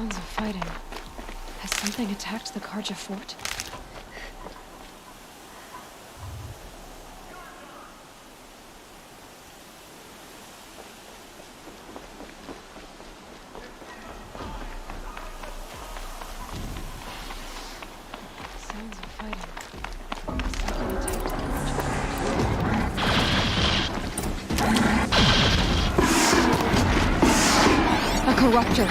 Sounds of fighting. Has something attacked the Karja fort? Sounds of fighting. Has something attacked the Karja fort? A corruptor!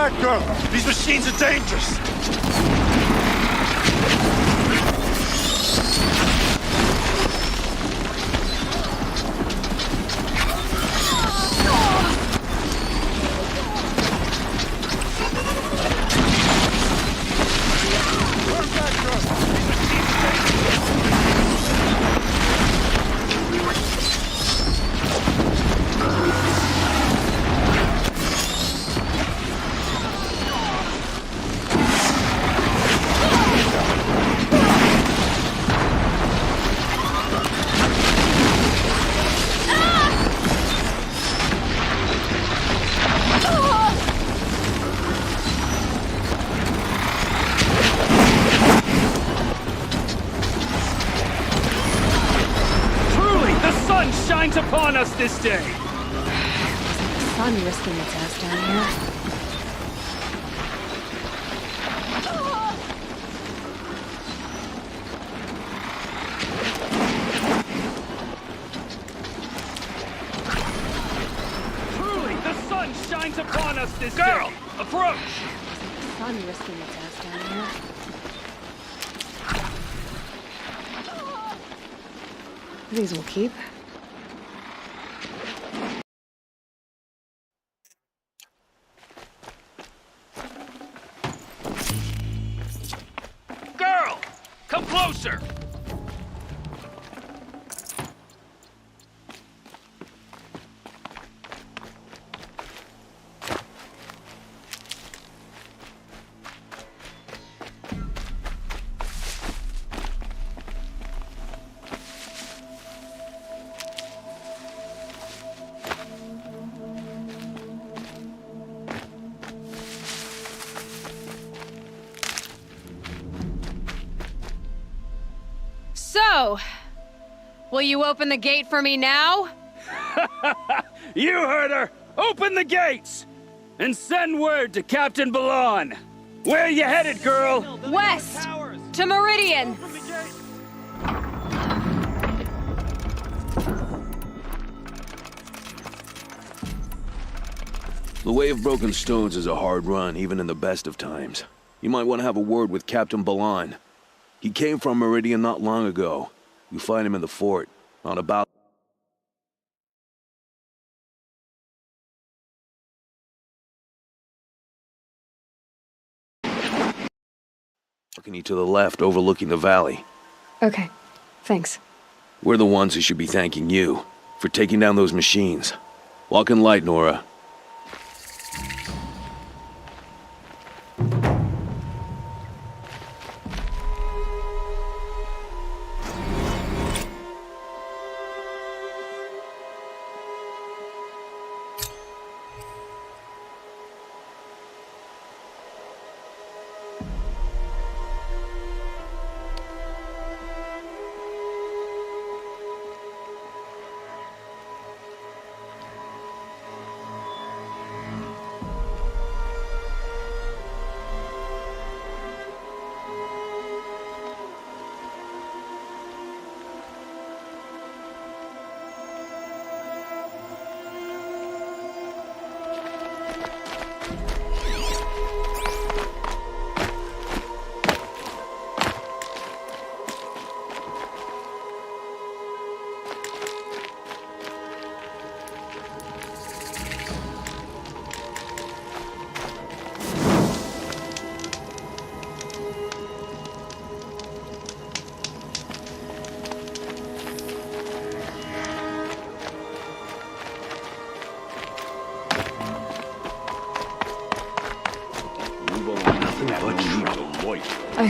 back, girl! These machines are dangerous! Shines upon us this day! The sun risking its ass down here. Truly, the sun shines upon us this day! Girl, approach! The sun risking its ass down here. These will keep. Girl! Come closer! So, will you open the gate for me now? You heard her! Open the gates! And send word to Captain Balan! Where you headed, girl? West! To Meridian! The Way of Broken Stones is a hard run, even in the best of times. You might want to have a word with Captain Balan. He came from Meridian not long ago. You find him in the fort, on about... balcony to the left, overlooking the valley. Okay, thanks. We're the ones who should be thanking you for taking down those machines. Walk in light, Nora.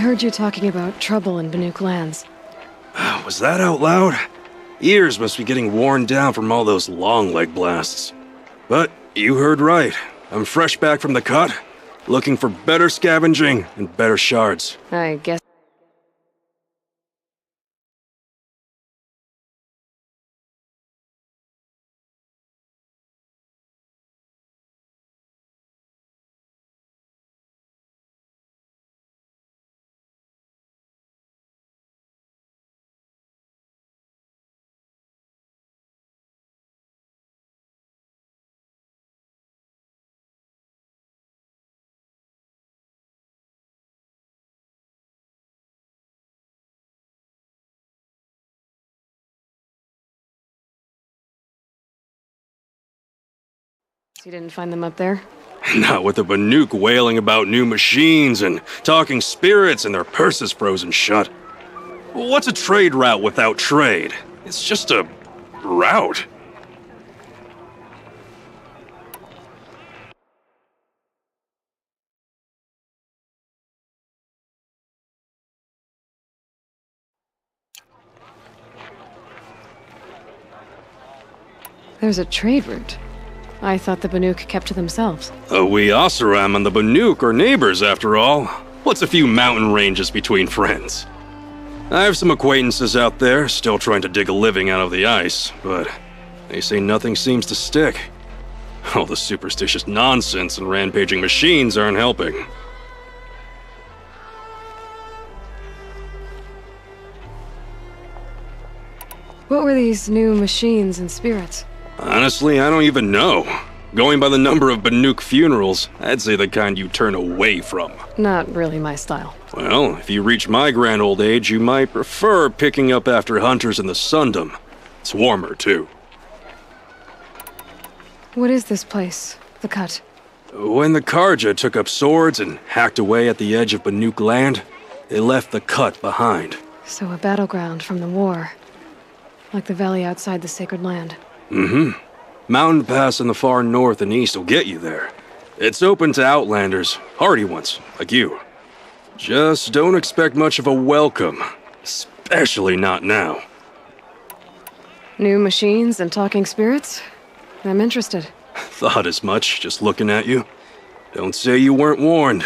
heard you talking about trouble in Banuk lands. Was that out loud? Ears must be getting worn down from all those long leg blasts. But you heard right. I'm fresh back from the cut, looking for better scavenging and better shards. I guess. You didn't find them up there? Not with the Banuk wailing about new machines and talking spirits and their purses frozen shut. What's a trade route without trade? It's just a route. There's a trade route. I thought the Banuk kept to themselves. We Oseram and the Banuk are neighbors, after all. What's a few mountain ranges between friends? I have some acquaintances out there, still trying to dig a living out of the ice, but they say nothing seems to stick. All the superstitious nonsense and rampaging machines aren't helping. What were these new machines and spirits? Honestly, I don't even know. Going by the number of Banuk funerals, I'd say the kind you turn away from. Not really my style. Well, if you reach my grand old age, you might prefer picking up after hunters in the Sundom. It's warmer, too. What is this place? The Cut? When the Karja took up swords and hacked away at the edge of Banuk land, they left the Cut behind. So a battleground from the war. Like the valley outside the Sacred Land. Mm-hmm. Mountain Pass in the far north and east will get you there. It's open to outlanders, hardy ones, like you. Just don't expect much of a welcome, especially not now. New machines and talking spirits? I'm interested. Thought as much, just looking at you. Don't say you weren't warned.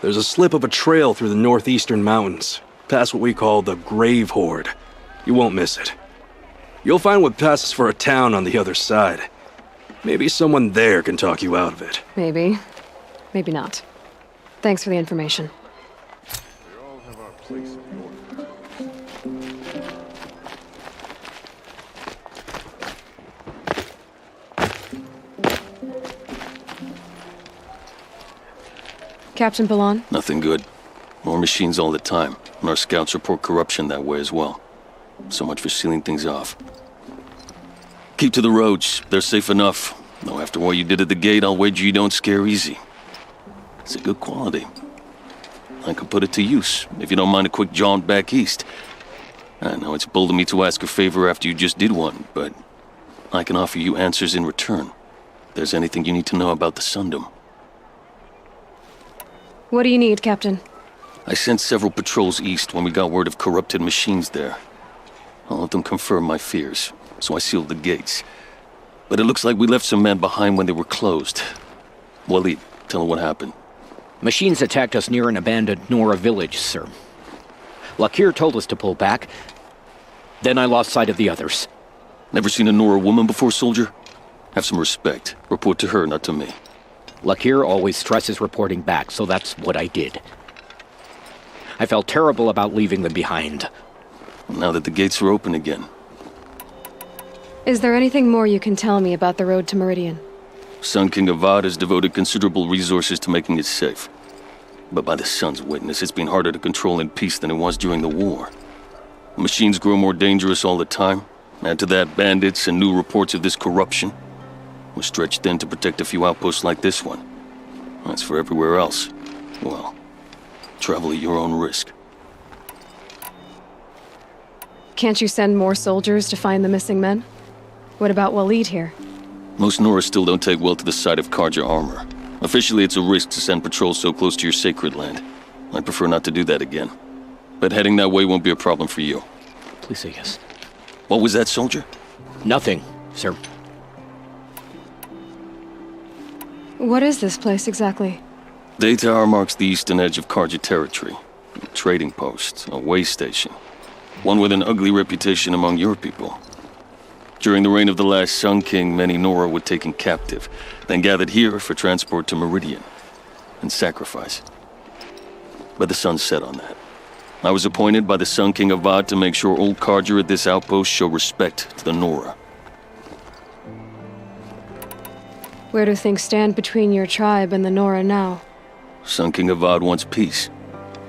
There's a slip of a trail through the northeastern mountains, past what we call the Grave Horde. You won't miss it. You'll find what passes for a town on the other side. Maybe someone there can talk you out of it. Maybe. Maybe not. Thanks for the information. We all have our place in the order. Captain Balan? Nothing good. More machines all the time, and our scouts report corruption that way as well. So much for sealing things off. Keep to the roads. They're safe enough. Though after what you did at the gate, I'll wager you don't scare easy. It's a good quality. I could put it to use, if you don't mind a quick jaunt back east. I know it's bold of me to ask a favor after you just did one, but I can offer you answers in return. If there's anything you need to know about the Sundom. What do you need, Captain? I sent several patrols east when we got word of corrupted machines there. All of them confirmed my fears, so I sealed the gates. But it looks like we left some men behind when they were closed. Walid, tell them what happened. Machines attacked us near an abandoned Nora village, sir. Lakir told us to pull back. Then I lost sight of the others. Never seen a Nora woman before, soldier? Have some respect. Report to her, not to me. Lakir always stresses reporting back, so that's what I did. I felt terrible about leaving them behind. Now that the gates are open again. Is there anything more you can tell me about the road to Meridian? Sun King Avad has devoted considerable resources to making it safe. But by the Sun's witness, it's been harder to control in peace than it was during the war. The machines grow more dangerous all the time. Add to that bandits and new reports of this corruption. We're stretched thin to protect a few outposts like this one. As for everywhere else, well, travel at your own risk. Can't you send more soldiers to find the missing men? What about Walid here? Most Nora still don't take well to the sight of Karja armor. Officially, it's a risk to send patrols so close to your sacred land. I'd prefer not to do that again. But heading that way won't be a problem for you. Please say yes. What was that, soldier? Nothing, sir. What is this place exactly? Daytower marks the eastern edge of Carja territory. A trading post, a way station. One with an ugly reputation among your people. During the reign of the last Sun King, many Nora were taken captive, then gathered here for transport to Meridian and sacrifice. But the sun set on that. I was appointed by the Sun King Avad to make sure old Carja at this outpost show respect to the Nora. Where do things stand between your tribe and the Nora now? Sun King Avad wants peace.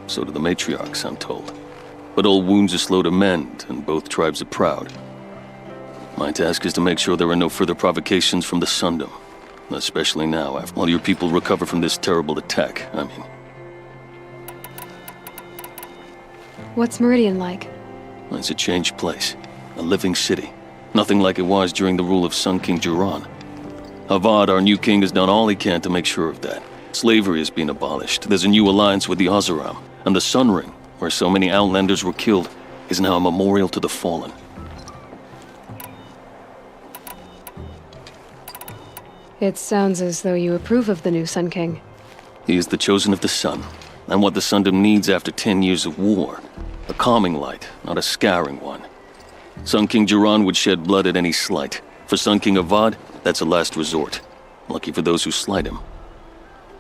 So do the matriarchs, I'm told. But old wounds are slow to mend, and both tribes are proud. My task is to make sure there are no further provocations from the Sundom. Especially now, while your people recover from this terrible attack, I mean. What's Meridian like? It's a changed place. A living city. Nothing like it was during the rule of Sun King Jiran. Avad, our new king, has done all he can to make sure of that. Slavery has been abolished. There's a new alliance with the Oseram. And the Sun Ring, where so many Outlanders were killed, is now a memorial to the fallen. It sounds as though you approve of the new Sun King. He is the chosen of the sun, and what the Sundom needs after 10 years of war. A calming light, not a scouring one. Sun King Jiran would shed blood at any slight. For Sun King Avad, that's a last resort. Lucky for those who slight him.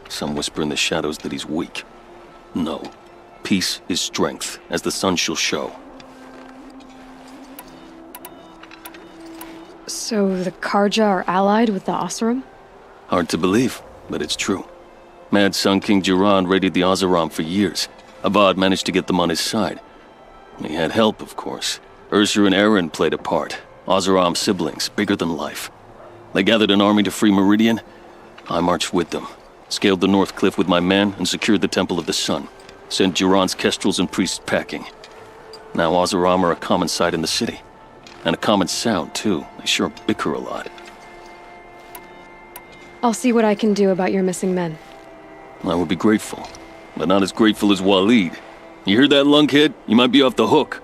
Some whisper in the shadows that he's weak. No. Peace is strength, as the sun shall show. So the Carja are allied with the Oseram? Hard to believe, but it's true. Mad Sun King Jiran raided the Oseram for years. Avad managed to get them on his side. He had help, of course. Ursur and Eren played a part. Oseram siblings, bigger than life. They gathered an army to free Meridian. I marched with them, scaled the North Cliff with my men, and secured the Temple of the Sun. Sent Jiran's kestrels and priests packing. Now Oseram are a common sight in the city. And a common sound, too. They sure bicker a lot. I'll see what I can do about your missing men. I would be grateful, but not as grateful as Waleed. You hear that, lunkhead? You might be off the hook.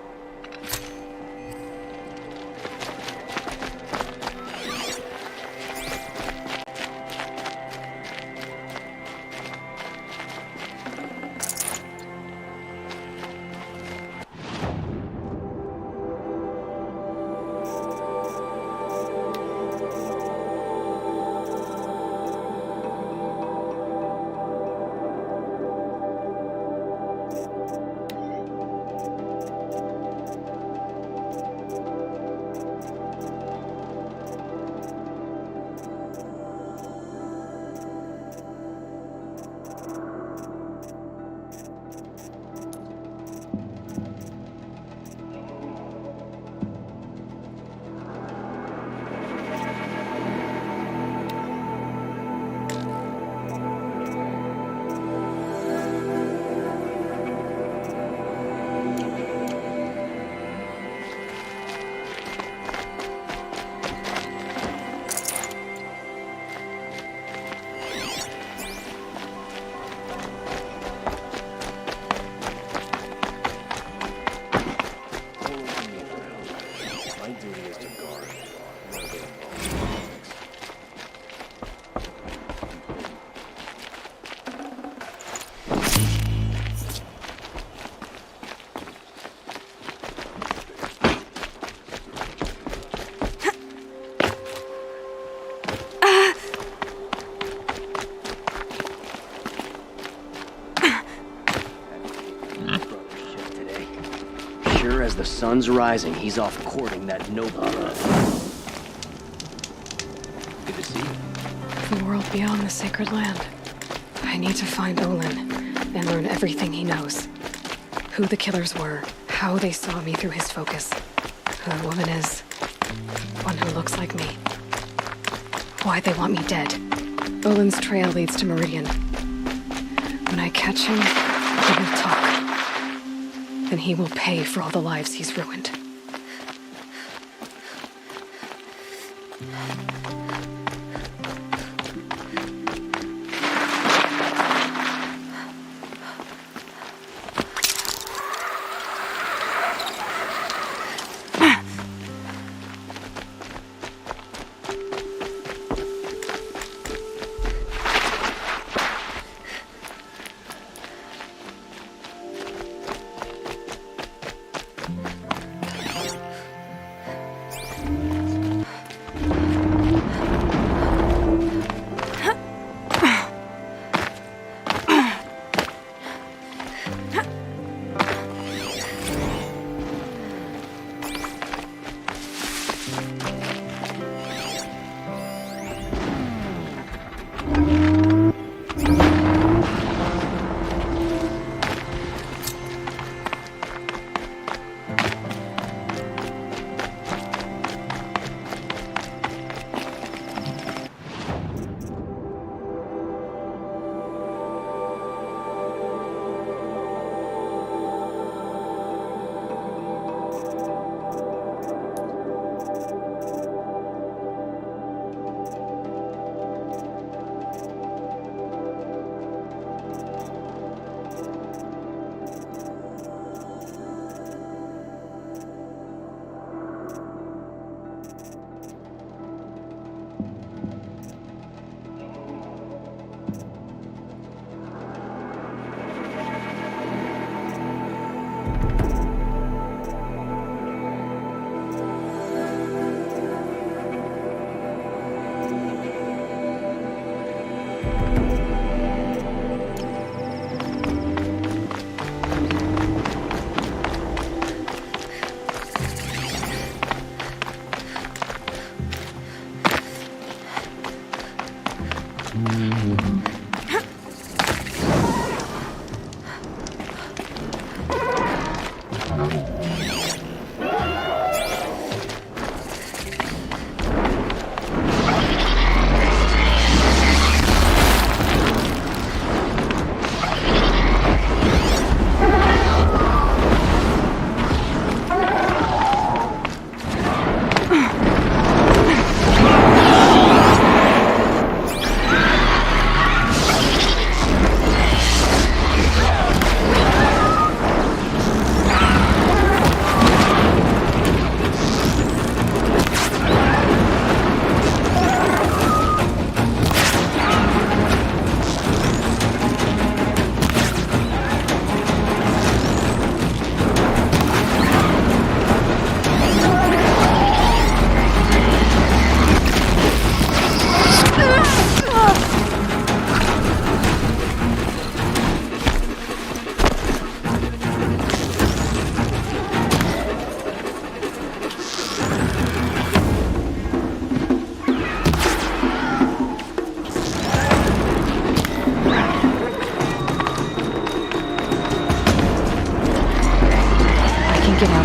As the sun's rising, he's off courting that noble blood. Good to see you. The world beyond the sacred land. I need to find Olin and learn everything he knows. Who the killers were, how they saw me through his focus, who the woman is, one who looks like me. Why they want me dead. Olin's trail leads to Meridian. When I catch him, he will talk. Then he will pay for all the lives he's ruined.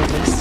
survive this.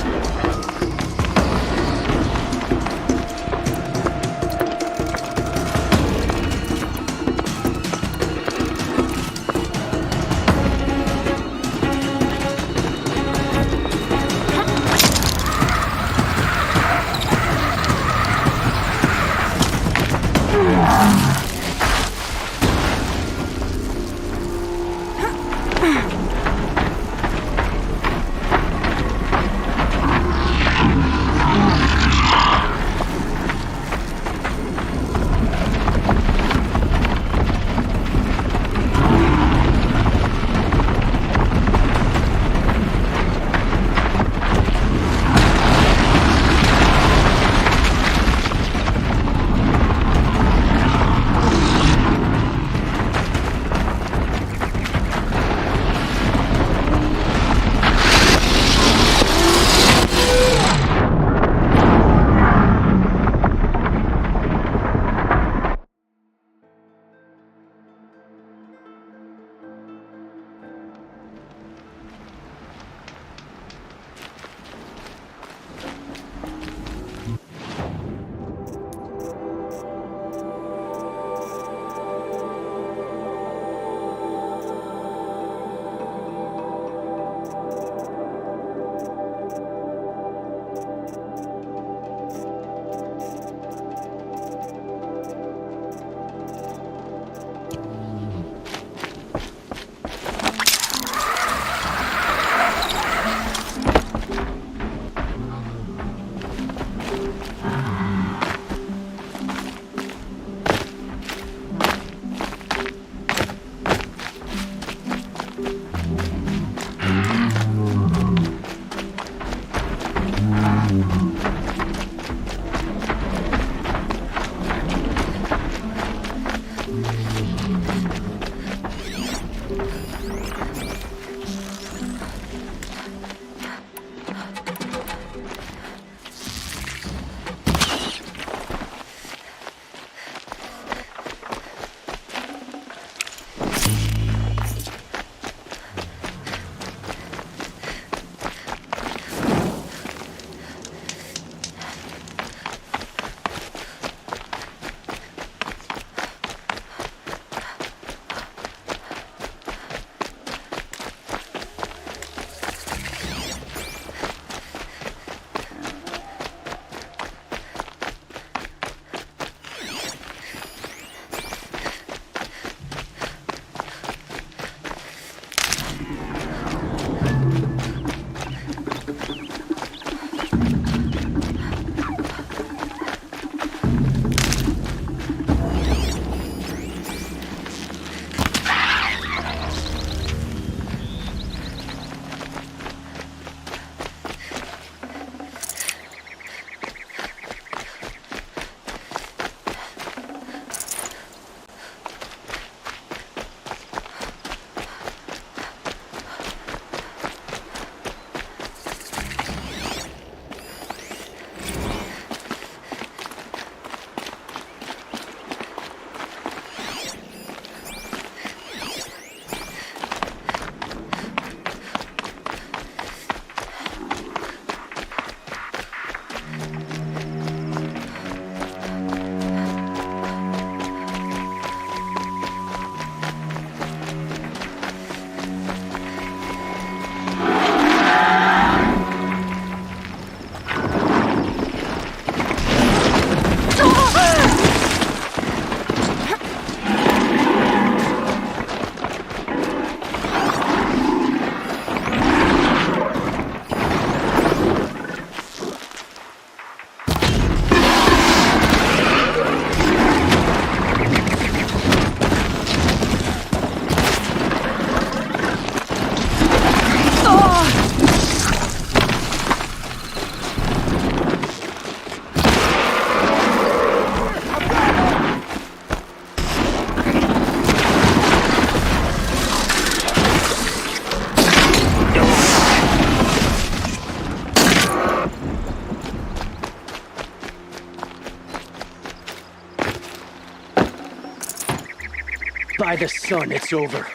By the sun, it's over.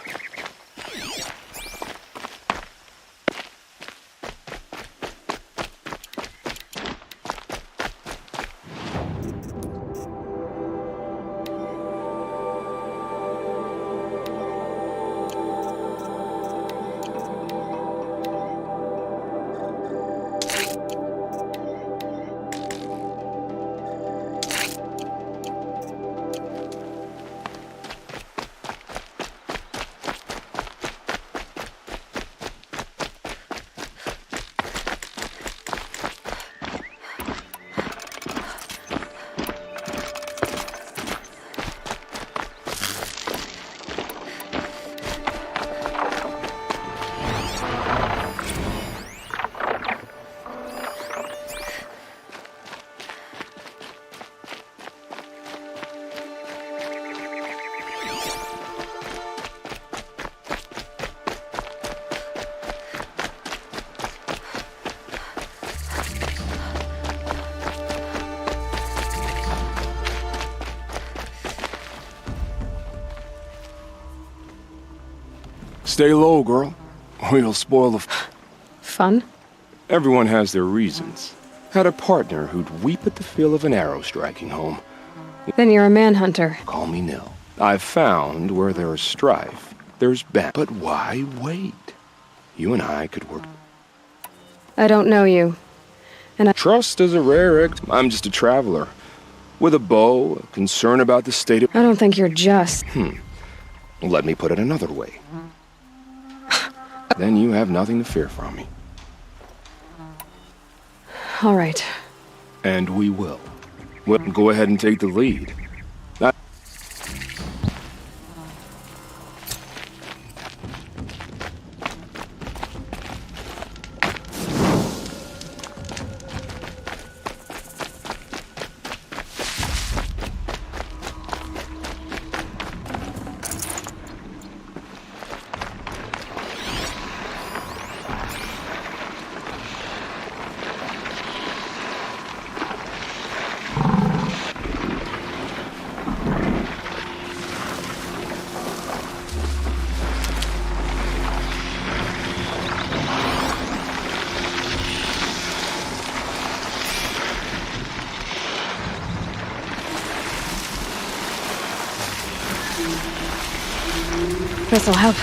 Stay low, girl. Or you'll spoil the... Fun? Everyone has their reasons. Had a partner who'd weep at the feel of an arrow striking home. Then you're a manhunter. Call me Nil. I've found where there's strife, there's But why wait? You and I could work... I don't know you. Trust is a rare I'm just a traveler. With a bow, a concern about the state of... I don't think you're just... Let me put it another way. Then you have nothing to fear from me. All right. And we will. Well, go ahead and take the lead. This'll help.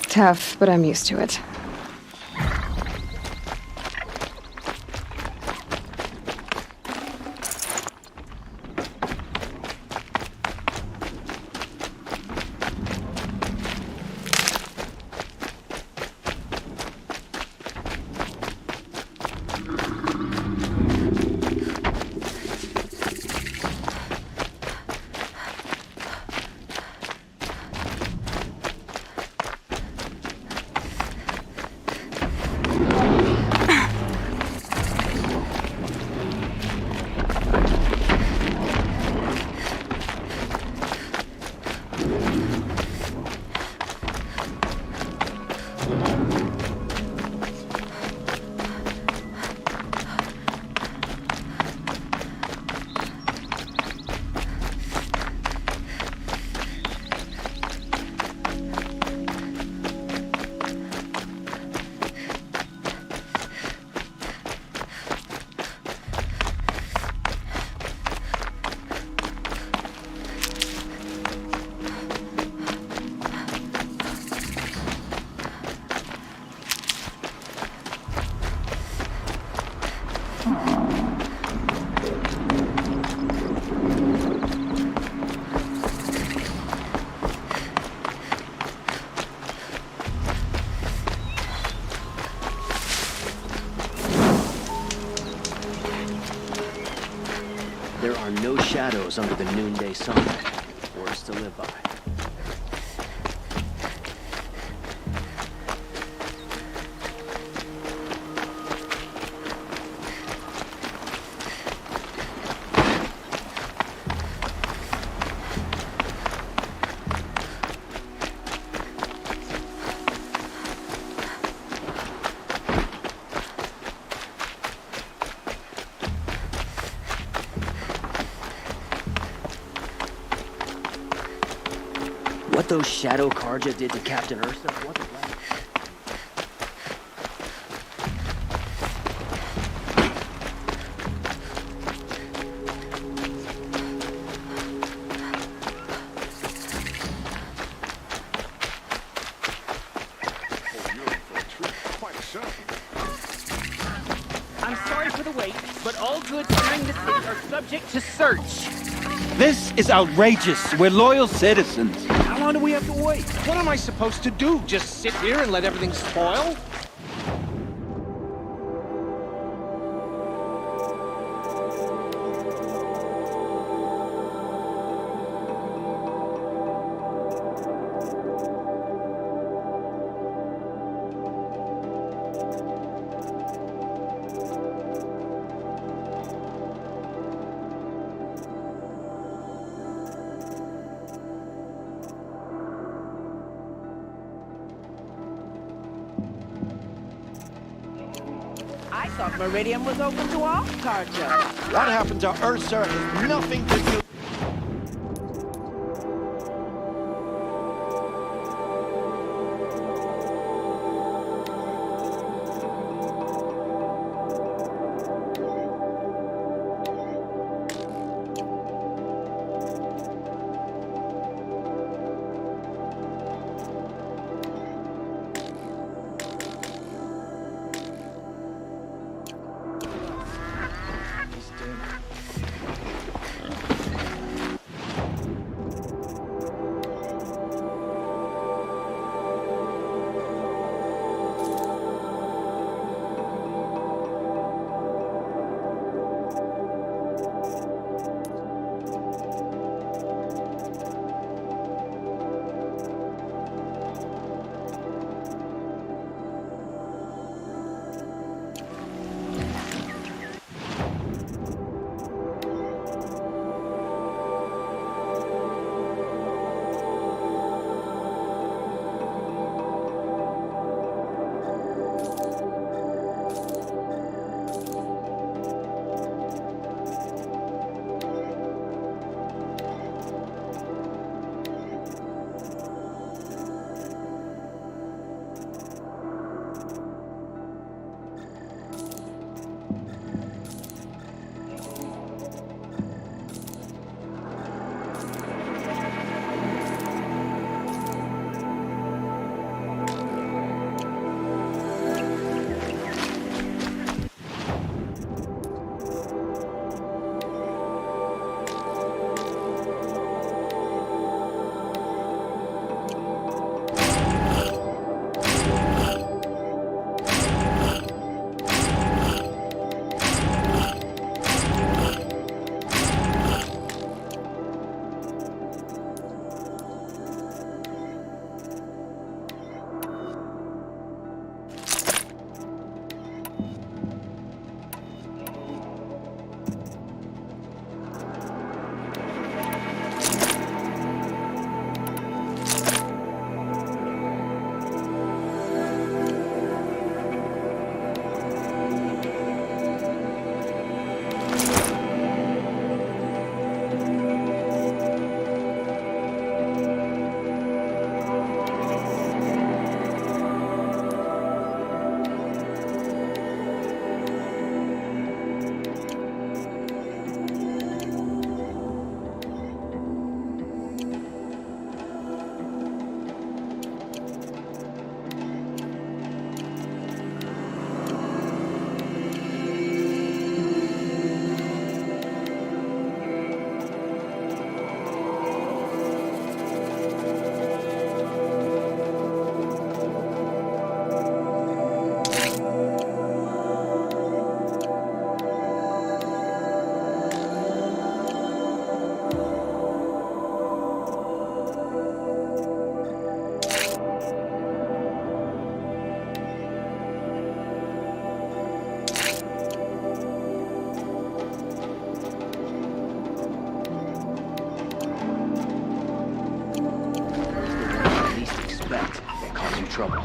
Tough, but I'm used to it. There are no shadows under the noonday sun. Words to live by. those Shadow Karja did to Captain Ursa? What the hell? I'm sorry for the wait, but all goods entering the city are subject to search. This is outrageous. We're loyal citizens. How long do we have to wait? What am I supposed to do? Just sit here and let everything spoil? I thought Meridian was open to all Karja. What happened to Ursa has nothing to do... trouble.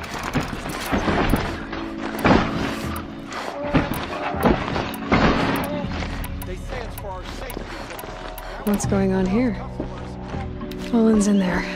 They say it's for our safety. What's going on here? Olin's in there.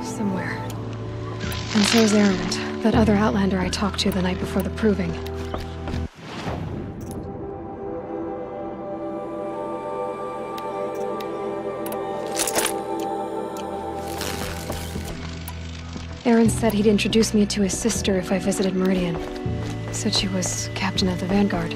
Somewhere. And so's Erend, that other Outlander I talked to the night before the proving. Erend said he'd introduce me to his sister if I visited Meridian. Said she was captain of the Vanguard.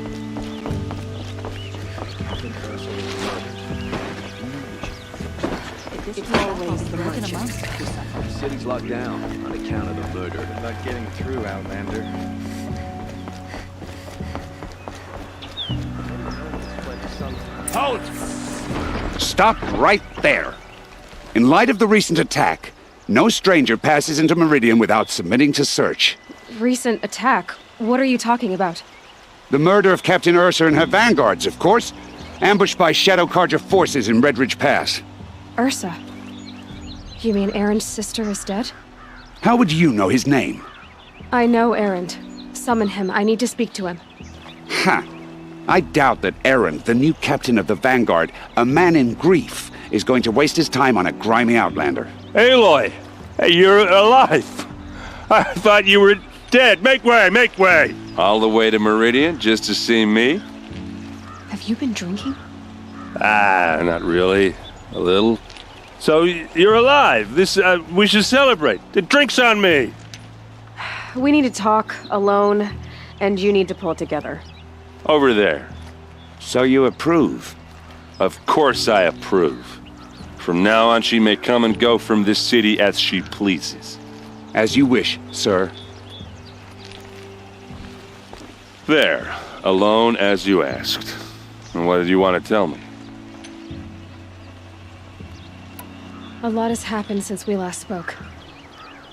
The city's locked down on account of the murder. Not getting through, Outlander. Halt! Stop right there. In light of the recent attack, no stranger passes into Meridian without submitting to search. Recent attack? What are you talking about? The murder of Captain Ursa and her vanguards, of course. Ambushed by Shadow Carja forces in Red Ridge Pass. Ursa? You mean Erend's sister is dead? How would you know his name? I know Erend. Summon him. I need to speak to him. Ha! I doubt that Erend, the new captain of the Vanguard, a man in grief, is going to waste his time on a grimy Outlander. Aloy! Hey, you're alive! I thought you were dead. Make way, make way! All the way to Meridian just to see me? Have you been drinking? Ah, not really. A little. So, you're alive. We should celebrate. The drink's on me! We need to talk, alone, and you need to pull it together. Over there. So you approve? Of course I approve. From now on, she may come and go from this city as she pleases. As you wish, sir. There. Alone as you asked. And what did you want to tell me? A lot has happened since we last spoke.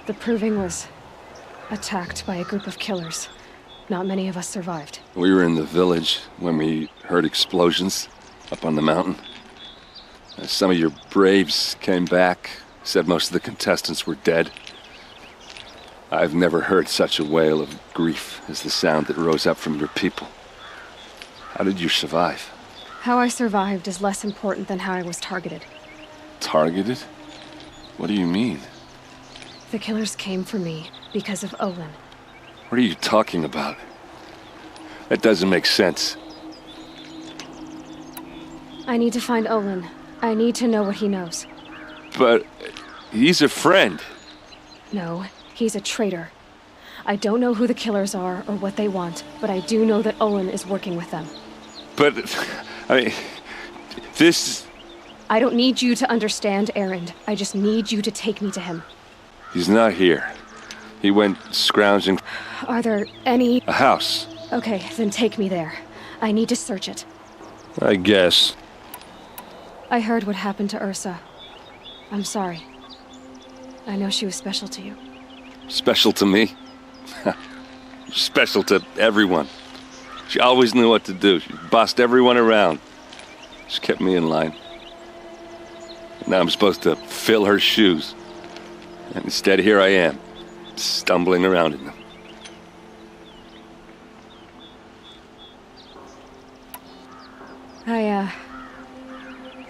The Proving was attacked by a group of killers. Not many of us survived. We were in the village when we heard explosions up on the mountain. Some of your braves came back, said most of the contestants were dead. I've never heard such a wail of grief as the sound that rose up from your people. How did you survive? How I survived is less important than how I was targeted. Targeted? What do you mean? The killers came for me because of Olin. What are you talking about? That doesn't make sense. I need to find Olin. I need to know what he knows. But he's a friend. No, he's a traitor. I don't know who the killers are or what they want, but I do know that Olin is working with them. But, I mean, this... I don't need you to understand Erend. I just need you to take me to him. He's not here. He went scrounging... Are there any... A house. Okay, then take me there. I need to search it. I guess. I heard what happened to Ursa. I'm sorry. I know she was special to you. Special to me? Special to everyone. She always knew what to do. She bossed everyone around. She kept me in line. Now I'm supposed to fill her shoes. And instead, here I am, stumbling around in them.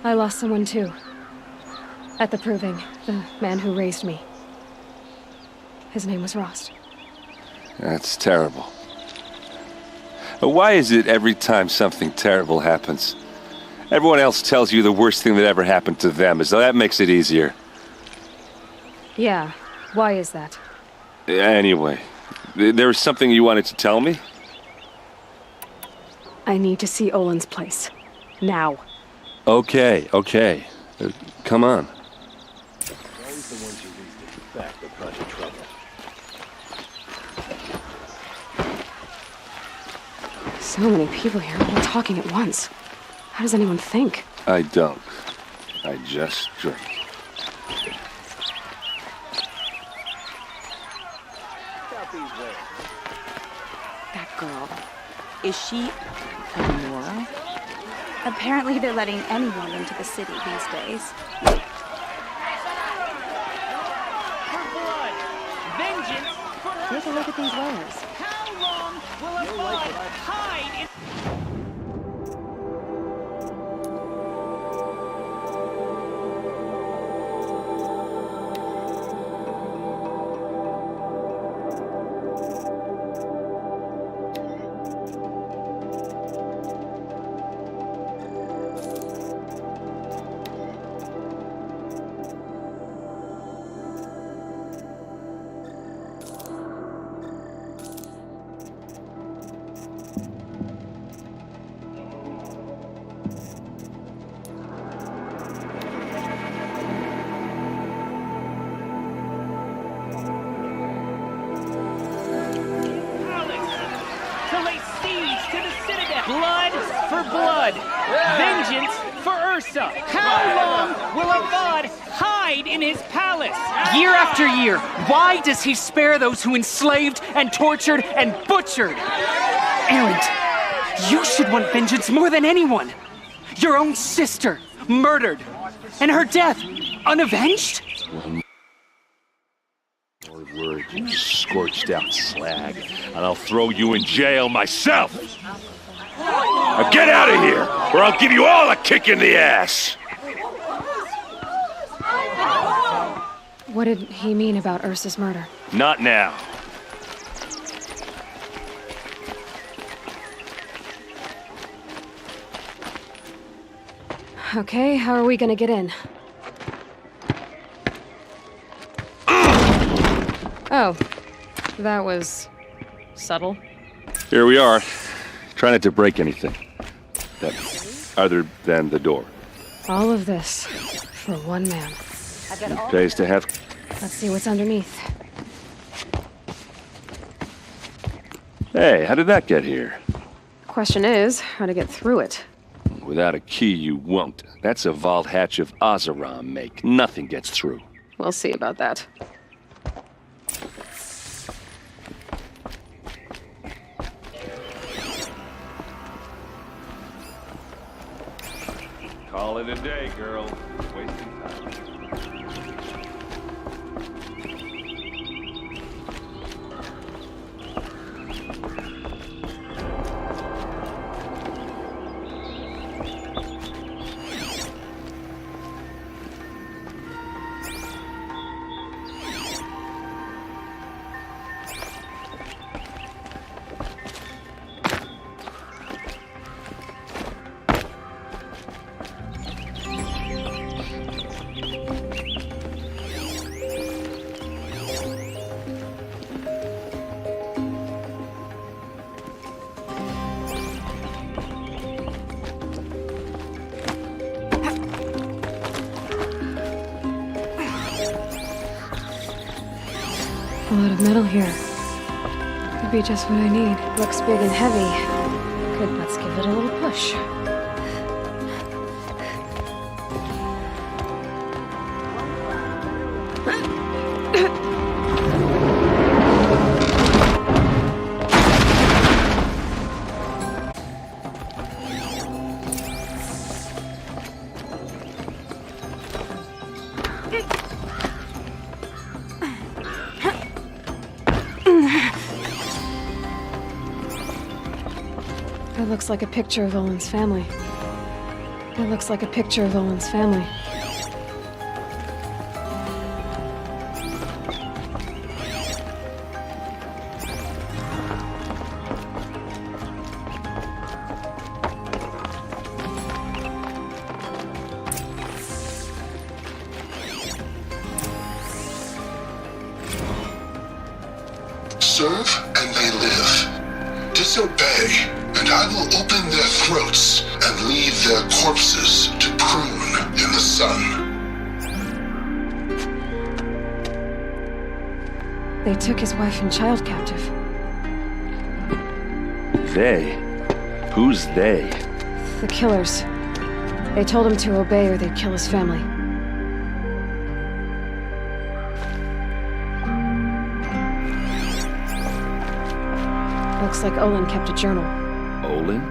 I lost someone too. At the Proving, the man who raised me. His name was Rost. That's terrible. But why is it every time something terrible happens, everyone else tells you the worst thing that ever happened to them, as though that makes it easier? Yeah, why is that? Anyway, there was something you wanted to tell me? I need to see Olin's place. Now. Okay. Come on. Always the ones you least expect that cause you trouble. So many people here, all talking at once. How does anyone think? I don't. I just drink. That girl. Is she Nora? Apparently they're letting anyone into the city these days. Her blood! Vengeance for her! Take a look at these wares. How long will a bud hide in... for blood, vengeance for Ursa. How long will Avad hide in his palace? Year after year, why does he spare those who enslaved and tortured and butchered? Erend, you should want vengeance more than anyone. Your own sister, murdered, and her death, unavenged? More word, you scorched out slag, and I'll throw you in jail myself! Now get out of here, or I'll give you all a kick in the ass! What did he mean about Ursa's murder? Not now. Okay, how are we gonna get in? Oh, that was subtle. Here we are. Try not to break anything. Other than the door. All of this for one man. It pays to have... Let's see what's underneath. Hey, how did that get here? Question is, how to get through it. Without a key, you won't. That's a vault hatch of Oseram make. Nothing gets through. We'll see about that. Call it a day, girl. Wasting time. A lot of metal here. Could be just what I need. Looks big and heavy. Good, let's give it a little push. That looks like a picture of Olin's family. That looks like a picture of Olin's family. Serve and they live. Disobey, and I will open their throats and leave their corpses to prune in the sun. They took his wife and child captive. They? Who's they? The killers. They told him to obey or they'd kill his family. Looks like Olin kept a journal. Olin?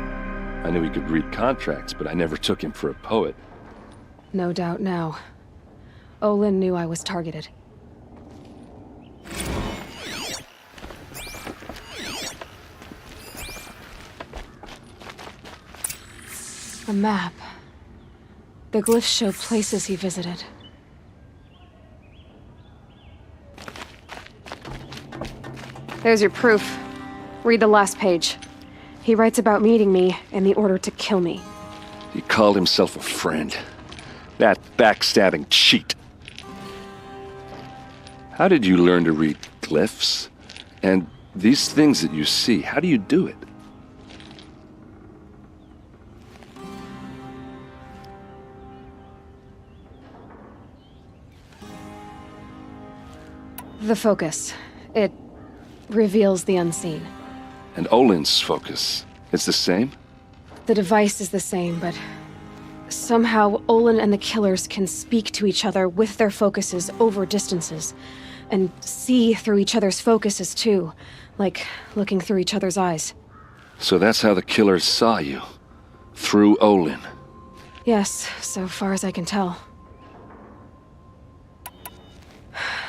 I knew he could read contracts, but I never took him for a poet. No doubt now. Olin knew I was targeted. A map. The glyphs show places he visited. There's your proof. Read the last page. He writes about meeting me and the order to kill me. He called himself a friend. That backstabbing cheat. How did you learn to read glyphs? And these things that you see, how do you do it? The focus. It reveals the unseen. And Olin's focus, it's the same? The device is the same, but somehow Olin and the killers can speak to each other with their focuses over distances, and see through each other's focuses too, like looking through each other's eyes. So that's how the killers saw you. Through Olin. Yes, so far as I can tell.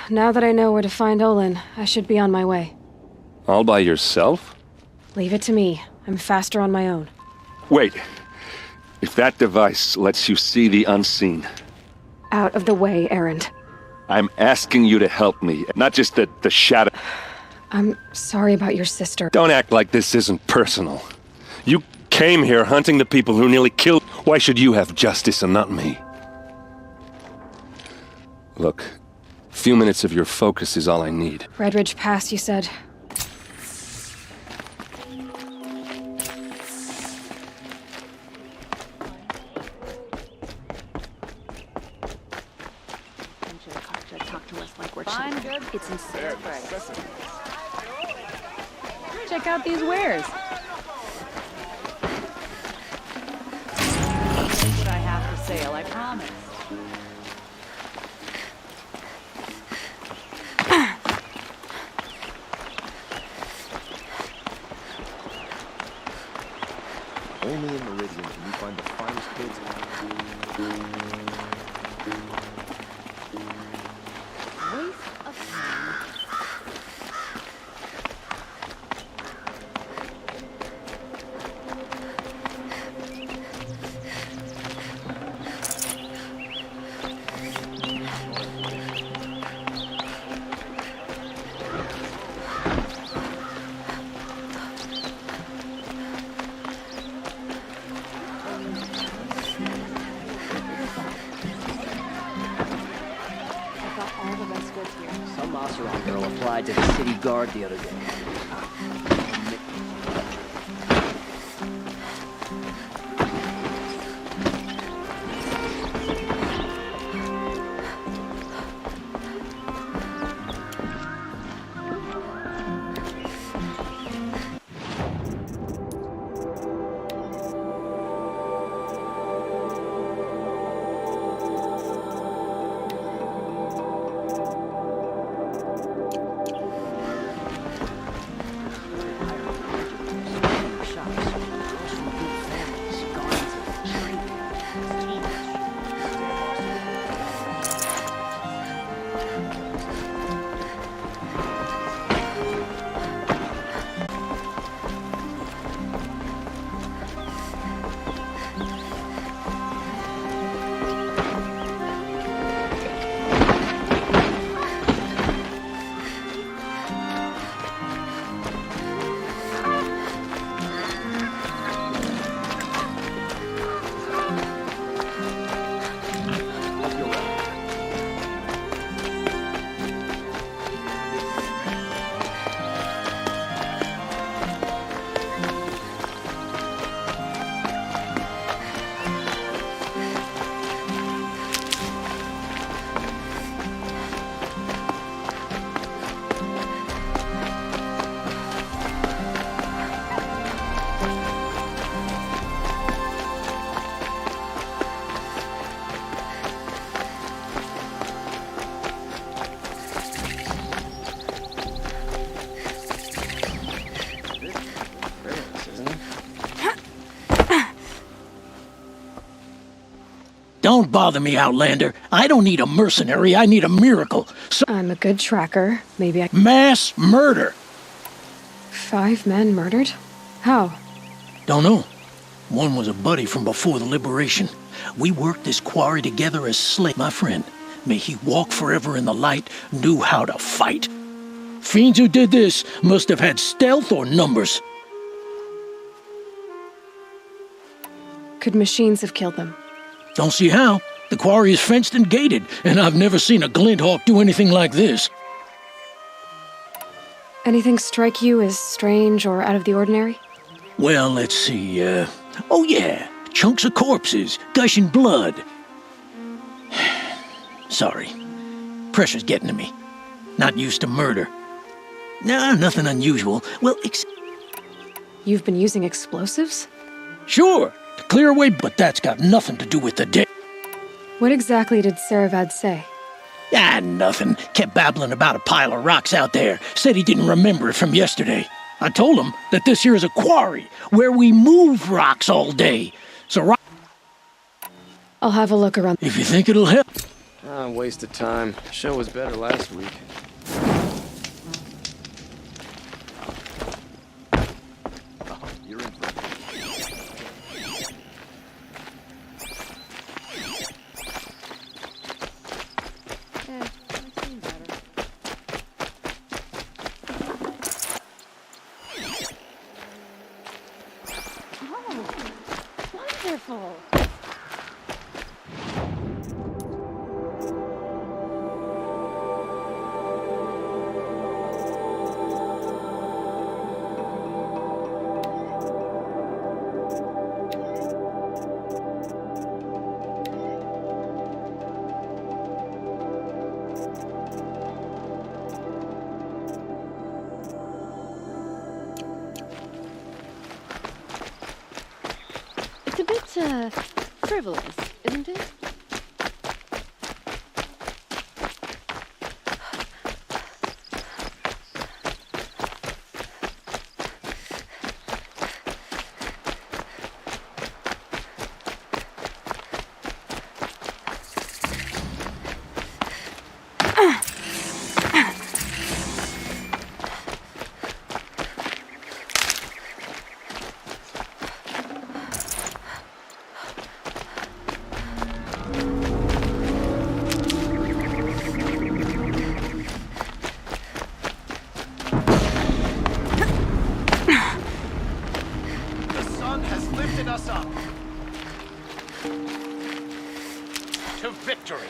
Now that I know where to find Olin, I should be on my way. All by yourself? Leave it to me. I'm faster on my own. Wait. If that device lets you see the unseen... Out of the way, Erend. I'm asking you to help me, not just the shadow... I'm sorry about your sister. Don't act like this isn't personal. You came here hunting the people who nearly killed... Why should you have justice and not me? Look, a few minutes of your focus is all I need. Redridge Pass, you said. It's insane. Check out these wares. What I have for sale, I promise. Only in Meridian can you find the finest kids. Some Oseram girl applied to the city guard the other day. Don't bother me, Outlander. I don't need a mercenary, I need a miracle. So I'm a good tracker. Maybe I... Mass murder! 5 men murdered? How? Don't know. One was a buddy from before the liberation. We worked this quarry together as slaves. My friend, may he walk forever in the light, knew how to fight. Fiends who did this must have had stealth or numbers. Could machines have killed them? Don't see how. The quarry is fenced and gated, and I've never seen a Glinthawk do anything like this. Anything strike you as strange or out of the ordinary? Well, let's see, oh yeah, chunks of corpses, gushing blood. Sorry. Pressure's getting to me. Not used to murder. Nah, nothing unusual. Well, You've been using explosives? Sure, to clear away, but that's got nothing to do with the day. What exactly did Saravad say? Ah, nothing. Kept babbling about a pile of rocks out there. Said he didn't remember it from yesterday. I told him that this here is a quarry where we move rocks all day. So I'll have a look around. if you think it'll help. Ah, waste of time. Show was better last week. You're in. Wonderful. It's a bit, frivolous, isn't it? The sun has lifted us up to victory.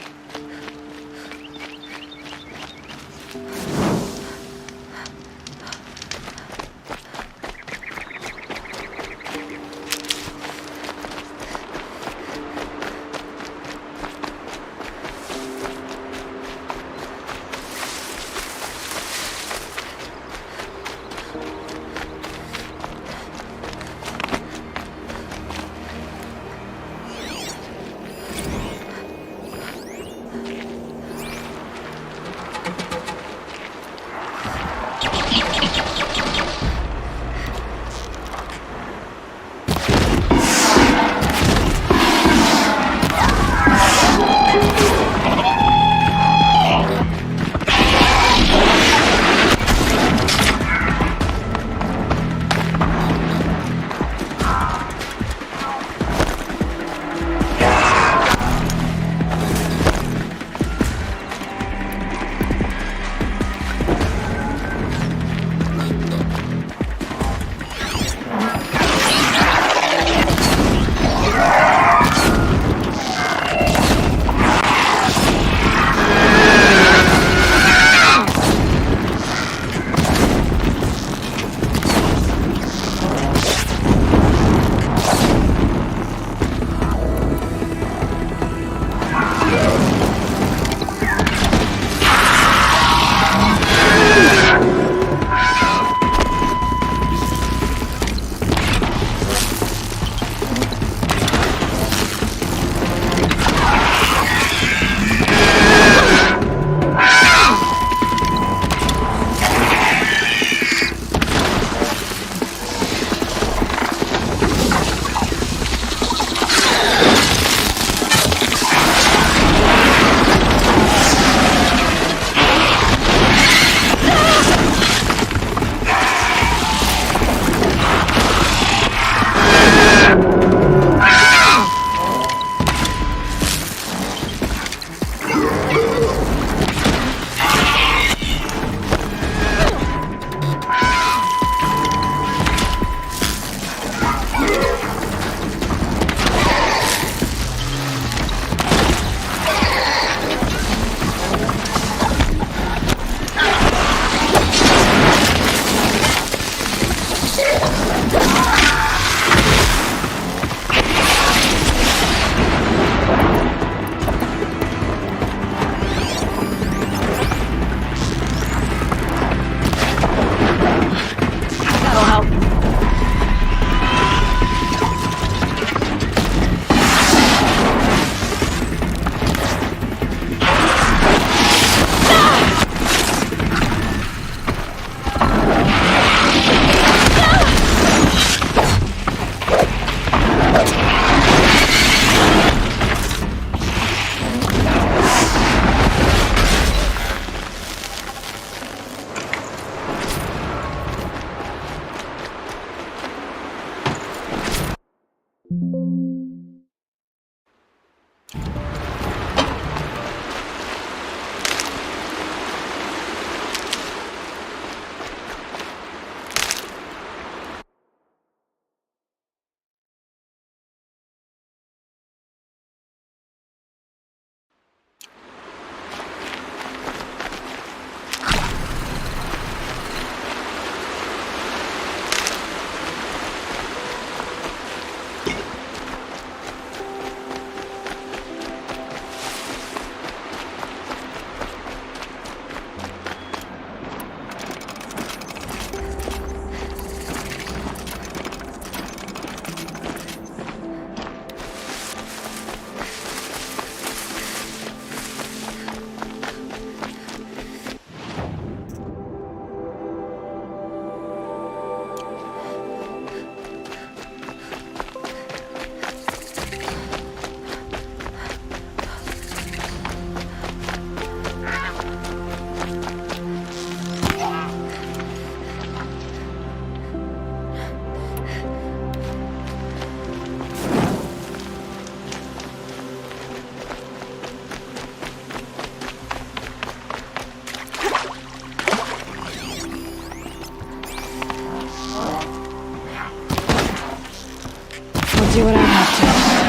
do what I have to.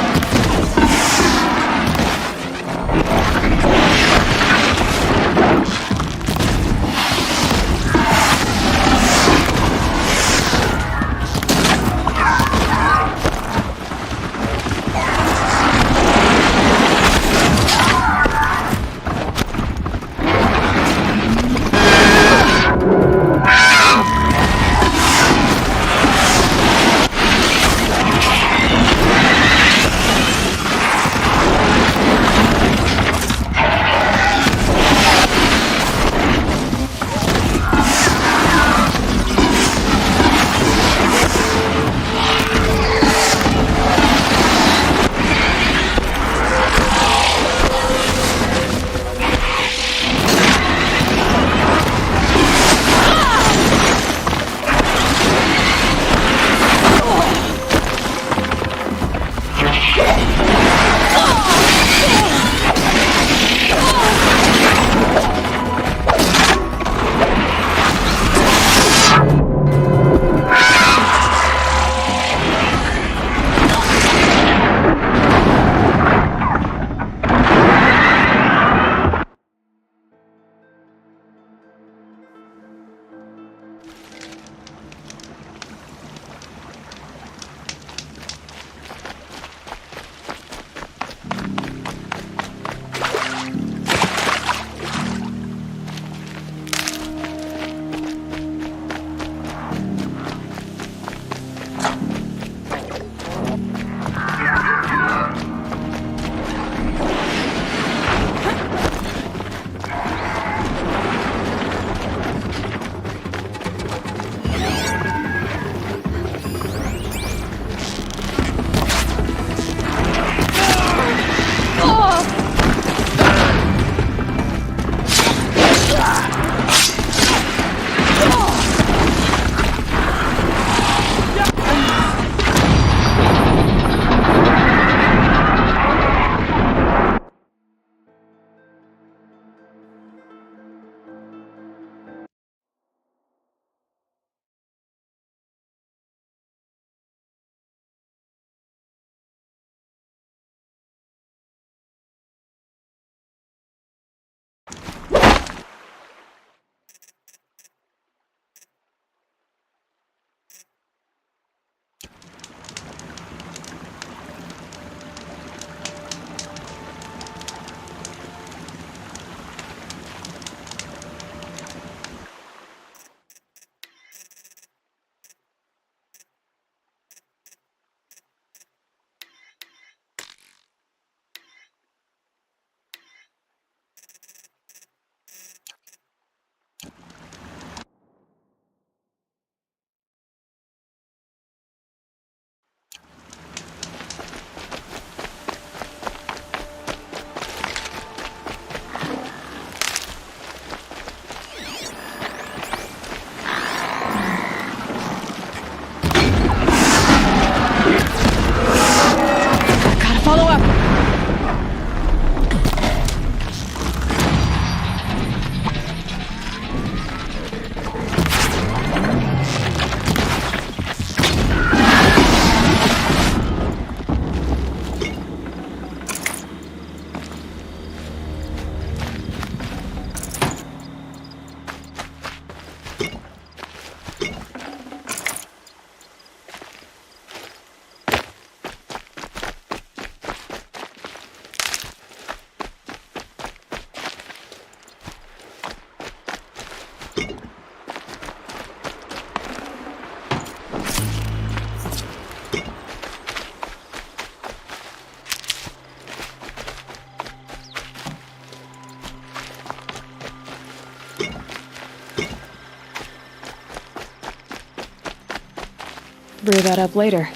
Brew that up later.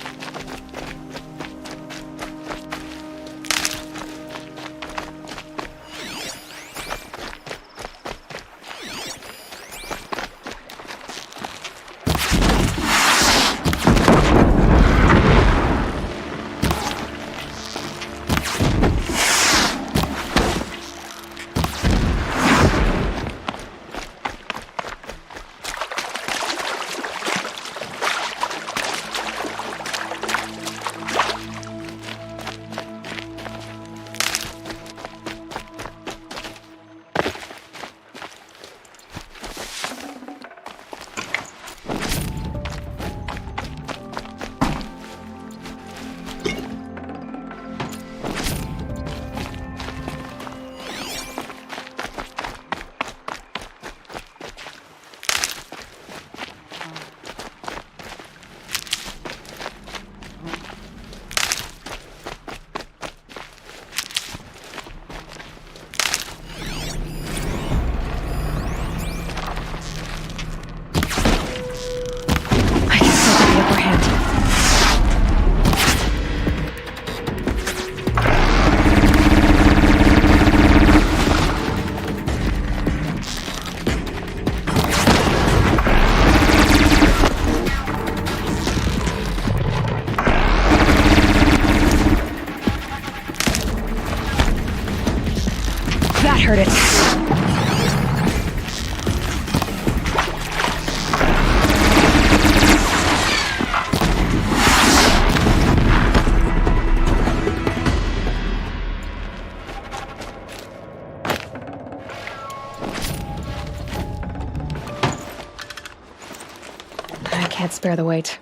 can't spare the weight.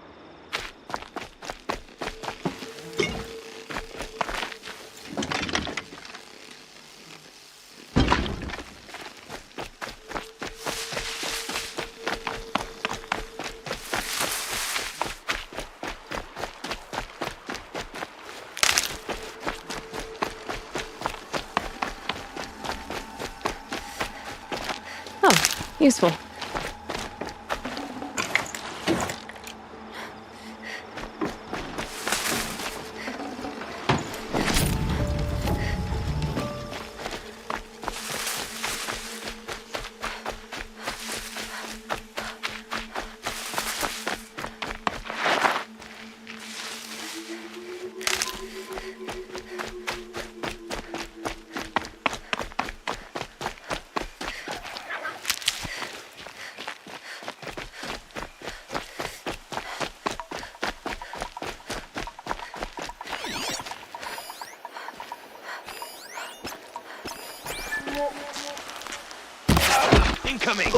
Useful. Incoming!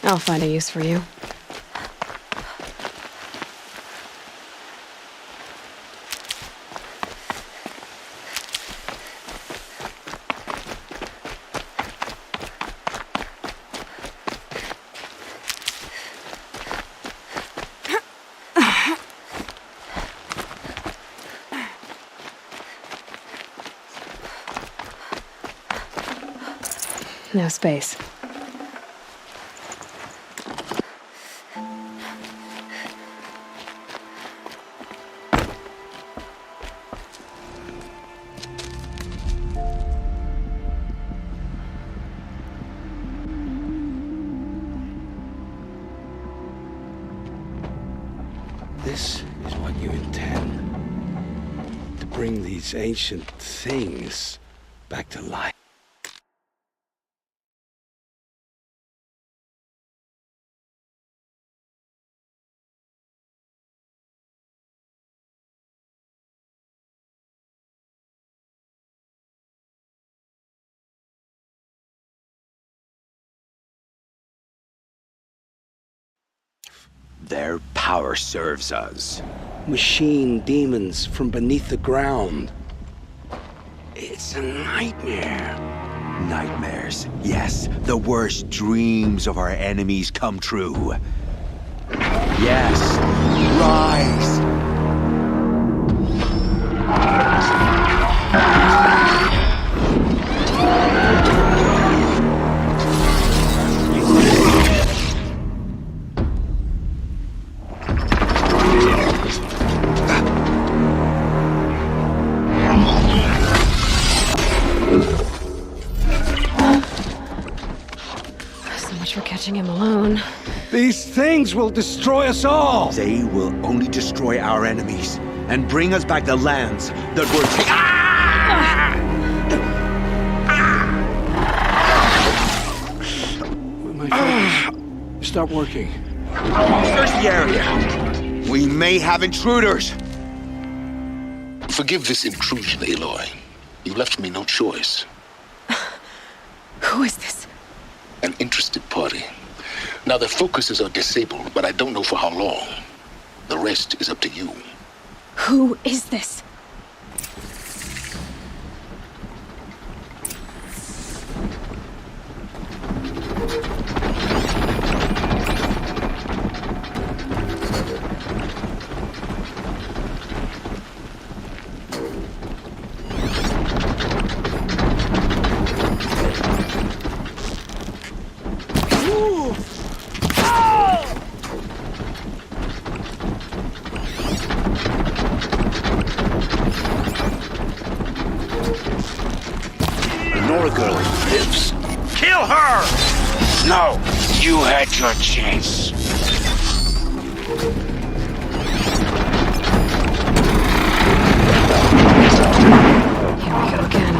I'll find a use for you. No space. This is what you intend. To bring these ancient things back to life. Their power serves us. Machine demons from beneath the ground. It's a nightmare. Nightmares. Yes, the worst dreams of our enemies come true. Yes, rise! For catching him alone. These things will destroy us all! They will only destroy our enemies and bring us back the lands that were My focus. Stop working. Search the area. We may have intruders. Forgive this intrusion, Aloy. You left me no choice. Who is this? An interested party. Now, their focuses are disabled, but I don't know for how long. The rest is up to you. Who is this? No! You had your chance. Here we go again.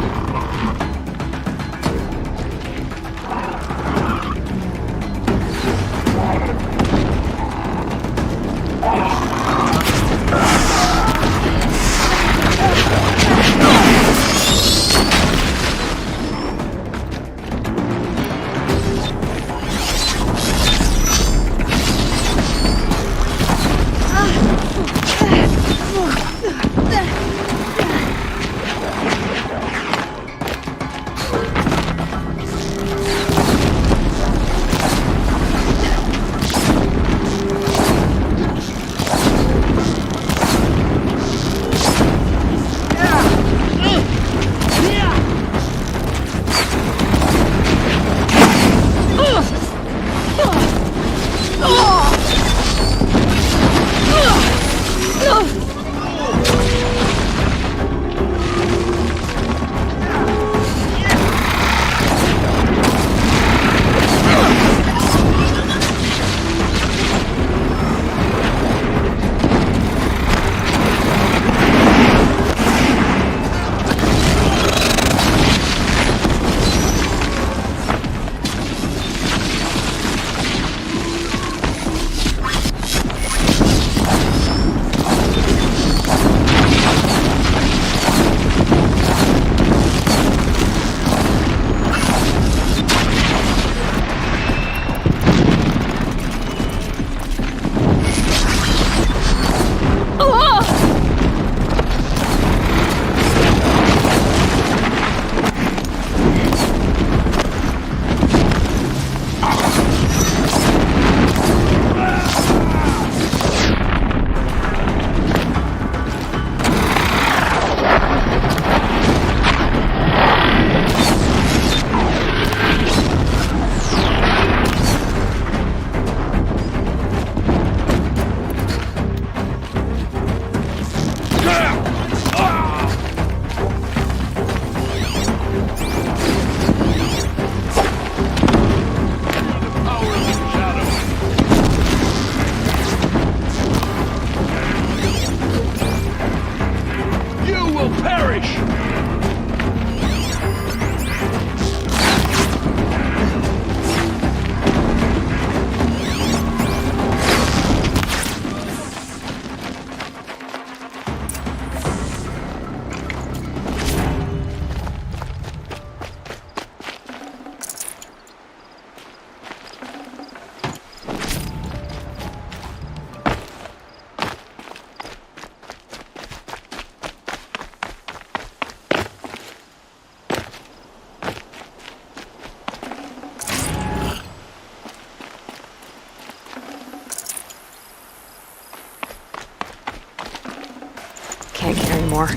Can't carry more.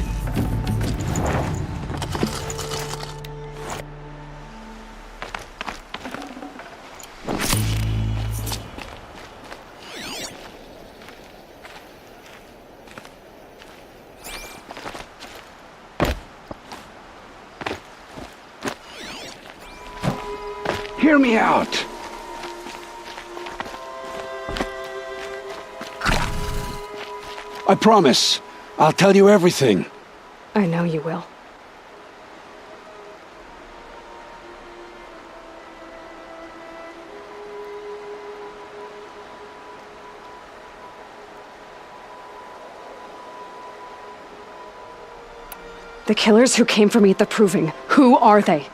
Hear me out. I promise. I'll tell you everything. I know you will. The killers who came for me at the Proving, who are they?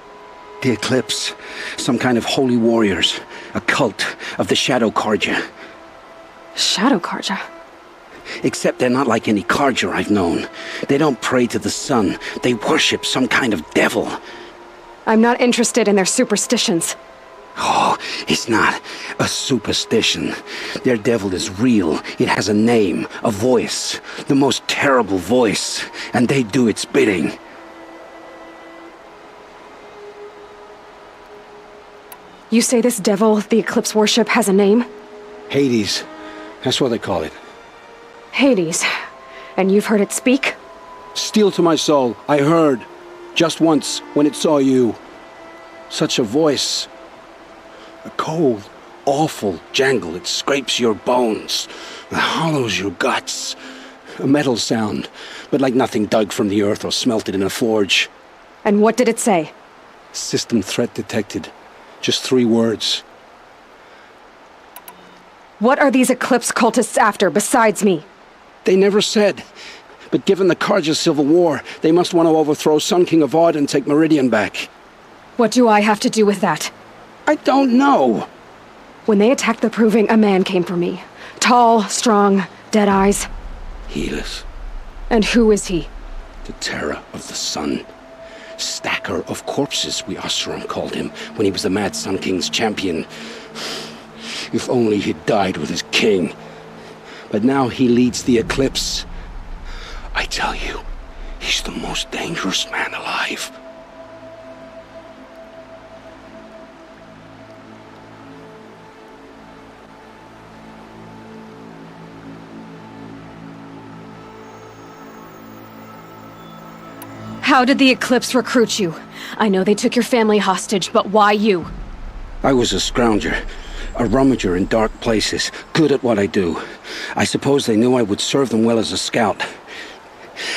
The Eclipse. Some kind of holy warriors. A cult of the Shadow Carja. Shadow Carja? Except they're not like any Carja I've known. They don't pray to the sun. They worship some kind of devil. I'm not interested in their superstitions. Oh, it's not a superstition. Their devil is real. It has a name, a voice. The most terrible voice. And they do its bidding. You say this devil the Eclipse worship has a name? Hades. That's what they call it. Hades. And you've heard it speak? Steel to my soul, I heard. Just once, when it saw you. Such a voice. A cold, awful jangle. It scrapes your bones. It hollows your guts. A metal sound, but like nothing dug from the earth or smelted in a forge. And what did it say? System threat detected. Just 3 words. What are these Eclipse cultists after, besides me? They never said. But given the Carja civil war, they must want to overthrow Sun King Avad and take Meridian back. What do I have to do with that? I don't know. When they attacked the Proving, a man came for me. Tall, strong, dead eyes. Helis. And who is he? The terror of the sun. Stacker of corpses, we Oseram called him, when he was the Mad Sun King's champion. If only he'd died with his king. But now he leads the Eclipse. I tell you, he's the most dangerous man alive. How did the Eclipse recruit you? I know they took your family hostage, but why you? I was a scrounger, a rummager in dark places, good at what I do. I suppose they knew I would serve them well as a scout.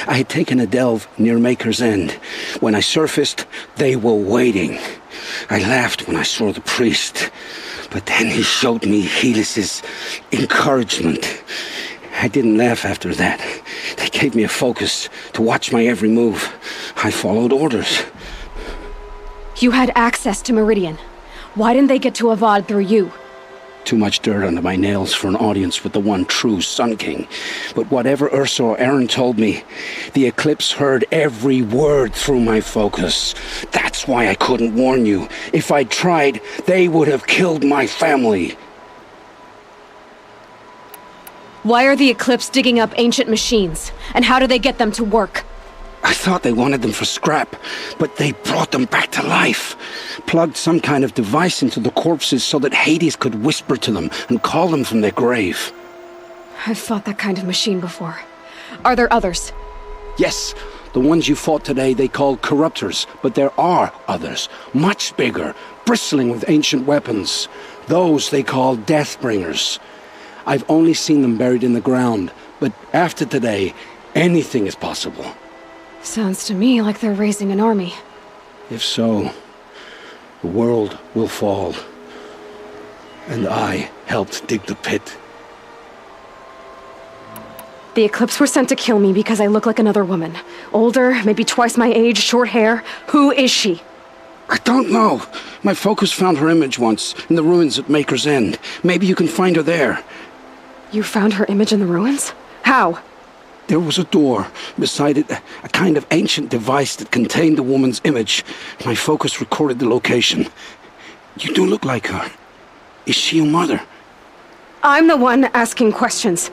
I had taken a delve near Maker's End. When I surfaced, they were waiting. I laughed when I saw the priest, but then he showed me Helis's encouragement. I didn't laugh after that. They gave me a focus to watch my every move. I followed orders. You had access to Meridian. Why didn't they get to Avad through you? Too much dirt under my nails for an audience with the one true Sun King. But whatever Ursa or Aaron told me, the Eclipse heard every word through my focus. That's why I couldn't warn you. If I'd tried, they would have killed my family. Why are the Eclipse digging up ancient machines? And how do they get them to work? I thought they wanted them for scrap, but they brought them back to life. Plugged some kind of device into the corpses so that Hades could whisper to them and call them from their grave. I've fought that kind of machine before. Are there others? Yes, the ones you fought today they called corruptors, but there are others, much bigger, bristling with ancient weapons. Those they call Deathbringers. I've only seen them buried in the ground, but after today, anything is possible. Sounds to me like they're raising an army. If so, the world will fall. And I helped dig the pit. The Eclipse were sent to kill me because I look like another woman. Older, maybe twice my age, short hair. Who is she? I don't know. My focus found her image once, in the ruins at Maker's End. Maybe you can find her there. You found her image in the ruins? How? There was a door. Beside it, a kind of ancient device that contained the woman's image. My focus recorded the location. You do look like her. Is she your mother? I'm the one asking questions.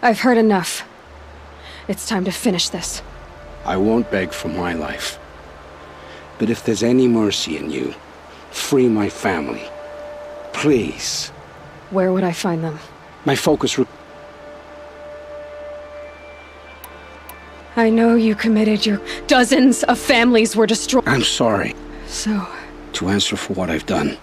I've heard enough. It's time to finish this. I won't beg for my life. But if there's any mercy in you, free my family. Please. Where would I find them? My focus... I know you committed your... Dozens of families were destroyed. I'm sorry. So... To answer for what I've done.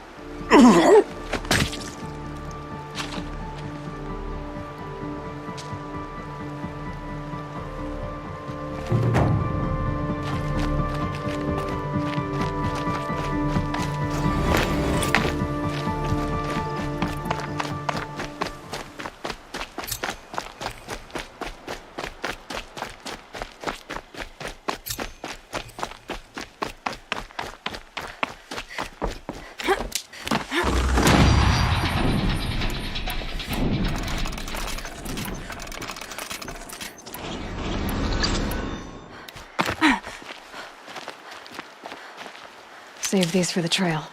Save these for the trail.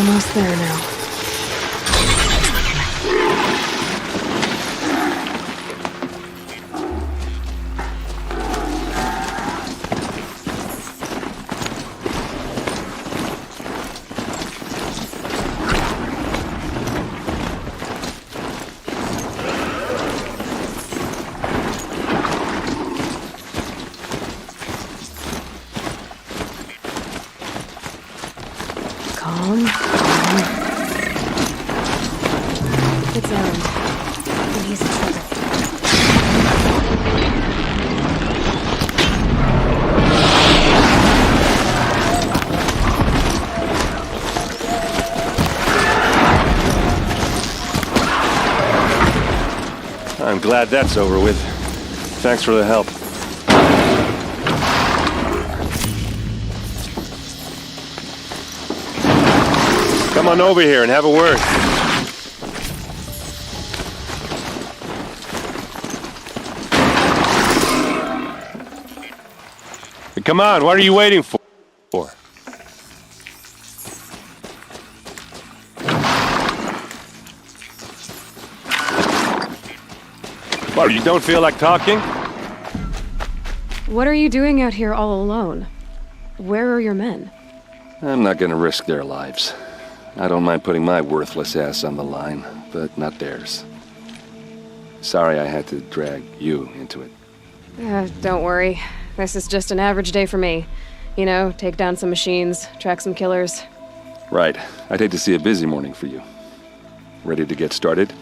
Almost there now. Calm. It's Aaron. And he's in trouble. I'm glad that's over with. Thanks for the help. Come on over here and have a word. Come on, what are you waiting for? What, you don't feel like talking? What are you doing out here all alone? Where are your men? I'm not gonna risk their lives. I don't mind putting my worthless ass on the line, but not theirs. Sorry I had to drag you into it. Don't worry. This is just an average day for me. You know, take down some machines, track some killers. Right. I'd hate to see a busy morning for you. Ready to get started?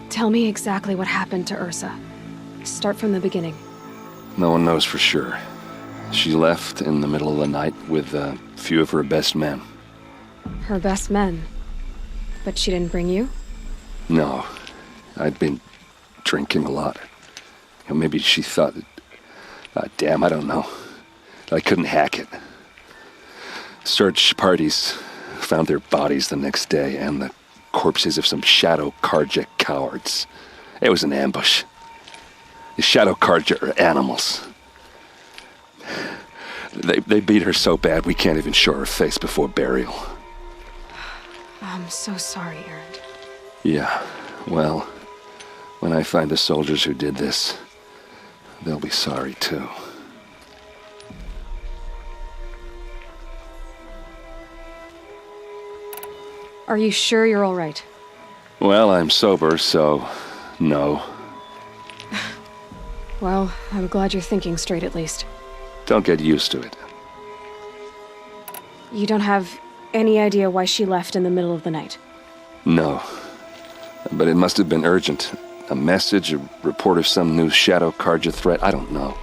Tell me exactly what happened to Ursa. Start from the beginning. No one knows for sure. She left in the middle of the night with a few of her best men. Her best men? But she didn't bring you? No. I'd been drinking a lot. Maybe she thought that... damn, I don't know. I couldn't hack it. Search parties found their bodies the next day and the corpses of some Shadow Carja cowards. It was an ambush. The Shadow Carja are animals. They beat her so bad we can't even show her face before burial. I'm so sorry, Aaron. Yeah, well, when I find the soldiers who did this, they'll be sorry too. Are you sure you're all right? Well, I'm sober, so no. Well, I'm glad you're thinking straight at least. Don't get used to it. You don't have any idea why she left in the middle of the night? No. But it must have been urgent. A message, a report of some new Shadow Carja threat, I don't know.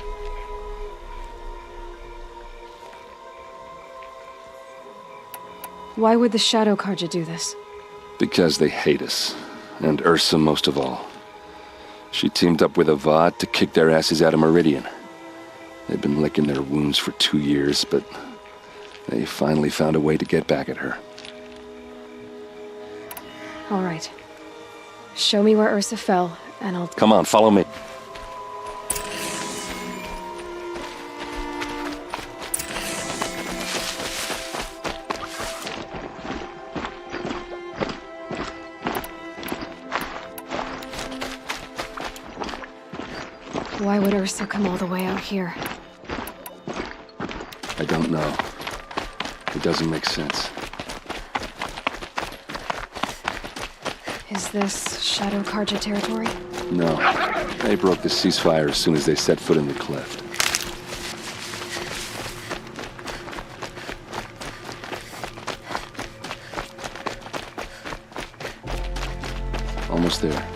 Why would the Shadow Carja do this? Because they hate us. And Ursa most of all. She teamed up with Avad to kick their asses out of Meridian. They've been licking their wounds for 2 years, but they finally found a way to get back at her. All right. Show me where Ursa fell, and I'll... Come on, follow me. Why would Ursa come all the way out here? I don't know. It doesn't make sense. Is this Shadow Carja territory? No. They broke the ceasefire as soon as they set foot in the cleft. Almost there.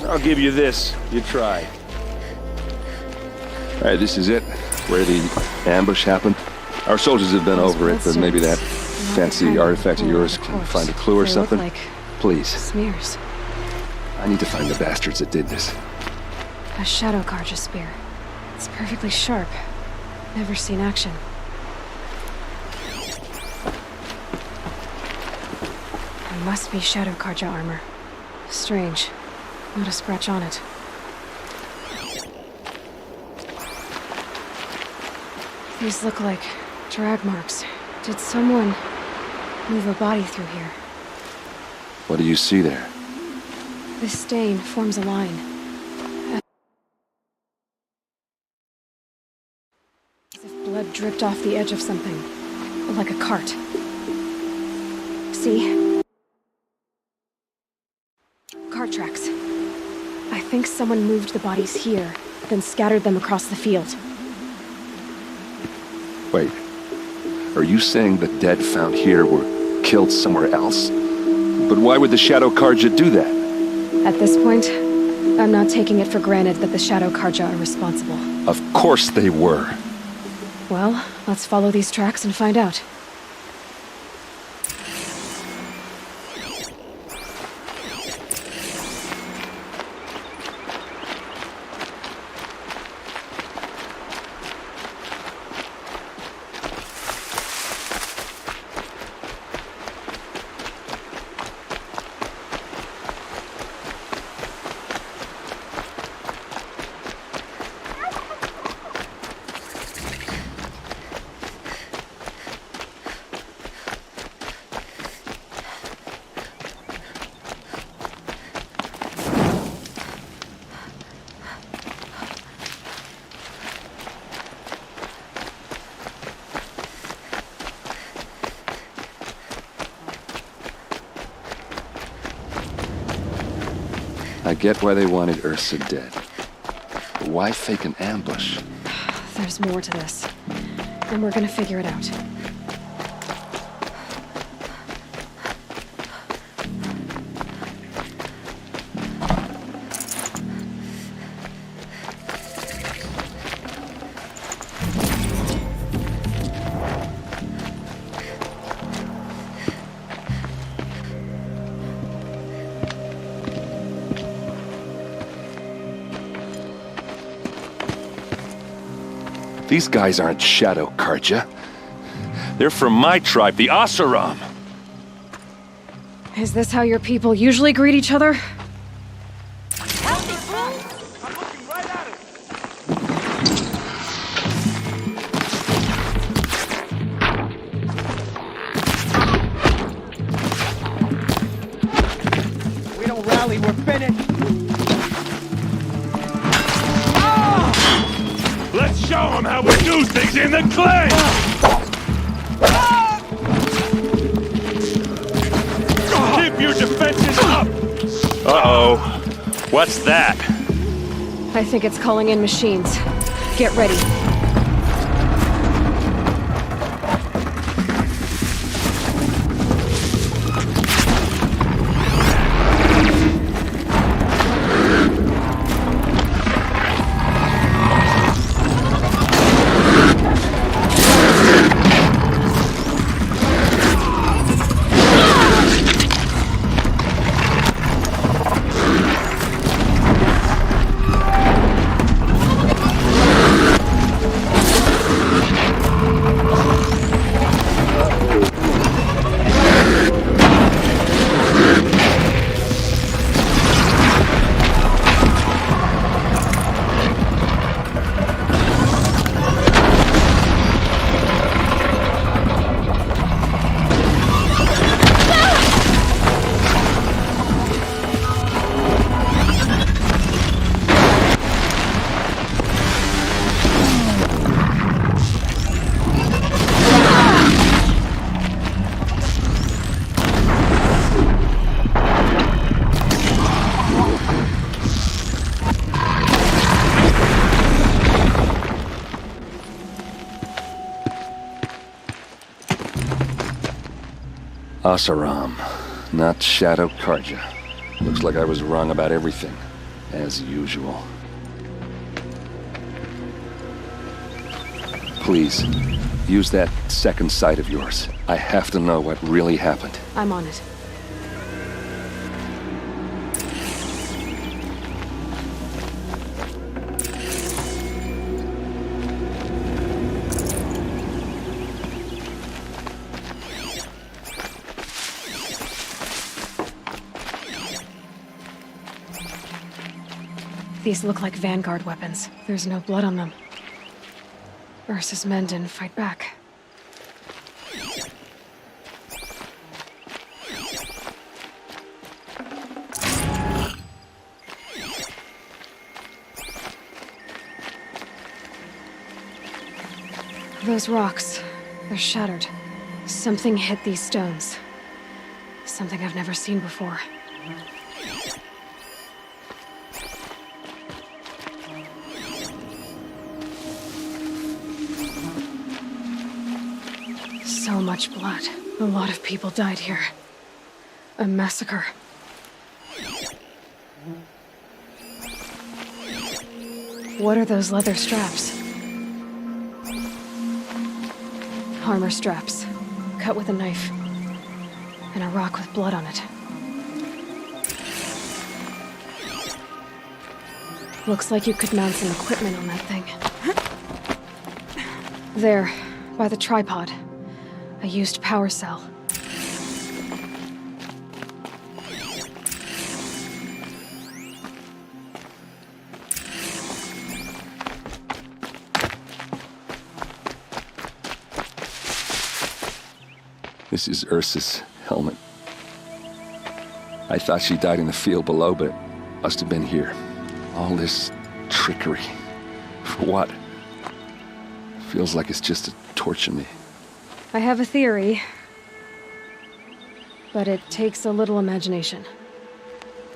I'll give you this. You try. All right, this is it. Where the ambush happened. Our soldiers have been over it, but maybe that fancy artifact of yours can find a clue or something. Like Please. smears. I need to find the bastards that did this. A Shadow Karja spear. It's perfectly sharp. Never seen action. It must be Shadow Karja armor. Strange. Not a scratch on it. These look like drag marks. Did someone move a body through here? What do you see there? This stain forms a line. As if blood dripped off the edge of something. Like a cart. See? Cart tracks. I think someone moved the bodies here, then scattered them across the field. Wait. Are you saying the dead found here were killed somewhere else? But why would the Shadow Karja do that? At this point, I'm not taking it for granted that the Shadow Karja are responsible. Of course they were. Well, let's follow these tracks and find out. I get why they wanted Ursa dead. But why fake an ambush? There's more to this. And we're gonna figure it out. These guys aren't Shadow Karja. They're from my tribe, the Oseram. Is this how your people usually greet each other? We don't rally, we're finished. Let's show them how we do things in the clay! Keep your defenses up! Uh-oh. What's that? I think it's calling in machines. Get ready. Oseram, not Shadow Karja. Looks like I was wrong about everything. as usual. Please, use that second sight of yours. I have to know what really happened. I'm on it. These look like Vanguard weapons. There's no blood on them. Ursa's men didn't fight back. Those rocks, they're shattered. Something hit these stones. Something I've never seen before. So much blood. A lot of people died here. A massacre. What are those leather straps? Armor straps, cut with a knife. And a rock with blood on it. Looks like you could mount some equipment on that thing. There, by the tripod. A used power cell. This is Ursa's helmet. I thought she died in the field below, but it must have been here. All this trickery. For what? Feels like it's just to torture me. I have a theory, but it takes a little imagination.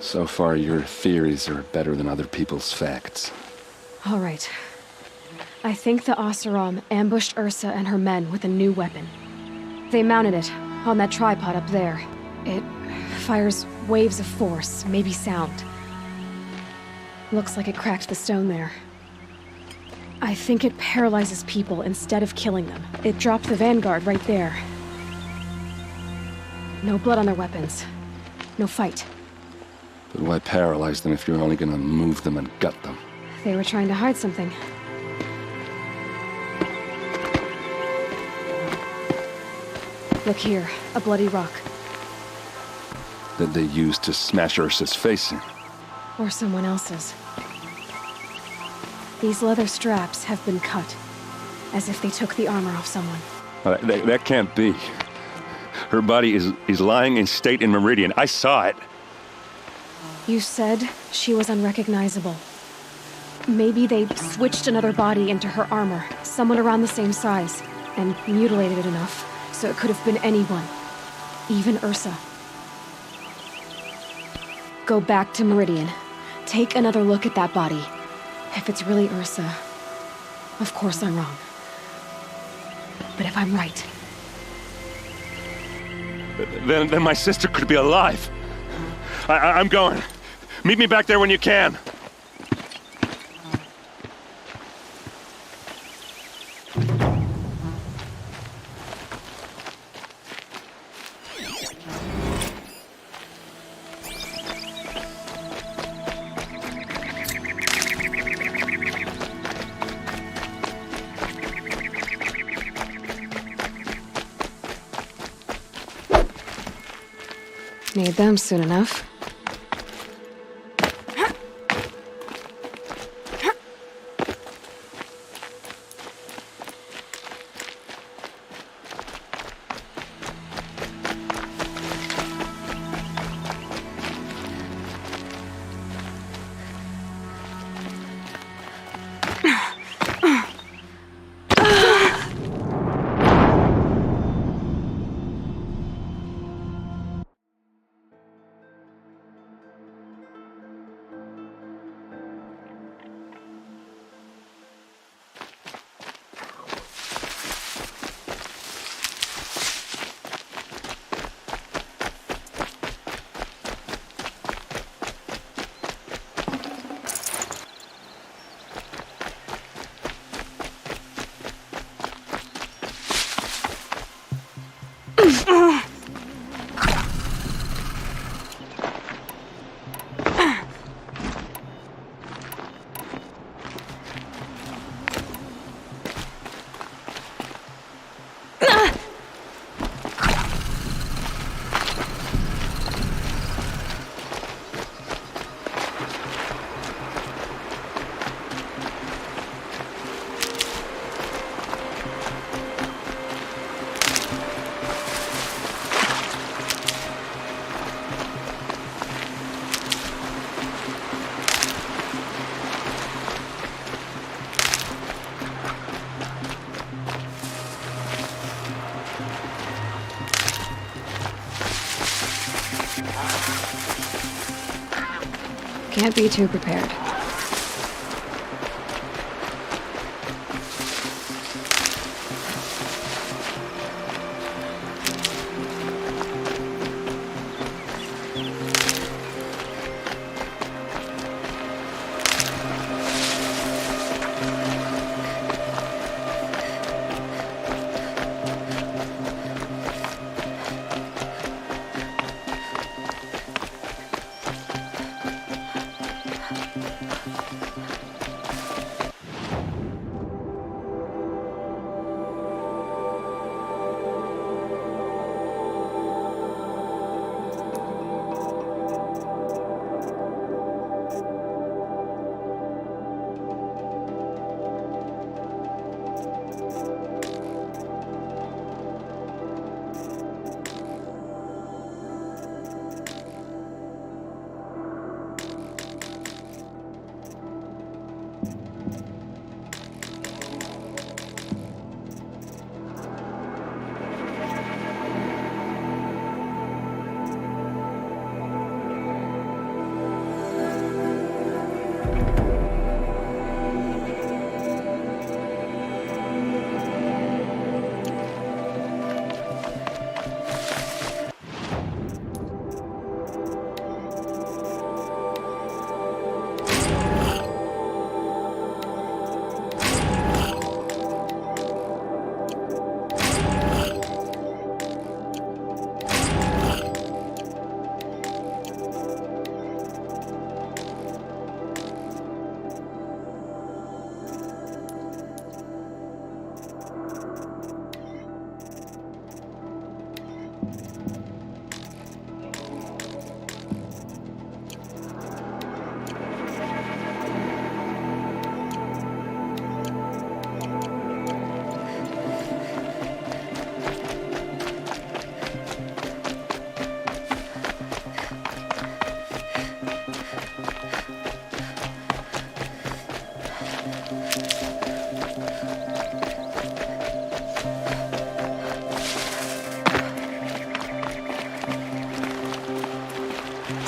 So far, your theories are better than other people's facts. All right. I think the Oseram ambushed Ursa and her men with a new weapon. They mounted it on that tripod up there. It fires waves of force, maybe sound. Looks like it cracked the stone there. I think it paralyzes people instead of killing them. It dropped the Vanguard right there. No blood on their weapons. No fight. But why paralyze them if you're only gonna move them and gut them? They were trying to hide something. Look here, a bloody rock. That they used to smash Ursa's face in. Or someone else's. These leather straps have been cut, as if they took the armor off someone. That can't be. Her body is lying in state in Meridian. I saw it. You said she was unrecognizable. Maybe they switched another body into her armor, someone around the same size, and mutilated it enough so it could have been anyone, even Ursa. Go back to Meridian. Take another look at that body. If it's really Ursa, of course I'm wrong. But if I'm right... Then my sister could be alive. I'm going. Meet me back there when you can. Need them soon enough. Can't be too prepared.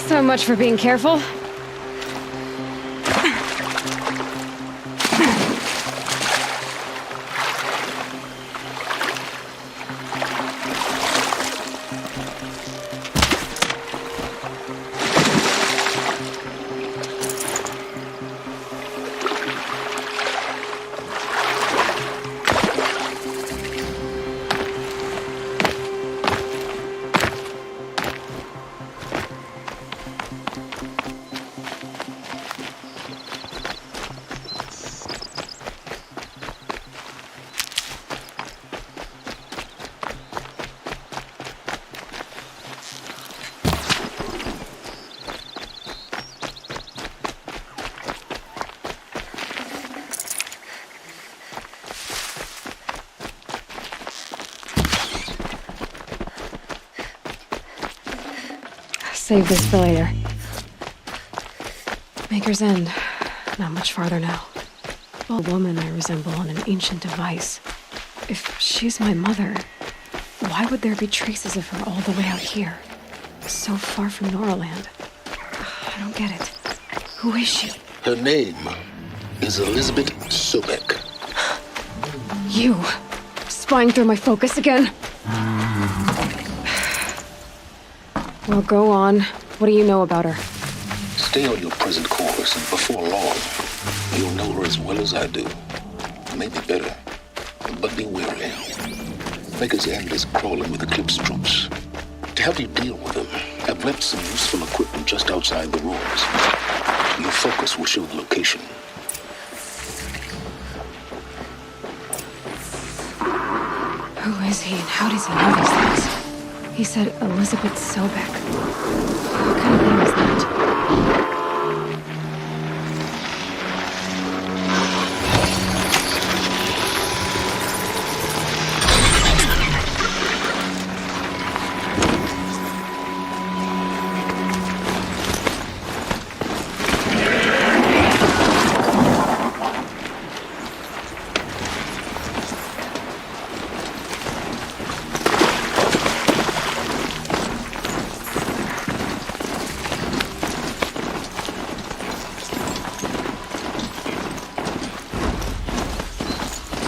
So much for being careful. Save this for later. Maker's End. Not much farther now. A woman I resemble on an ancient device. If she's my mother, why would there be traces of her all the way out here? So far from Noraland. I don't get it. Who is she? Her name is Elizabeth Sobek. You! Spying through my focus again? Well, go on. What do you know about her? Stay on your present course, and before long, you'll know her as well as I do. Maybe better, but be wary. Maker's End is crawling with Eclipse troops. To help you deal with them, I've left some useful equipment just outside the ruins. Your focus will show the location. Who is he and how does he know these things? He said Elizabeth Sobek. What kind of name is that?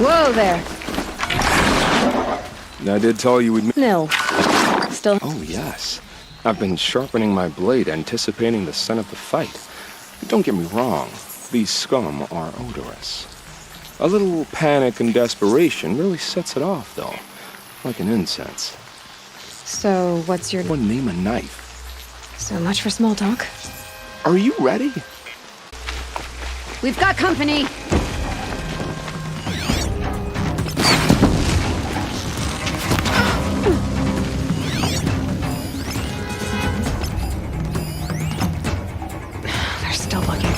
Whoa there. I did tell you we'd... Nil. Still... Oh, yes. I've been sharpening my blade, anticipating the scent of the fight. Don't get me wrong. These scum are odorous. A little panic and desperation really sets it off, though. Like an incense. So, what's your... One name a knife. So much for small talk. Are you ready? We've got company! They're still looking.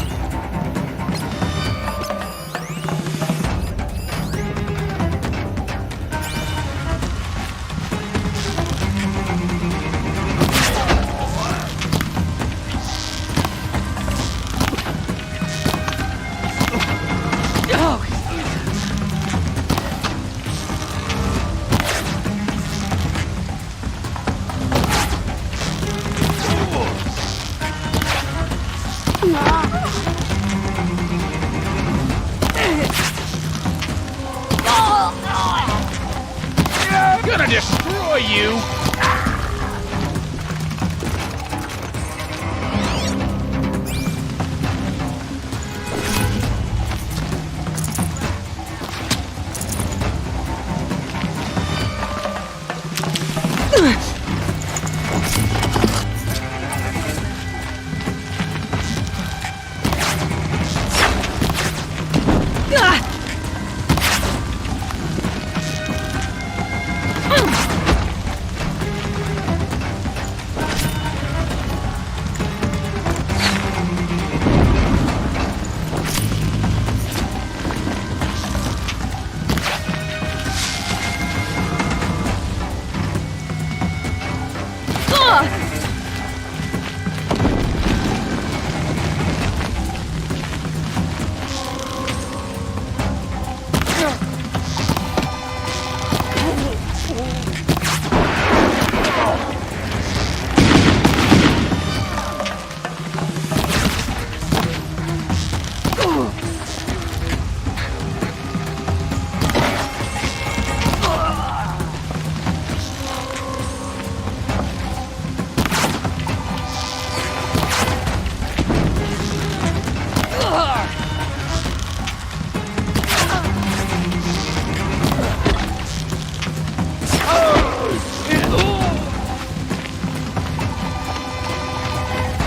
Gonna destroy you!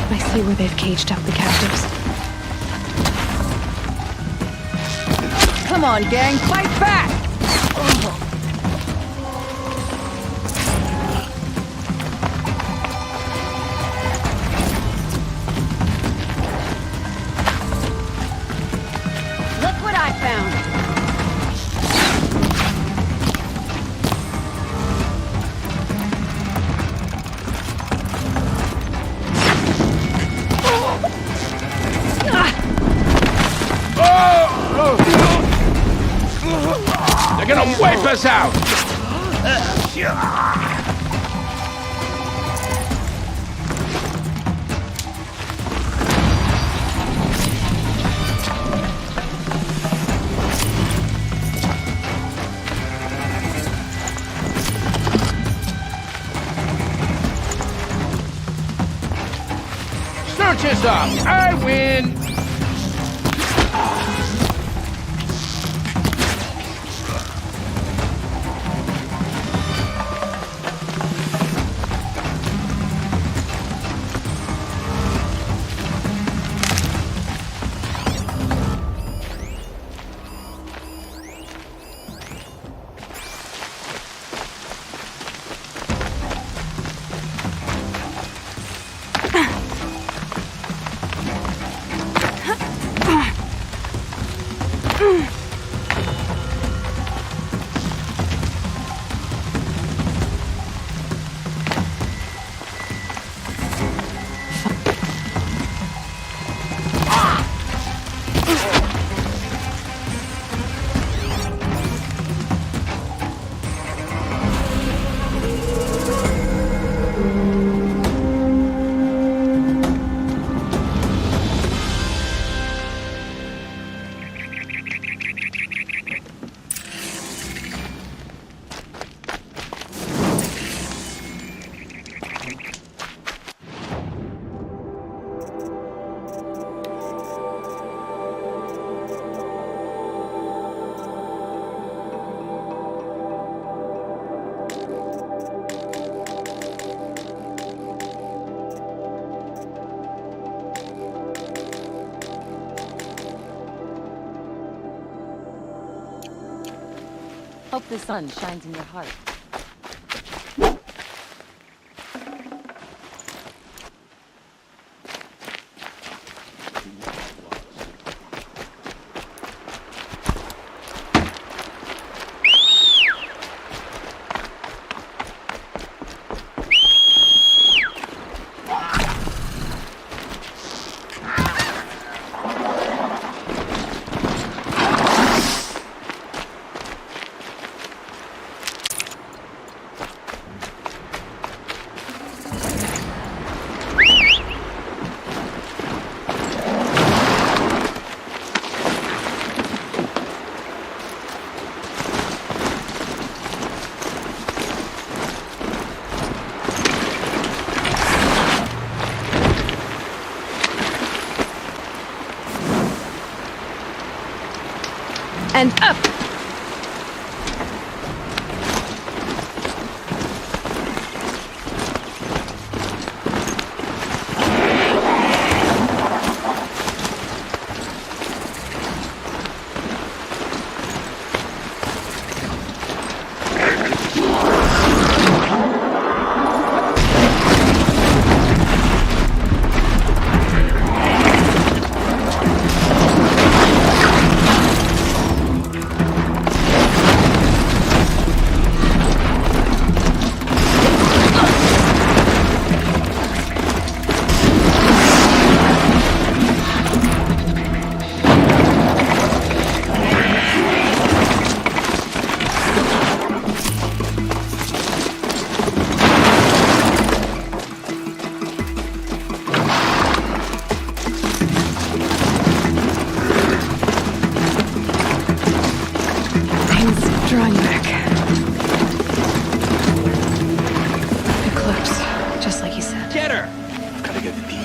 I see where they've caged up the captives. Come on, gang, fight back! Look what I found! They're gonna wipe us out! Search us up! I win! Hope the sun shines in your heart. And up! Drawing back. Eclipse, just like you said. Get her! Gotta get the deal.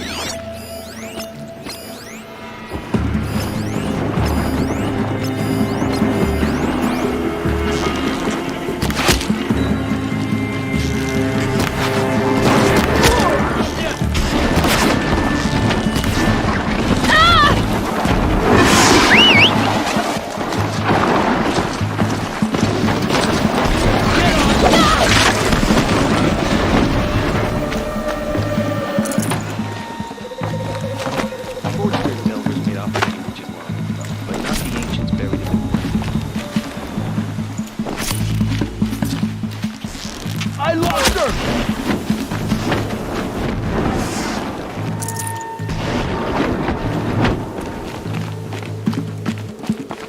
I lost her!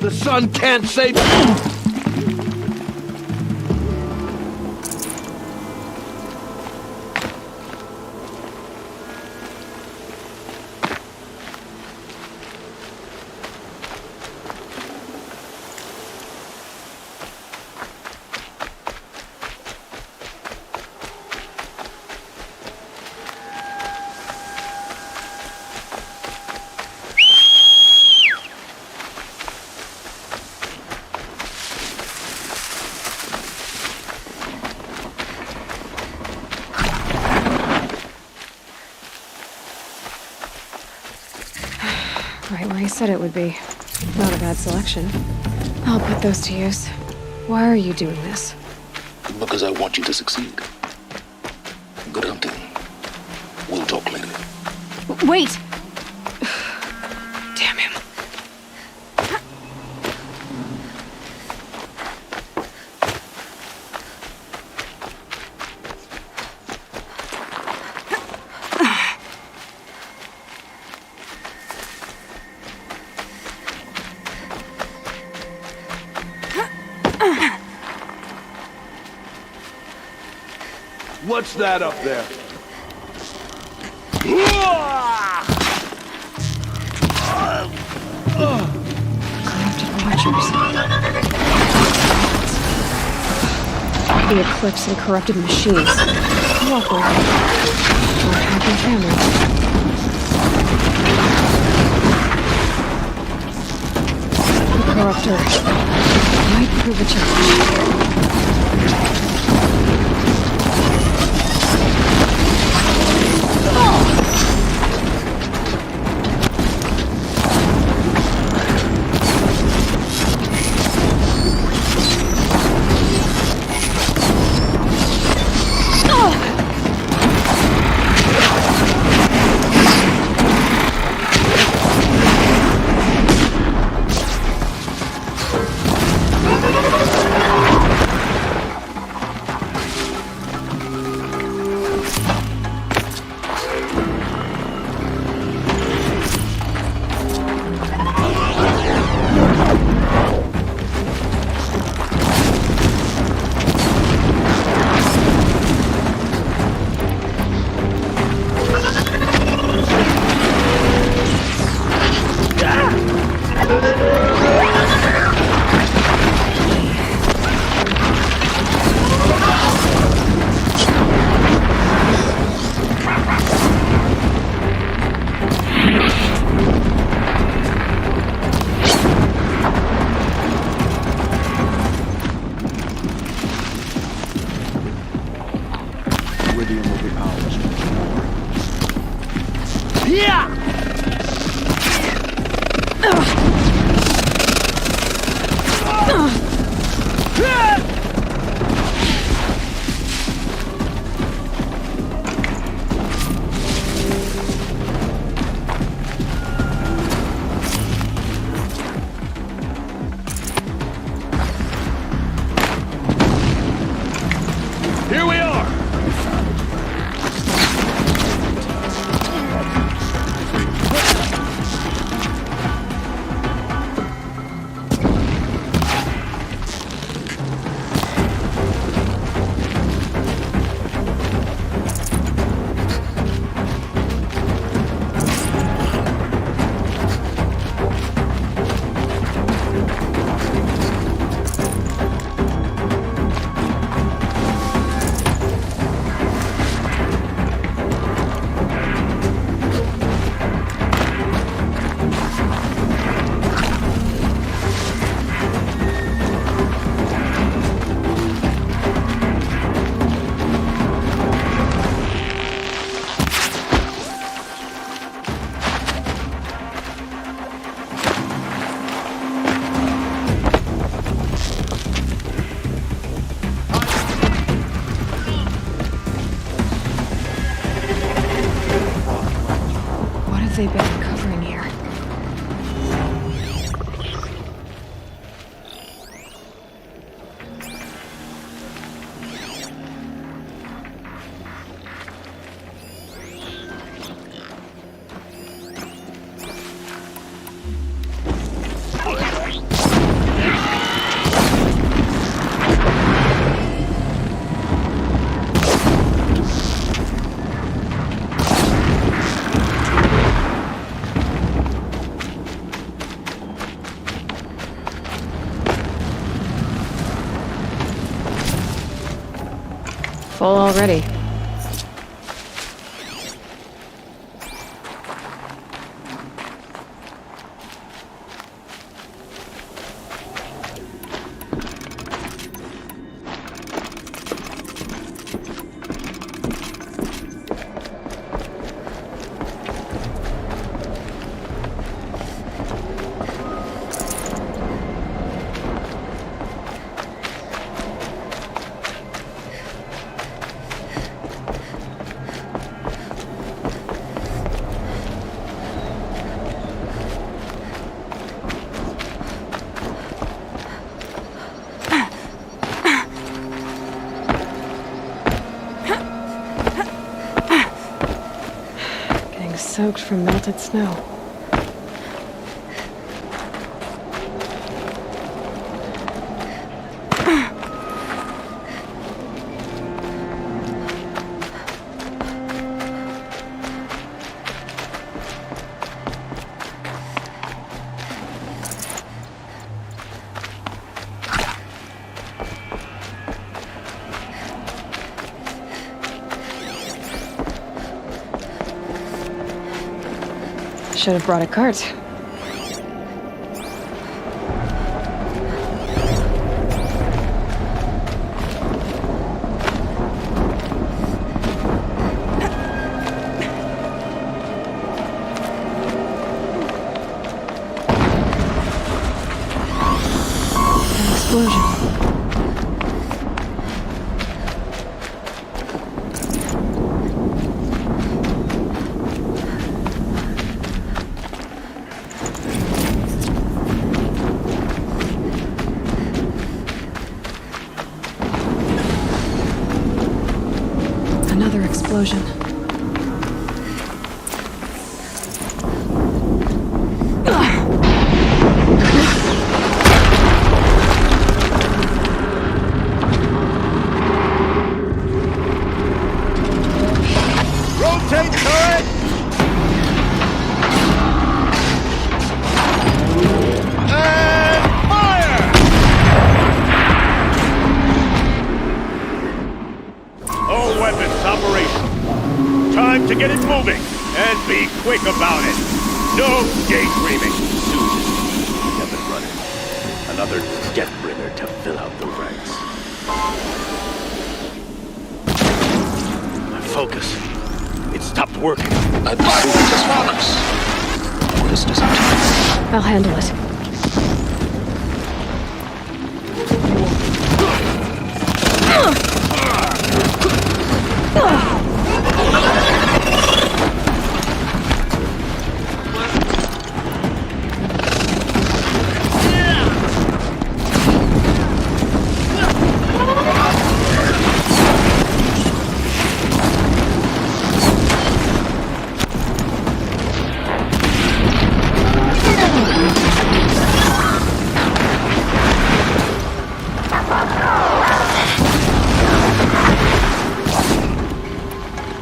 The sun can't save... Right where he said it would be. Not a bad selection. I'll put those to use. Why are you doing this? Because I want you to succeed. Good hunting. We'll talk later. Wait! Damn him. What's that up there? Corrupted watchers. The Eclipse and corrupted machines. Cooperating. Or happy family. The Corruptor might prove a challenge. Full already. Soaked from melted snow. Should have brought a cart. An explosion. Another explosion. Rotate turret! And fire! All weapons operational. Time to get it moving, and be quick about it. No daydreaming. Kept it running. Another Deathbringer to fill out the ranks. My focus. It stopped working. I proceed as follows. Orders disappear. I'll handle it.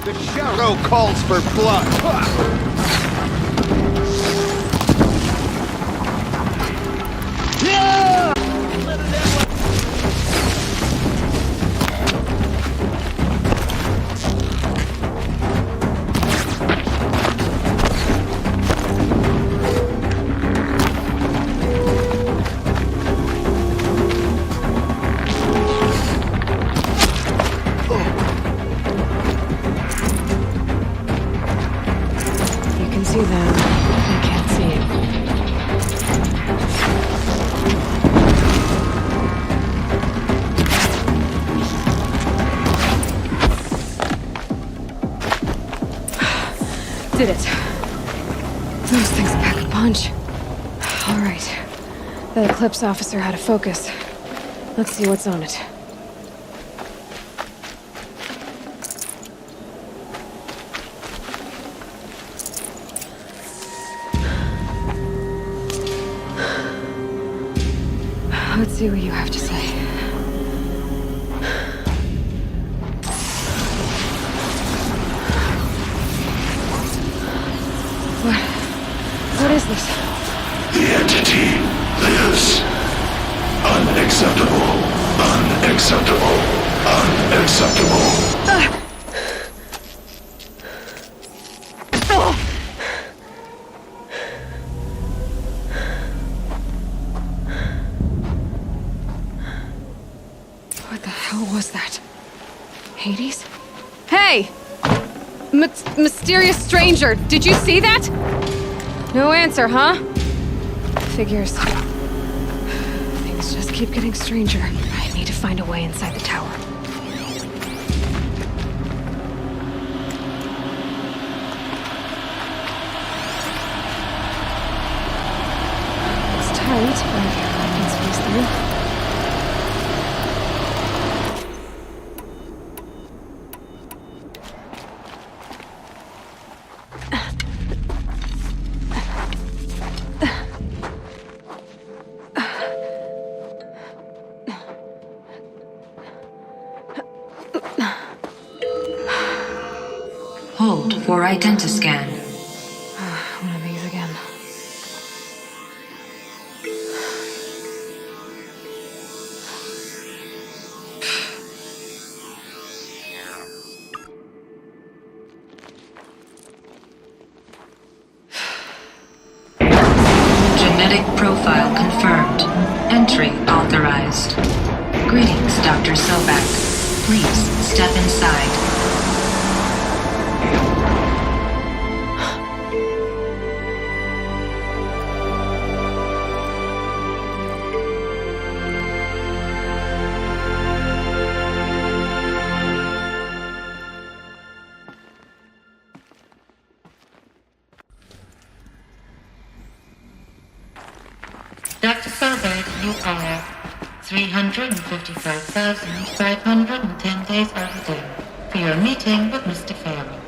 The shadow calls for blood. See them. I can't see it. Did it. Those things pack a punch. All right. That Eclipse officer had a focus. Let's see what's on it. Let's see what you have to say. What is this? The entity lives. Unacceptable. Unacceptable. Unacceptable. What the hell was that? Hades? Hey! Mysterious stranger, did you see that? No answer, huh? Figures. Things just keep getting stranger. I need to find a way inside the tower. It's tight, but I can squeeze through. Hold for identiscan. One of these again. Genetic profile confirmed. Entry authorized. Greetings, Dr. Sobek. Please step inside. Dr. Sobek, you are 355,510 days overdue for your meeting with Mr. Farrell.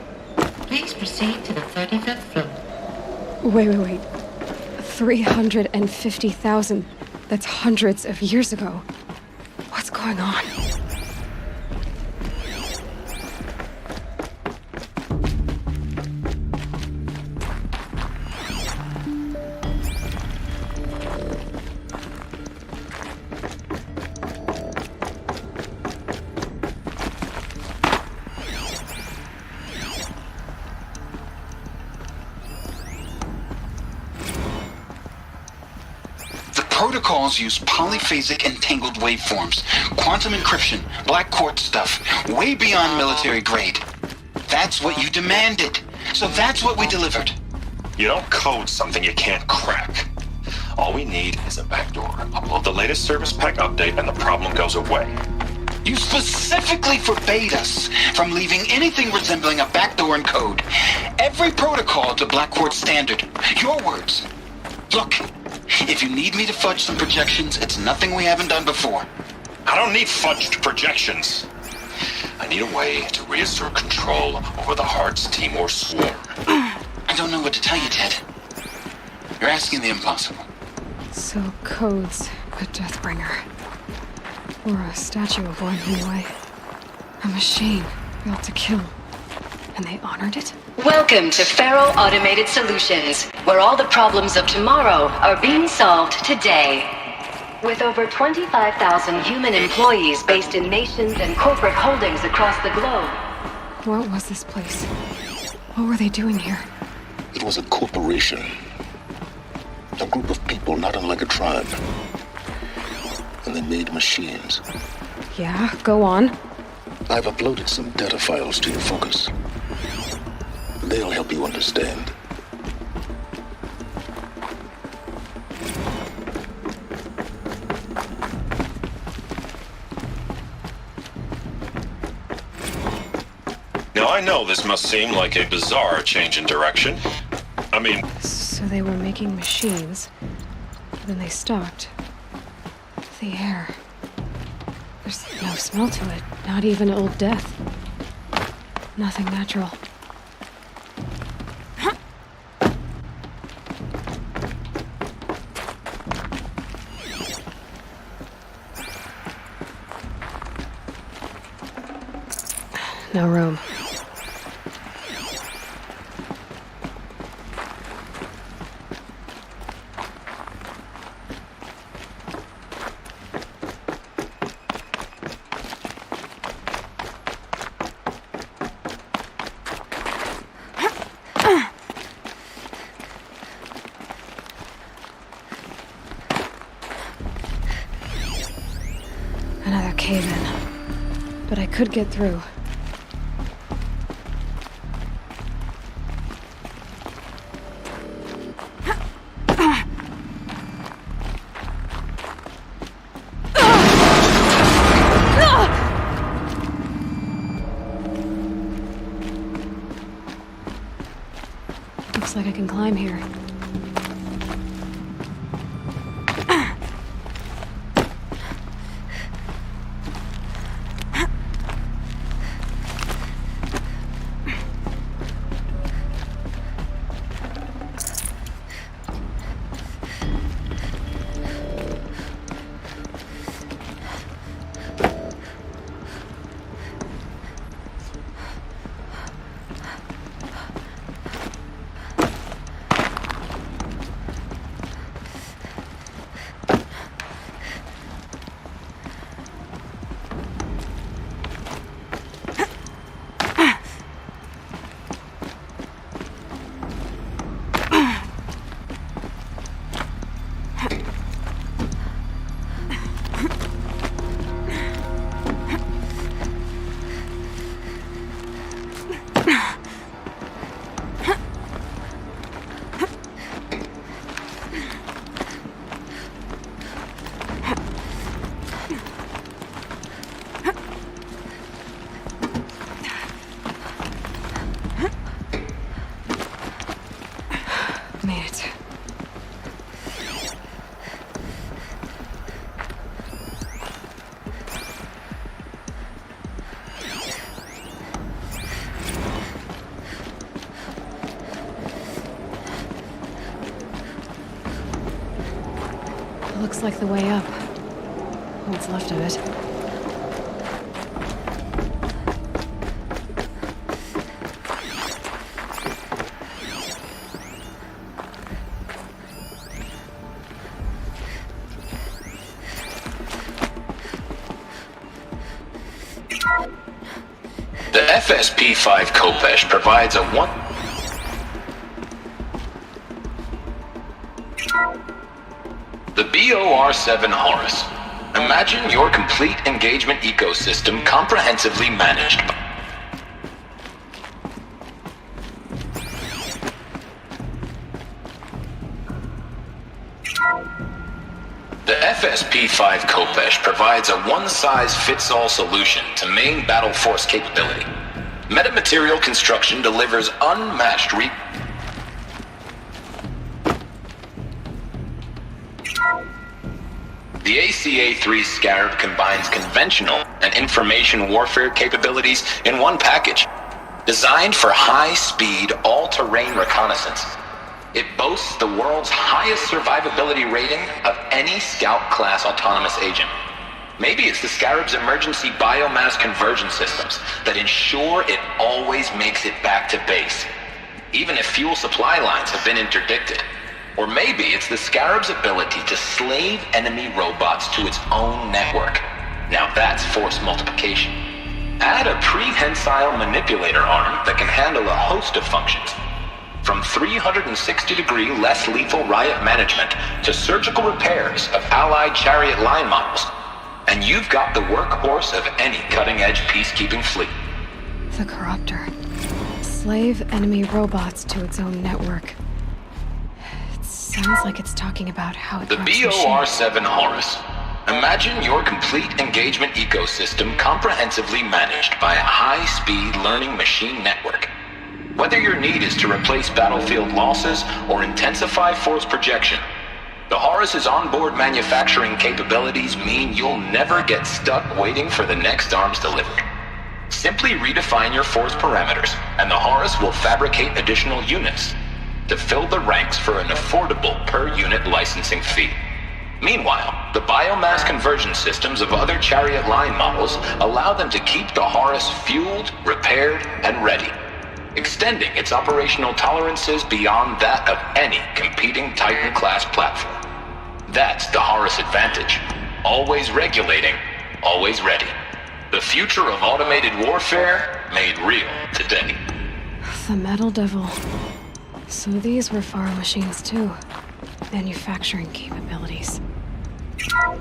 Please proceed to the 35th floor. Wait. 350,000. That's hundreds of years ago. What's going on? Protocols use polyphasic entangled waveforms, quantum encryption, black quartz stuff, way beyond military grade. That's what you demanded, so that's what we delivered. You don't code something you can't crack. All we need is a backdoor. Upload the latest service pack update and the problem goes away. You specifically forbade us from leaving anything resembling a backdoor in code. Every protocol to black quartz standard. Your words. Look. If you need me to fudge some projections, it's nothing we haven't done before. I don't need fudged projections. I need a way to reassert control over the Hearts Timor swarm. I don't know what to tell you, Ted. You're asking the impossible. So codes, a Deathbringer. Or a statue of one, anyway. A machine built to kill. And they honored it? Welcome to Farrell Automated Solutions, where all the problems of tomorrow are being solved today. With over 25,000 human employees based in nations and corporate holdings across the globe. What was this place? What were they doing here? It was a corporation. A group of people not unlike a tribe. And they made machines. Yeah, go on. I've uploaded some data files to your focus. They'll help you understand. Now I know this must seem like a bizarre change in direction. I mean... So they were making machines, but then they stopped. The air. There's no smell to it, not even Old Death. Nothing natural. No room. cave in, but I could get through. Looks like I can climb here. Made it. Looks like the way up. What's left of it. The FSP-5 Khopesh provides a The BOR-7 Horus. Imagine your complete engagement ecosystem comprehensively managed by The FSP-5 Khopesh provides a one-size-fits-all solution to main battle force capability. Metamaterial construction delivers unmatched The ACA-3 Scarab combines conventional and information warfare capabilities in one package. Designed for high-speed, all-terrain reconnaissance, it boasts the world's highest survivability rating of any Scout-class autonomous agent. Maybe it's the Scarab's emergency biomass conversion systems that ensure it always makes it back to base, even if fuel supply lines have been interdicted. Or maybe it's the Scarab's ability to slave enemy robots to its own network. Now that's force multiplication. Add a prehensile manipulator arm that can handle a host of functions, from 360-degree less lethal riot management to surgical repairs of Allied chariot line models, and you've got the workhorse of any cutting-edge peacekeeping fleet. The Corruptor. Slave enemy robots to its own network. It sounds like it's talking about how it The runs BOR-7 Horus. Imagine your complete engagement ecosystem comprehensively managed by a high-speed learning machine network. Whether your need is to replace battlefield losses or intensify force projection, the Horus's onboard manufacturing capabilities mean you'll never get stuck waiting for the next arms delivery. Simply redefine your force parameters, and the Horus will fabricate additional units to fill the ranks for an affordable per-unit licensing fee. Meanwhile, the biomass conversion systems of other chariot line models allow them to keep the Horus fueled, repaired, and ready, extending its operational tolerances beyond that of any competing Titan-class platform. That's the Horus advantage. Always regulating, always ready. The future of automated warfare made real today. The Metal Devil. So these were Faro machines too. Manufacturing capabilities.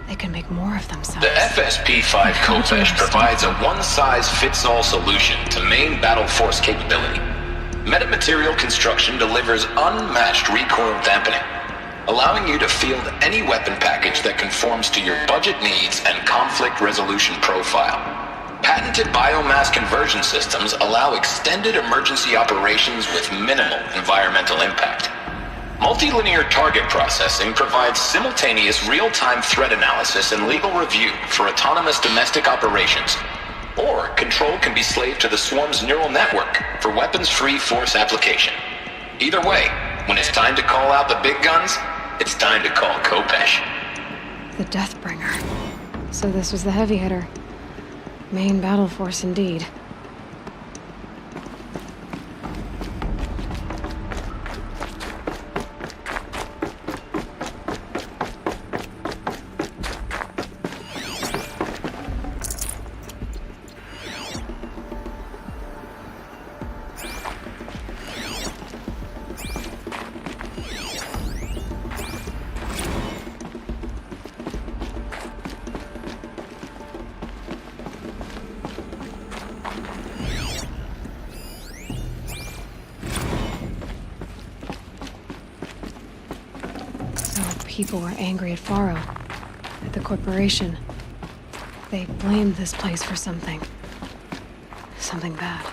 They can make more of themselves. The FSP-5 Khopesh provides a one-size-fits-all solution to main battle force capability. Metamaterial construction delivers unmatched recoil dampening, allowing you to field any weapon package that conforms to your budget needs and conflict resolution profile. Patented biomass conversion systems allow extended emergency operations with minimal environmental impact. Multilinear target processing provides simultaneous real-time threat analysis and legal review for autonomous domestic operations. Or control can be slaved to the Swarm's neural network for weapons-free force application. Either way, when it's time to call out the big guns, it's time to call Khopesh. The Deathbringer. So this was the heavy hitter. Main battle force indeed. People were angry at Faro, at the corporation. They blamed this place for something. Something bad.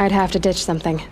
I'd have to ditch something.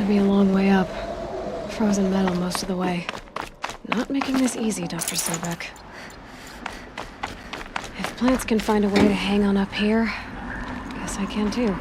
Be a long way up. Frozen metal most of the way. Not making this easy, Dr. Sobek. If plants can find a way to hang on up here, guess I can too.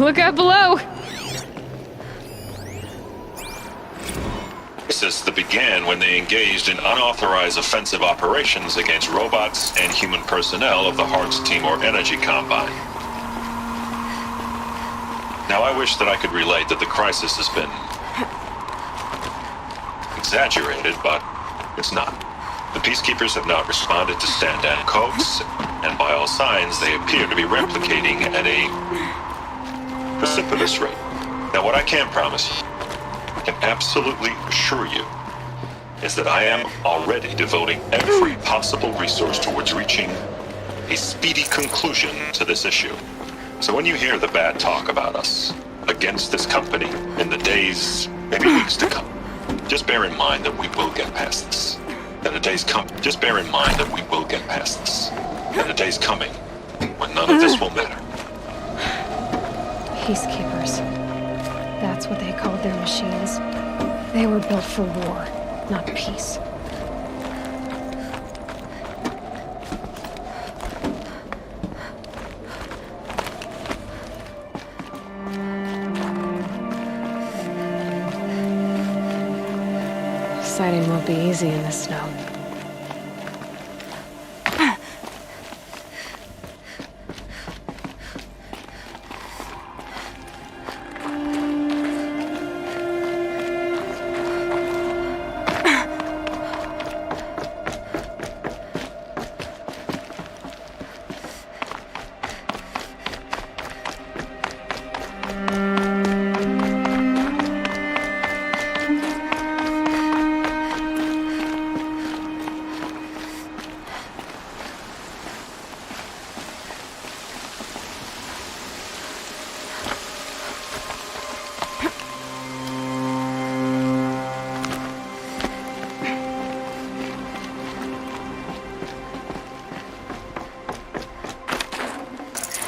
Look out below! This began when they engaged in unauthorized offensive operations against robots and human personnel of the Hearts Timor Energy Combine. Now, I wish that I could relate that the crisis has been exaggerated, but it's not. The Peacekeepers have not responded to stand-down codes, and by all signs, they appear to be replicating at a precipitous rate. Now, what I can promise you, I can absolutely assure you, is that I am already devoting every possible resource towards reaching a speedy conclusion to this issue. So when you hear the bad talk about us against this company in the days, maybe weeks to come, just bear in mind that we will get past this. That the day's come. Just bear in mind that we will get past this. And the day's coming when none of this will matter. Peacekeepers. That's what they called their machines. They were built for war, not peace. Sighting won't be easy in the snow.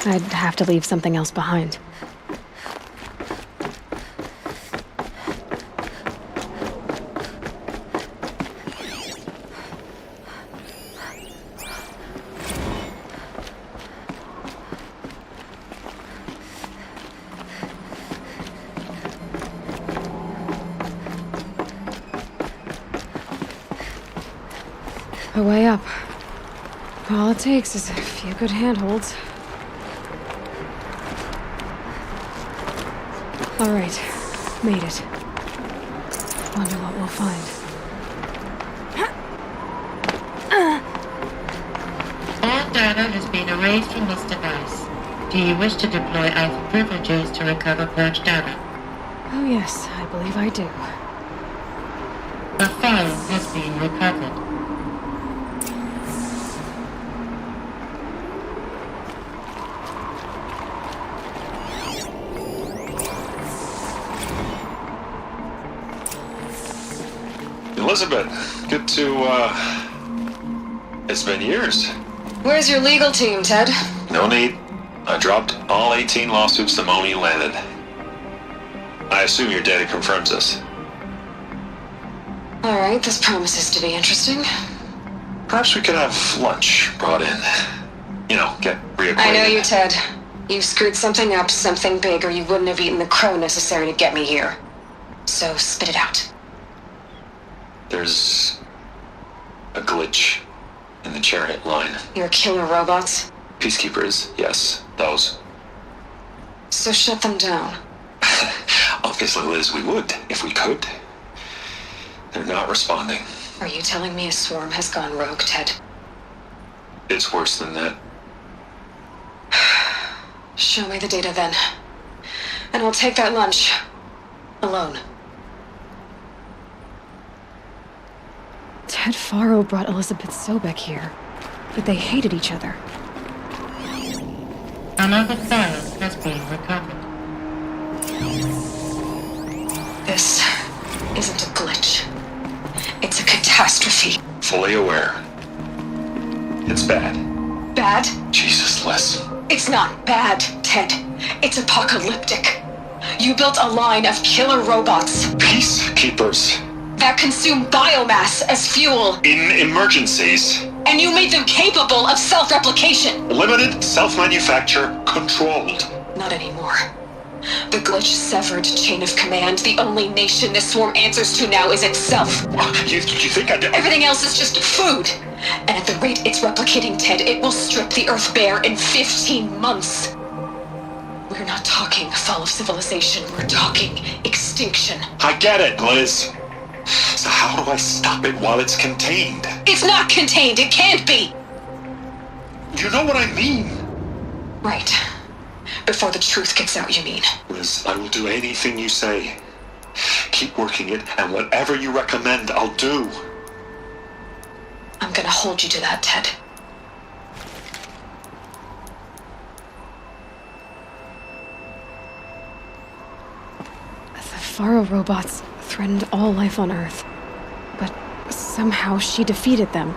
I'd have to leave something else behind. A way up. All it takes is a few good handholds. All right, made it. Wonder what we'll find. All data has been erased from this device. Do you wish to deploy Alpha privileges to recover purged data? Oh yes, I believe I do. A file has been recovered. Elizabeth, good to, it's been years. Where's your legal team, Ted? No need. I dropped all 18 lawsuits the moment you landed. I assume your data confirms this. All right, this promises to be interesting. Perhaps we could have lunch brought in. You know, get reacquainted. I know you, Ted. You screwed something up, something big, or you wouldn't have eaten the crow necessary to get me here. So spit it out. There's a glitch in the chariot line. Your killer robots? Peacekeepers, yes, those. So shut them down. Obviously, Liz, we would, if we could. They're not responding. Are you telling me a swarm has gone rogue, Ted? It's worse than that. Show me the data then. And I'll take that lunch. Alone. Ted Faro brought Elizabeth Sobek here, but they hated each other. Another file has been recovered. This isn't a glitch. It's a catastrophe. Fully aware. It's bad. Bad? Jesus, Liz. It's not bad, Ted. It's apocalyptic. You built a line of killer robots. Peacekeepers. That consume biomass as fuel. In emergencies. And you made them capable of self-replication. Limited, self-manufacture, controlled. Not anymore. The glitch severed chain of command. The only nation this swarm answers to now is itself. You think I did? Everything else is just food. And at the rate it's replicating, Ted, it will strip the Earth bare in 15 months. We're not talking fall of civilization. We're talking extinction. I get it, Liz. So how do I stop it while it's contained? It's not contained. It can't be. You know what I mean? Right. Before the truth gets out, you mean? Liz, I will do anything you say. Keep working it, and whatever you recommend, I'll do. I'm gonna hold you to that, Ted. The Faro robots threatened all life on Earth. But somehow she defeated them.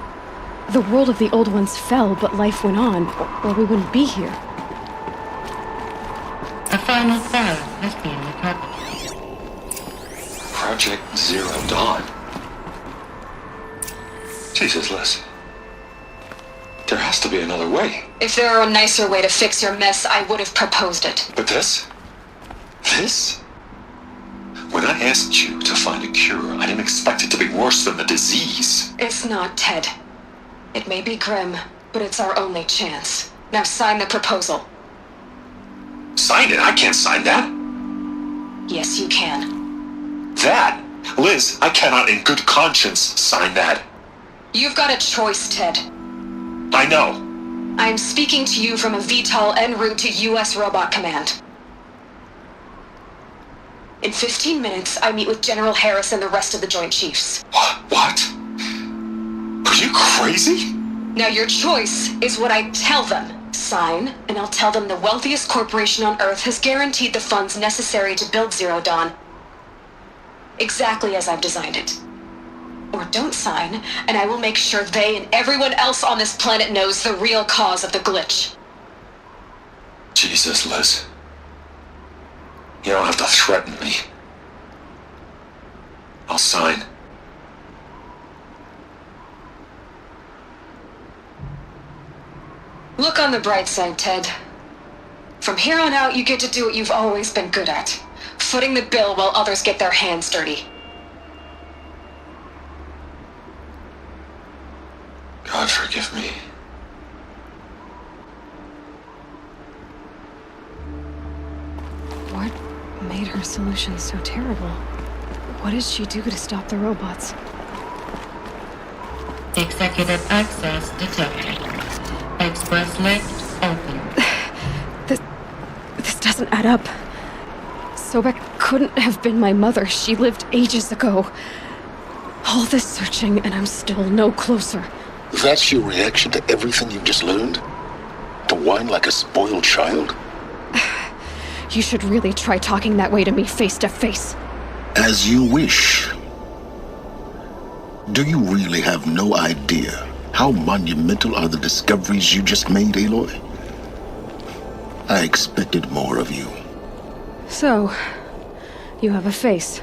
The world of the old ones fell, but life went on, or we wouldn't be here. A final file has been recovered. Project Zero Dawn. Jesus, Liz. There has to be another way. If there were a nicer way to fix your mess, I would have proposed it. But this? This? When I asked you to find a cure, I didn't expect it to be worse than the disease. It's not, Ted. It may be grim, but it's our only chance. Now sign the proposal. Sign it? I can't sign that. Yes, you can. That? Liz, I cannot in good conscience sign that. You've got a choice, Ted. I know. I am speaking to you from a VTOL en route to U.S. Robot Command. In 15 minutes, I meet with General Harris and the rest of the Joint Chiefs. What? Are you crazy? Now your choice is what I tell them. Sign, and I'll tell them the wealthiest corporation on Earth has guaranteed the funds necessary to build Zero Dawn. Exactly as I've designed it. Or don't sign, and I will make sure they and everyone else on this planet knows the real cause of the glitch. Jesus, Liz. You don't have to threaten me. I'll sign. Look on the bright side, Ted. From here on out, you get to do what you've always been good at. Footing the bill while others get their hands dirty. God forgive me. What made her solution so terrible? What did she do to stop the robots? Executive access detected. Express lift open. This doesn't add up. Sobek couldn't have been my mother. She lived ages ago. All this searching, and I'm still no closer. That's your reaction to everything you've just learned? To whine like a spoiled child? You should really try talking that way to me face to face. As you wish. Do you really have no idea how monumental are the discoveries you just made, Aloy? I expected more of you. So, you have a face.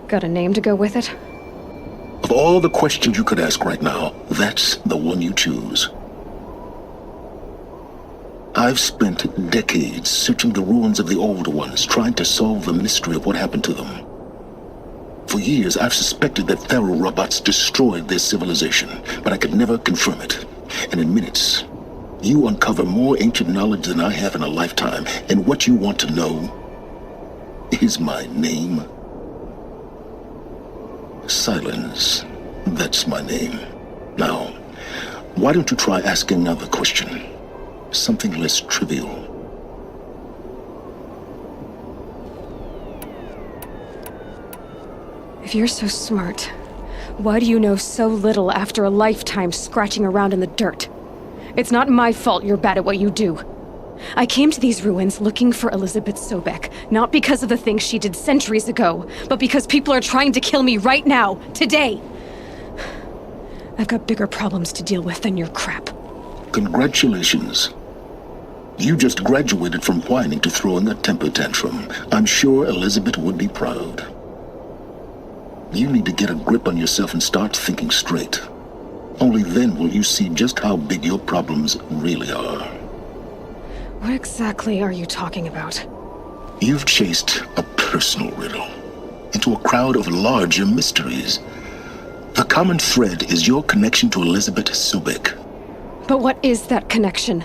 Got a name to go with it? Of all the questions you could ask right now, that's the one you choose. I've spent decades searching the ruins of the Old Ones, trying to solve the mystery of what happened to them. For years, I've suspected that Faro robots destroyed their civilization, but I could never confirm it. And in minutes, you uncover more ancient knowledge than I have in a lifetime, and what you want to know is my name. Silence. That's my name. Now, why don't you try asking another question? Something less trivial. If you're so smart, why do you know so little after a lifetime scratching around in the dirt? It's not my fault you're bad at what you do. I came to these ruins looking for Elizabeth Sobek, not because of the things she did centuries ago, but because people are trying to kill me right now, today. I've got bigger problems to deal with than your crap. Congratulations. You just graduated from whining to throwing a temper tantrum. I'm sure Elizabeth would be proud. You need to get a grip on yourself and start thinking straight. Only then will you see just how big your problems really are. What exactly are you talking about? You've chased a personal riddle into a crowd of larger mysteries. The common thread is your connection to Elizabeth Sobek. But what is that connection?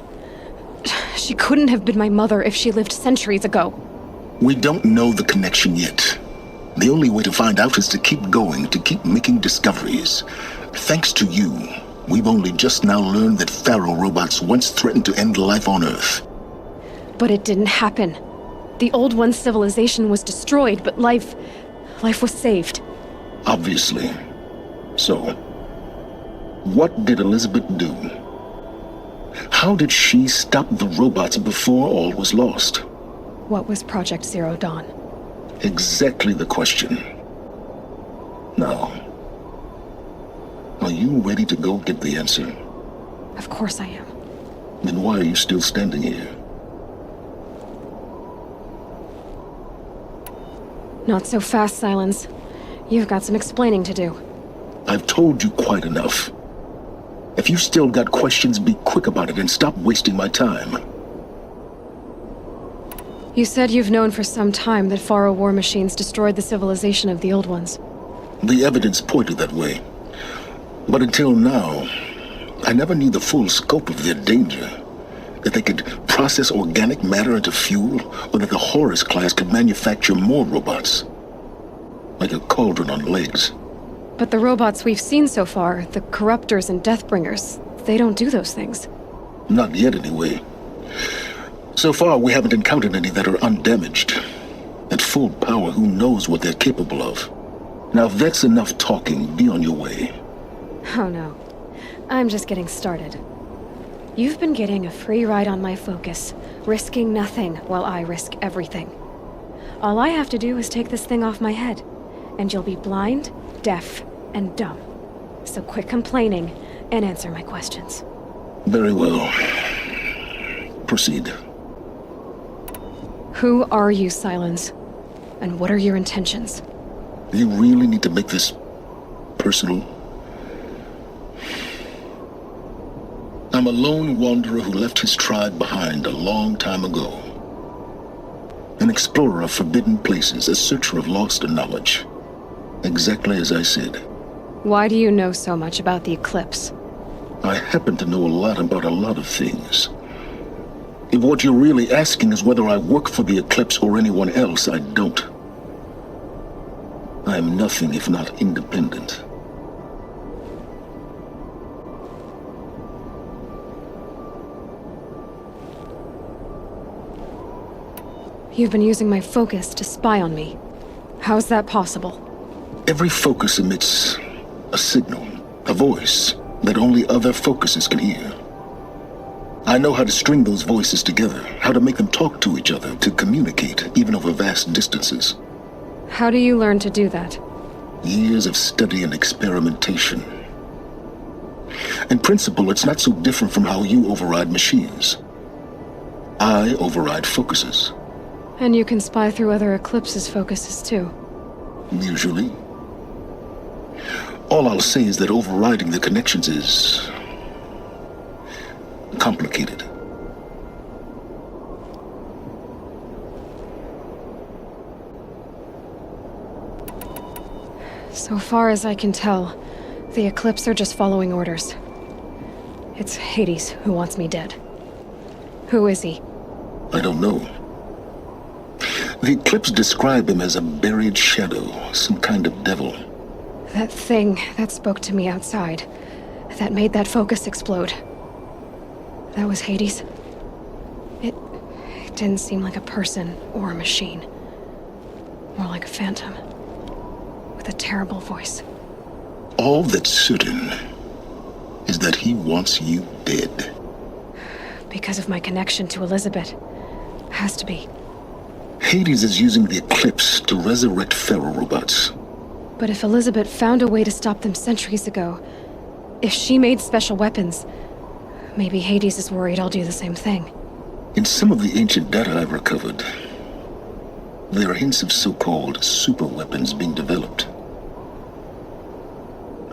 She couldn't have been my mother if she lived centuries ago. We don't know the connection yet. The only way to find out is to keep going, to keep making discoveries. Thanks to you, we've only just now learned that Pharaoh robots once threatened to end life on Earth. But it didn't happen. The Old One's civilization was destroyed, but life was saved. Obviously. So, what did Elizabeth do? How did she stop the robots before all was lost? What was Project Zero Dawn? Exactly the question. Now, are you ready to go get the answer? Of course I am. Then why are you still standing here? Not so fast, Silence. You've got some explaining to do. I've told you quite enough. If you've still got questions, be quick about it and stop wasting my time. You said you've known for some time that Pharaoh war machines destroyed the civilization of the Old Ones. The evidence pointed that way. But until now, I never knew the full scope of their danger. That they could process organic matter into fuel, or that the Horus class could manufacture more robots. Like a cauldron on legs. But the robots we've seen so far, the Corruptors and Deathbringers, they don't do those things. Not yet, anyway. So far, we haven't encountered any that are undamaged. At full power, who knows what they're capable of? Now, if that's enough talking, be on your way. Oh no. I'm just getting started. You've been getting a free ride on my focus, risking nothing while I risk everything. All I have to do is take this thing off my head, and you'll be blind, deaf, and dumb. So quit complaining and answer my questions. Very well. Proceed. Who are you, Silence? And what are your intentions? You really need to make this personal? I'm a lone wanderer who left his tribe behind a long time ago. An explorer of forbidden places, a searcher of lost knowledge. Exactly as I said. Why do you know so much about the Eclipse? I happen to know a lot about a lot of things. If what you're really asking is whether I work for the Eclipse or anyone else, I don't. I am nothing if not independent. You've been using my focus to spy on me. How's that possible? Every focus emits a signal, a voice, that only other focuses can hear. I know how to string those voices together, how to make them talk to each other, to communicate, even over vast distances. How do you learn to do that? Years of study and experimentation. In principle, it's not so different from how you override machines. I override focuses. And you can spy through other Eclipse's focuses too. Usually. All I'll say is that overriding the connections is complicated. So far as I can tell, the Eclipse are just following orders. It's Hades who wants me dead. Who is he? I don't know. The Eclipse describe him as a buried shadow, some kind of devil. That thing that spoke to me outside, that made that focus explode. That was Hades. It didn't seem like a person or a machine. More like a phantom. With a terrible voice. All that's certain is that he wants you dead. Because of my connection to Elizabeth. Has to be. Hades is using the Eclipse to resurrect Pharaoh robots. But if Elizabeth found a way to stop them centuries ago, if she made special weapons, maybe Hades is worried I'll do the same thing. In some of the ancient data I've recovered, there are hints of so-called super weapons being developed.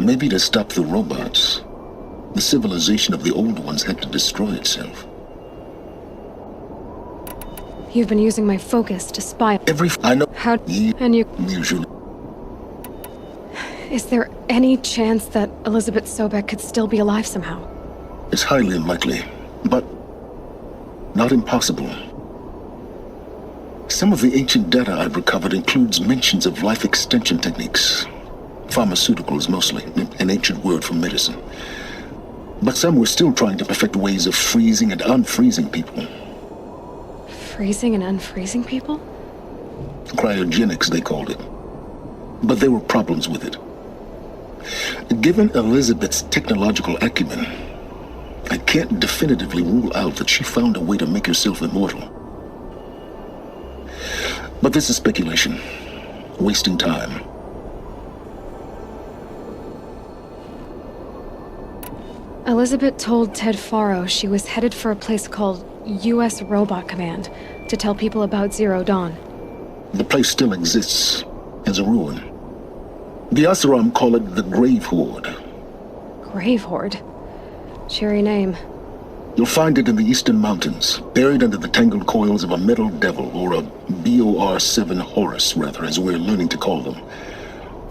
Maybe to stop the robots, the civilization of the Old Ones had to destroy itself. You've been using my focus to spy. I know. How? And you. Usually. Is there any chance that Elizabeth Sobek could still be alive somehow? It's highly unlikely, but not impossible. Some of the ancient data I've recovered includes mentions of life extension techniques. Pharmaceuticals, mostly, an ancient word for medicine. But some were still trying to perfect ways of freezing and unfreezing people. Freezing and unfreezing people? Cryogenics, they called it. But there were problems with it. Given Elizabeth's technological acumen, I can't definitively rule out that she found a way to make herself immortal. But this is speculation. Wasting time. Elizabeth told Ted Faro she was headed for a place called U.S. Robot Command to tell people about Zero Dawn. The place still exists as a ruin. The Oseram call it the Grave Horde. Grave Horde? Cheery name. You'll find it in the Eastern Mountains, buried under the tangled coils of a metal devil, or a BOR-7 Horus, rather, as we're learning to call them.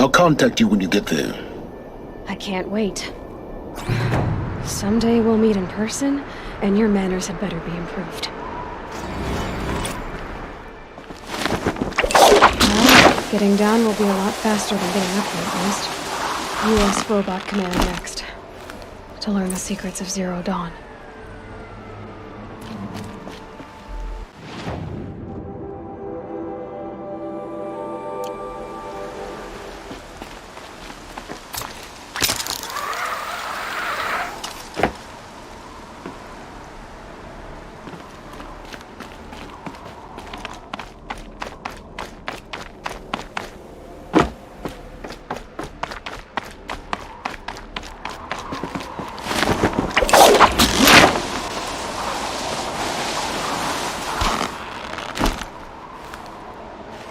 I'll contact you when you get there. I can't wait. Someday we'll meet in person, and your manners had better be improved. Well, getting down will be a lot faster than getting up here, at least. U.S. Robot Command next. To learn the secrets of Zero Dawn.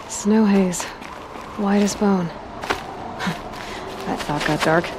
Snow haze. White as bone. That thought got dark.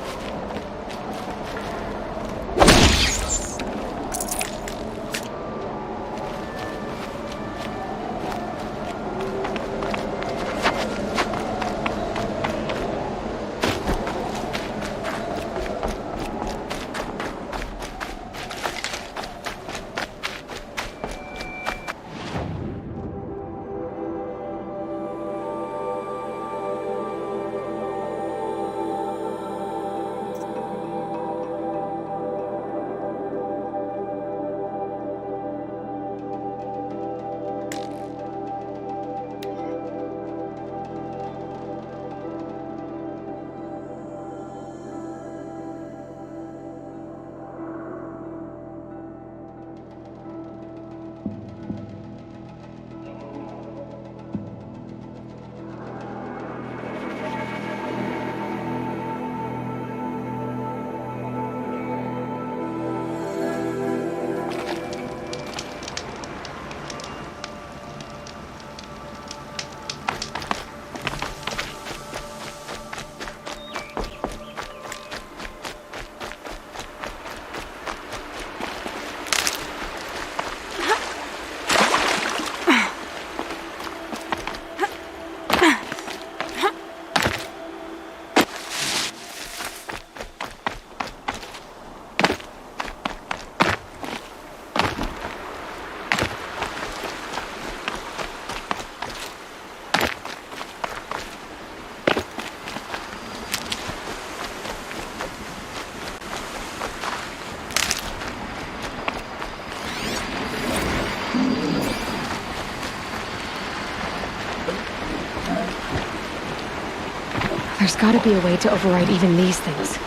There's gotta be a way to override even these things.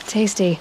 Tasty.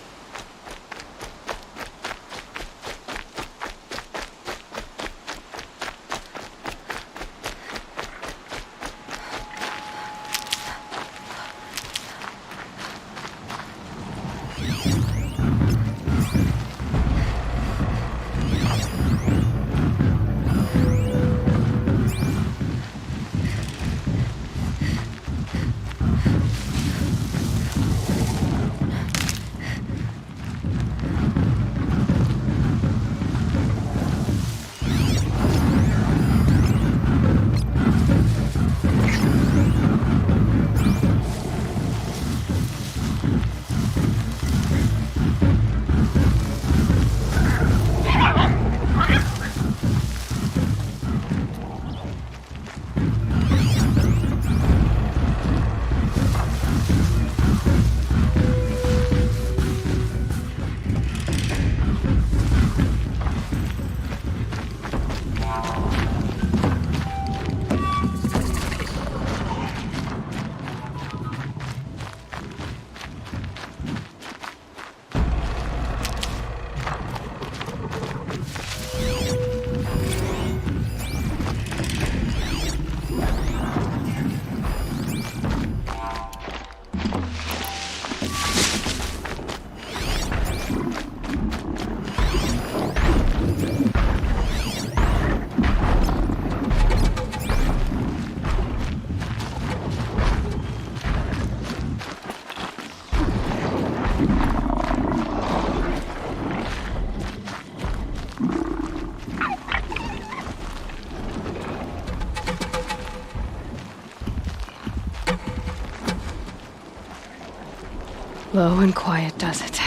Low and quiet does it.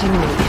hunting me.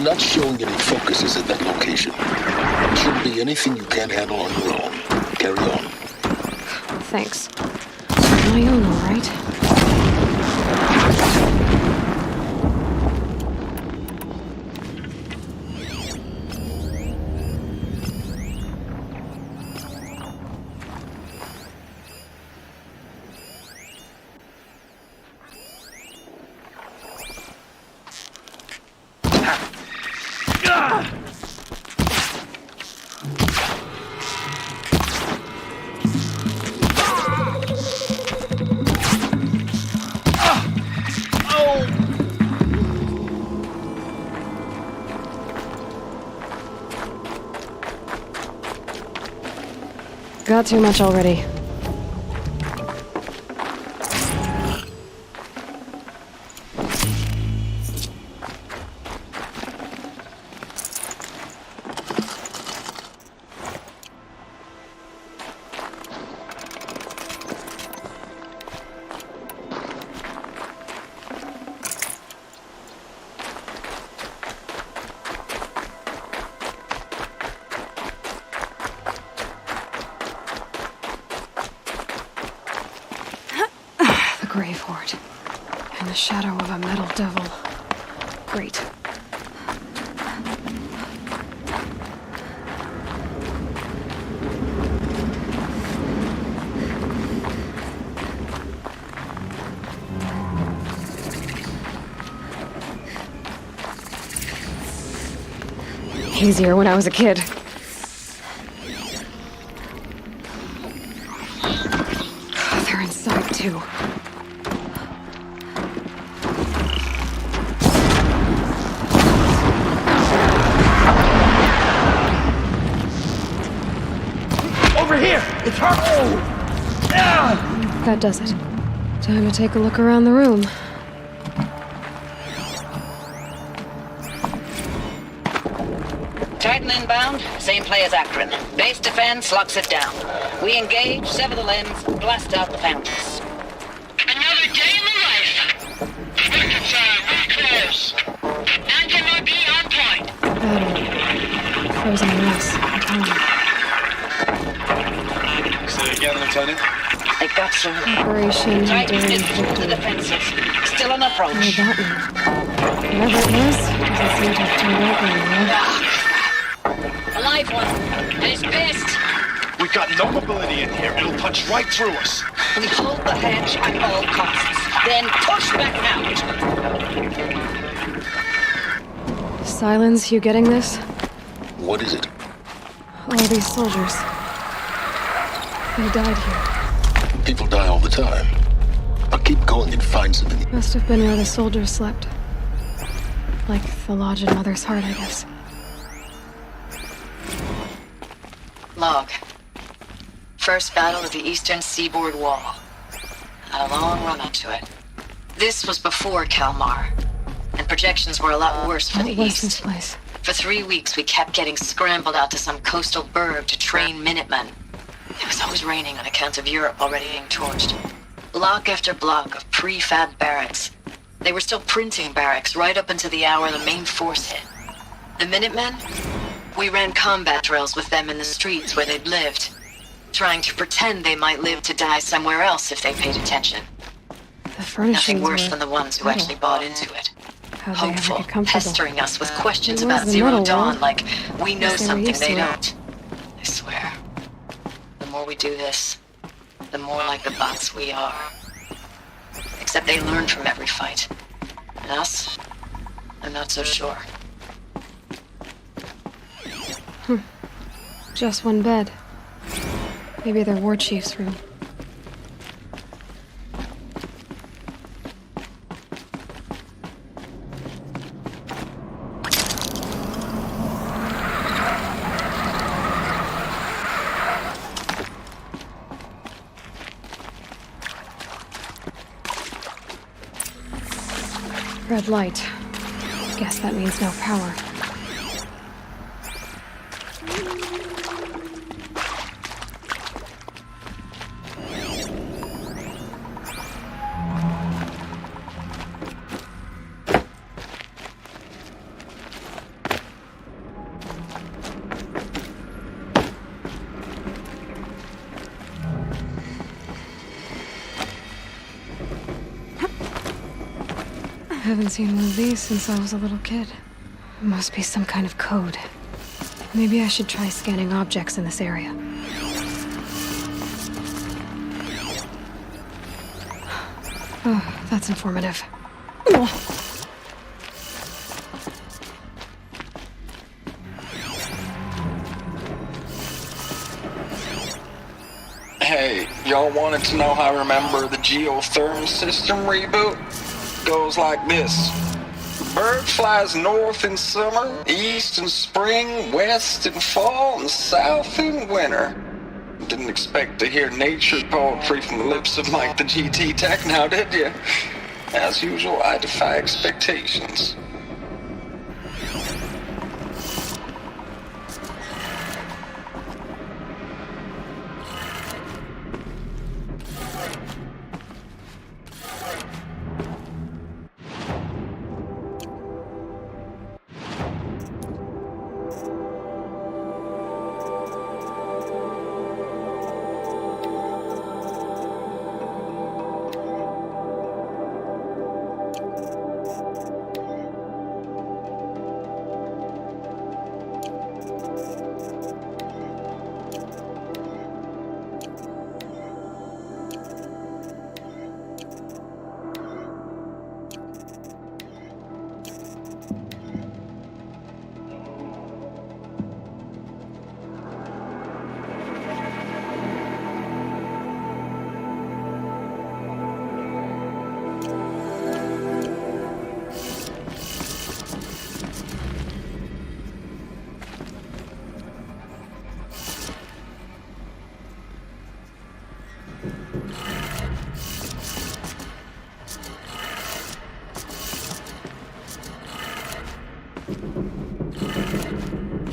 I'm not showing any focuses at that location. Shouldn't be anything you can't handle on your own. Carry on. Thanks. On my own, all right? Got too much already. Grave Horde. In the shadow of a metal devil. Great. Easier when I was a kid. They're inside too. It's her! Oh! Ah! That does it. Time to take a look around the room. Titan inbound, same play as Akron. Base defense locks it down. We engage, sever the limbs, blast out the fountains. Another day in the life. Reconcile, we close. Anti-MOB on point. Battle. Frozen mess. Say again, Lieutenant. They got some. Operation Titan Enduring is to the Victory. defensive. Still an What approach. did that mean? Whatever it was, doesn't seem to have turned out very well. A live one. And he's pissed. We've got no mobility in here. It'll punch right through us. We hold the hedge at all costs. Then push back out. Silence, you getting this? What is it? All these soldiers. They died here. People die all the time. I'll keep going and find something. Must have been where the soldiers slept. Like the lodge in Mother's Heart, I guess. Log. First battle of the eastern seaboard wall. Had a long run up to it. This was before Kalmar, and projections were a lot worse for the What was east. this place? For 3 weeks, we kept getting scrambled out to some coastal burg to train Minutemen. It was always raining on account of Europe already being torched. Block after block of prefab barracks. They were still printing barracks right up until the hour the main force hit. The Minutemen? We ran combat drills with them in the streets where they'd lived, trying to pretend they might live to die somewhere else if they paid attention. The furnishings Nothing worse were than the ones who metal. actually bought into it. How'd they ever Hopeful, get comfortable? pestering us with questions It was about the Zero metal Dawn, world. like we know Guess they were something used they to it. don't. I swear. The more we do this, the more like the bots we are. Except they learn from every fight. And us? I'm not so sure. Just one bed. Maybe their war chief's room. Red light. Guess that means no power. haven't seen one of these since I was a little kid. It must be some kind of code. Maybe I should try scanning objects in this area. Oh, that's informative. Hey, y'all wanted to know how I remember the geothermal system reboot? Goes like this. Bird flies north in summer, east in spring, west in fall, and south in winter. Didn't expect to hear nature poetry from the lips of Mike the GT Tech now, did you? As usual, I defy expectations.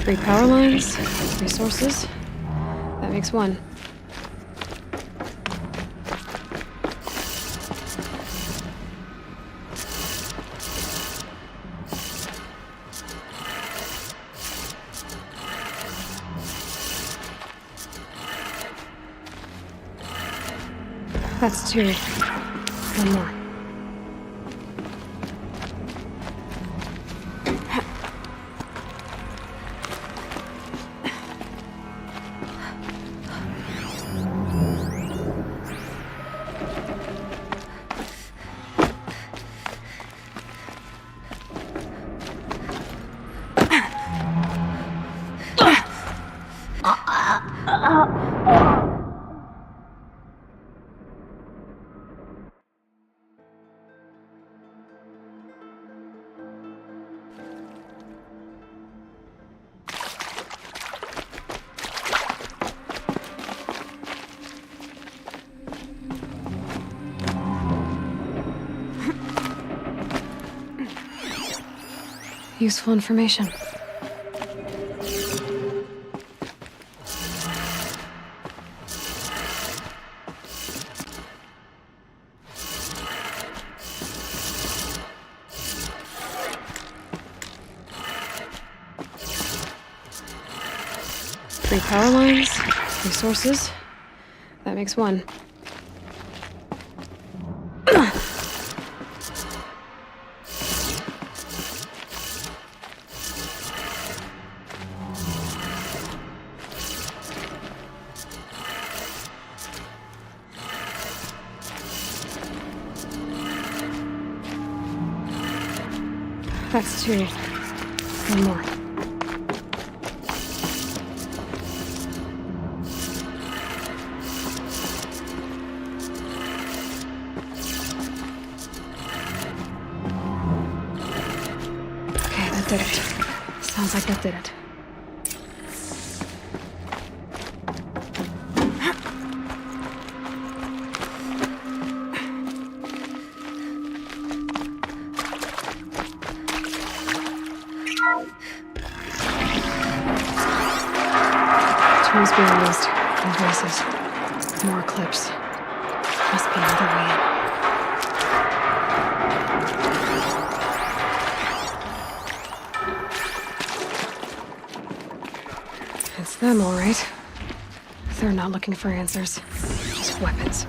Three power lines, resources. That makes one. That's two. One more. Useful information. Three power lines, resources. That makes one. That's two. One more. Okay, that did it. Sounds like that did it. Tools being used in places. More clips. Must be another way in. It's them, all right. They're not looking for answers, just weapons.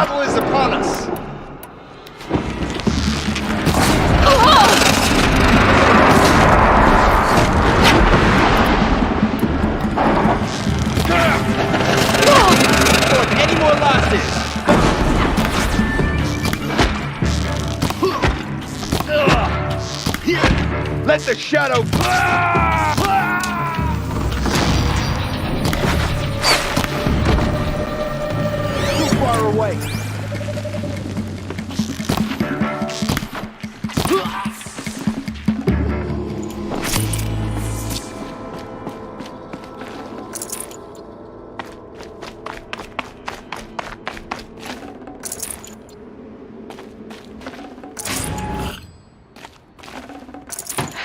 Survival is upon us! Any more losses? Let the shadow... Too far away.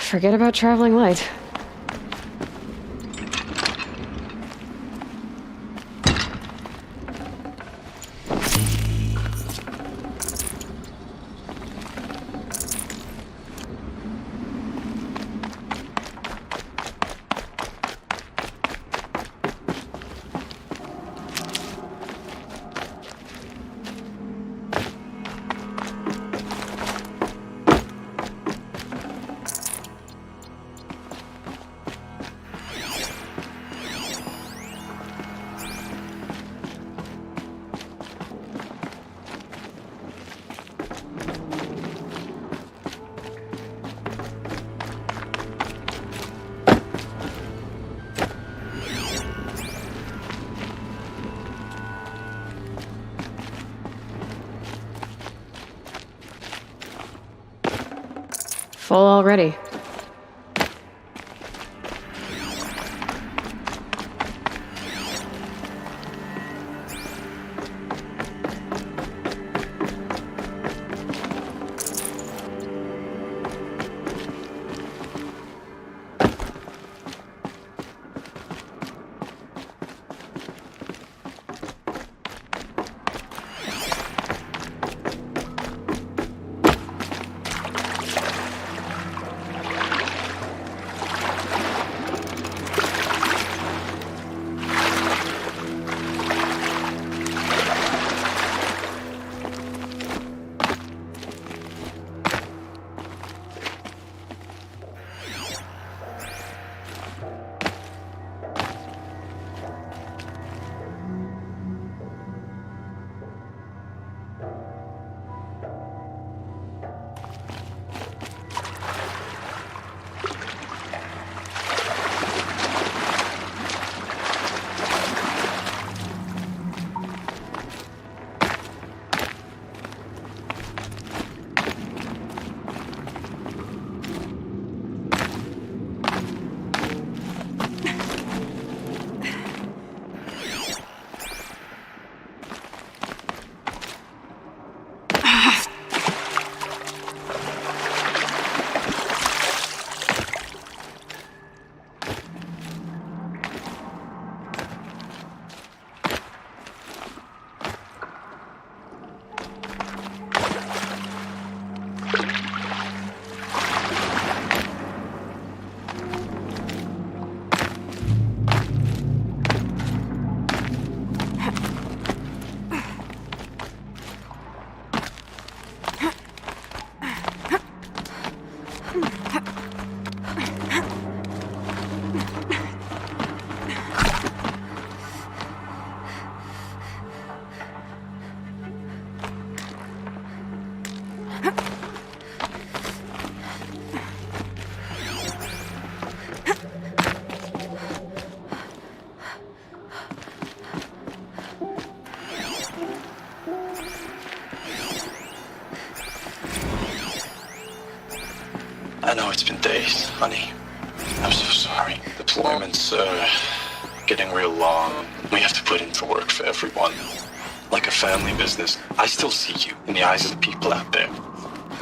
Forget about traveling light. Full already. I know it's been days, honey. I'm so sorry. Deployments are getting real long. We have to put in the work for everyone. Like a family business. I still see you in the eyes of the people out there.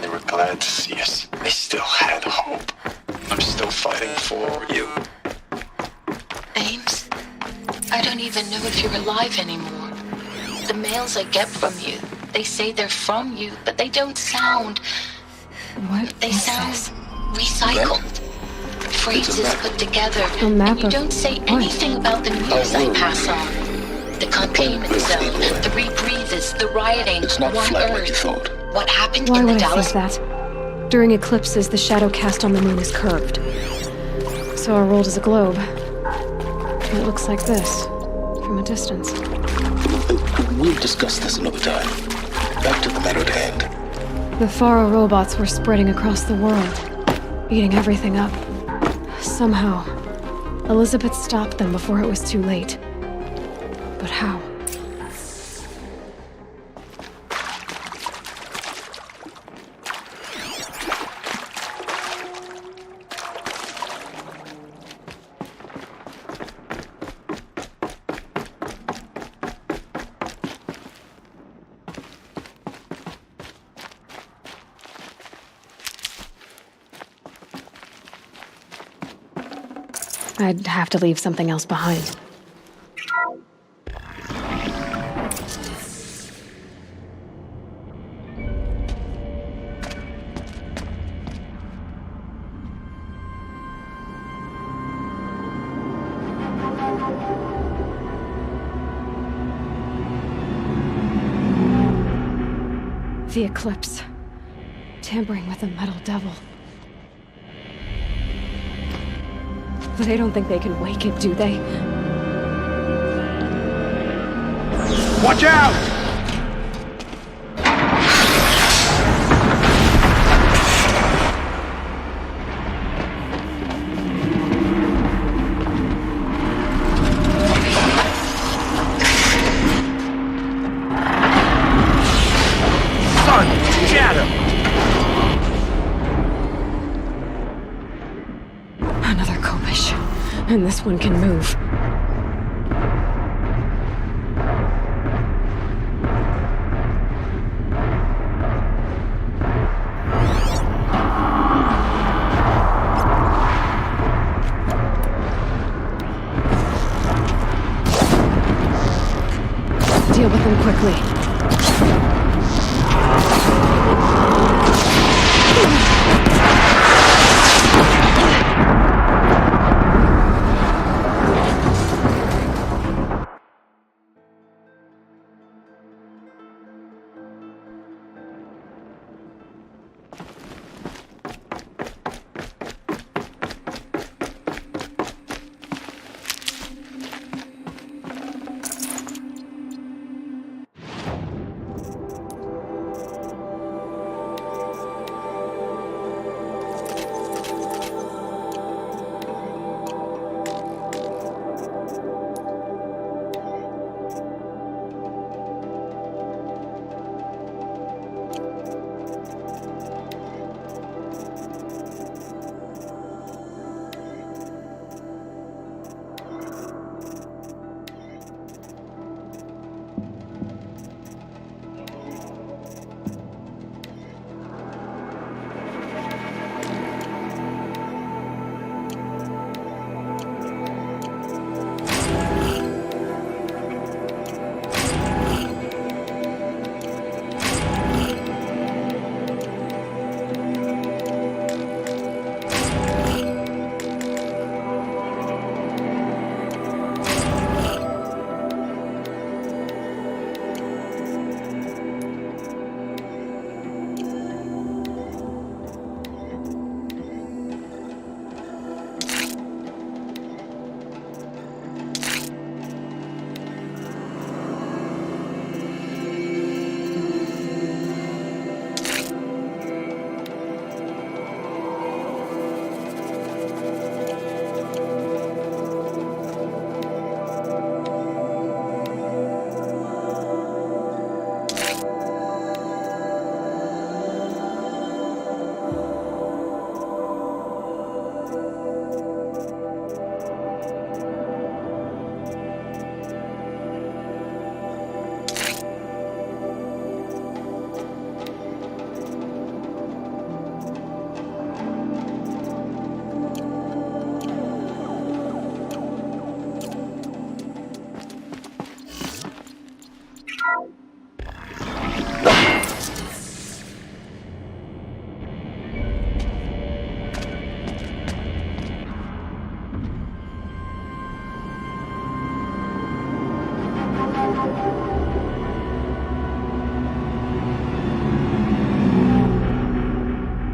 They were glad to see us. They still had hope. I'm still fighting for you. Ames, I don't even know if you're alive anymore. The mails I get from you, they say they're from you, but they don't sound... What They is sound this? recycled. Phrases put together, A map and you of don't say what? anything about the news I pass on. The containment zone, the rebreathes, the rioting. It's not one flat Earth. like you thought. What happened Why in the would I Dallas? think that? During eclipses, the shadow cast on the moon is curved. So our world is a globe. And it looks like this, from a distance. We'll discuss this another time. Back to the matter at hand. The Faro robots were spreading across the world, eating everything up. Somehow, Elizabeth stopped them before it was too late. But how? I'd have to leave something else behind. The eclipse. Tampering with the metal devil. But they don't think they can wake it, do they? Watch out! Son, get him! Another Kopish. And this one can move. Deal with them quickly.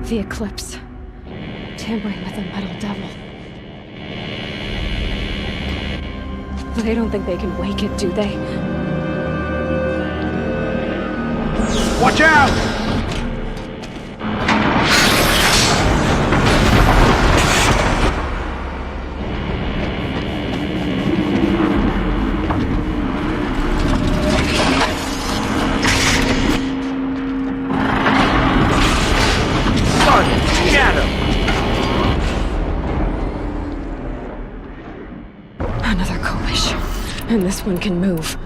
The Eclipse. Tampering with the Metal Devil. They don't think they can wake it, do they? Watch out! Another Kobish. And this one can move.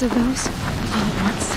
Of those all at once.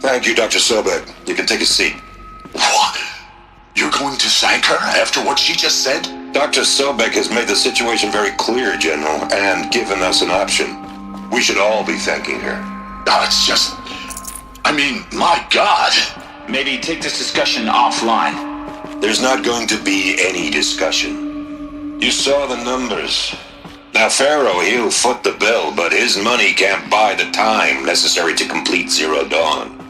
Thank you, Dr. Sobek. You can take a seat. What? You're going to thank her after what she just said? Dr. Sobek has made the situation very clear, General, and given us an option. We should all be thanking her. No, it's just... I mean, my God. Maybe take this discussion offline. There's not going to be any discussion. You saw the numbers. Now, Pharaoh, he'll foot the bill, but his money can't buy the time necessary to complete Zero Dawn.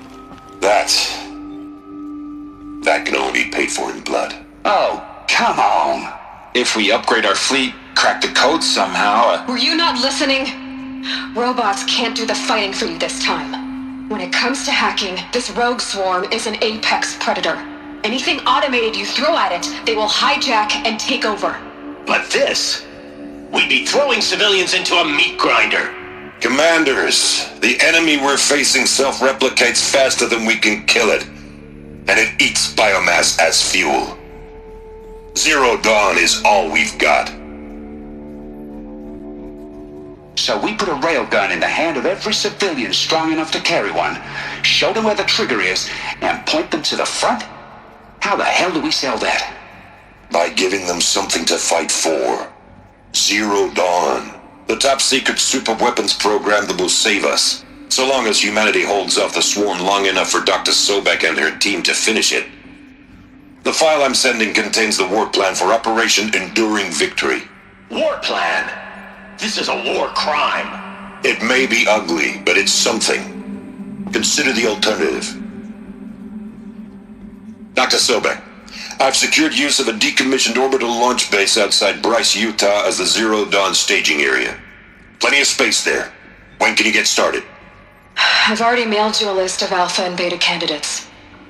That can only be paid for in blood. Oh, come on. If we upgrade our fleet, crack the code somehow... Were you not listening? Robots can't do the fighting for you this time. When it comes to hacking, this rogue swarm is an apex predator. Anything automated you throw at it, they will hijack and take over. But this... we'd be throwing civilians into a meat grinder. Commanders, the enemy we're facing self-replicates faster than we can kill it. And it eats biomass as fuel. Zero Dawn is all we've got. So we put a railgun in the hand of every civilian strong enough to carry one, show them where the trigger is, and point them to the front? How the hell do we sell that? By giving them something to fight for. Zero Dawn. The top-secret superweapons program that will save us. So long as humanity holds off the swarm long enough for Dr. Sobek and her team to finish it. The file I'm sending contains the war plan for Operation Enduring Victory. War plan? This is a war crime. It may be ugly, but it's something. Consider the alternative. Dr. Sobek, I've secured use of a decommissioned orbital launch base outside Bryce, Utah as the Zero Dawn staging area. Plenty of space there. When can you get started? I've already mailed you a list of Alpha and Beta candidates.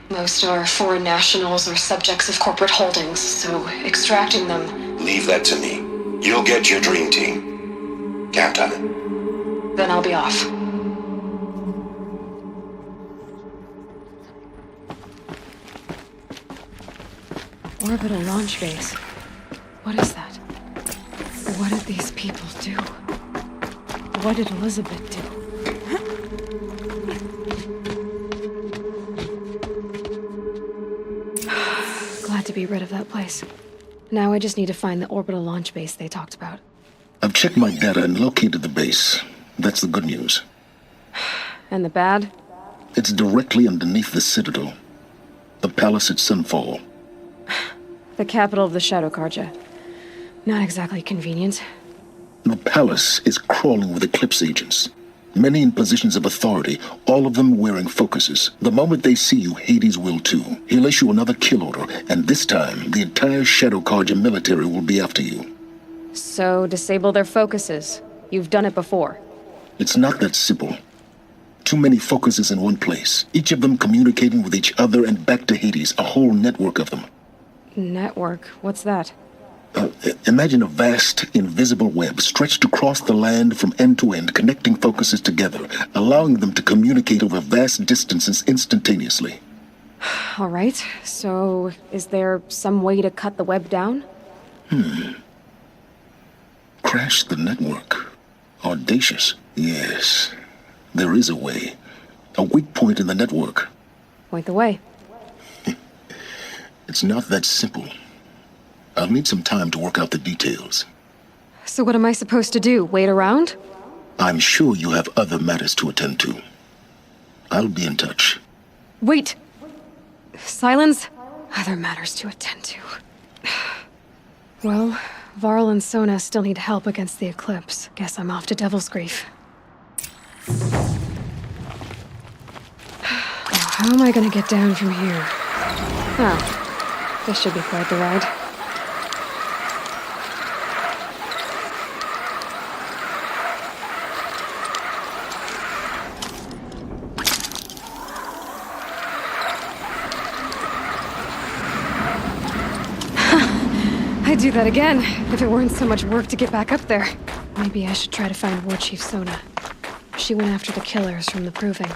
Most are foreign nationals or subjects of corporate holdings, so extracting them... Leave that to me. You'll get your dream team. Count on it. Then I'll be off. Orbital launch base. What is that? What did these people do? What did Elizabeth do? Glad to be rid of that place. Now I just need to find the orbital launch base they talked about. I've checked my data and located the base. That's the good news. And the bad? It's directly underneath the Citadel. The palace at Sunfall. The capital of the Shadow Carja. Not exactly convenient. The palace is crawling with Eclipse agents. Many in positions of authority, all of them wearing focuses. The moment they see you, Hades will too. He'll issue another kill order, and this time, the entire Shadow Carja military will be after you. So, disable their focuses. You've done it before. It's not that simple. Too many focuses in one place, each of them communicating with each other and back to Hades, a whole network of them. Network? What's that? Imagine a vast, invisible web stretched across the land from end to end, connecting focuses together, allowing them to communicate over vast distances instantaneously. All right, so is there some way to cut the web down? Crash the network. Audacious. Yes, there is a way. A weak point in the network. Point the way. It's not that simple. I'll need some time to work out the details. So what am I supposed to do? Wait around? I'm sure you have other matters to attend to. I'll be in touch. Wait! Silence? Other matters to attend to. Well, Varl and Sona still need help against the Eclipse. Guess I'm off to Devil's Grief. Now, how am I gonna get down from here? Oh, this should be quite the ride. I'd do that again, if it weren't so much work to get back up there. Maybe I should try to find War Chief Sona. She went after the killers from the Proving.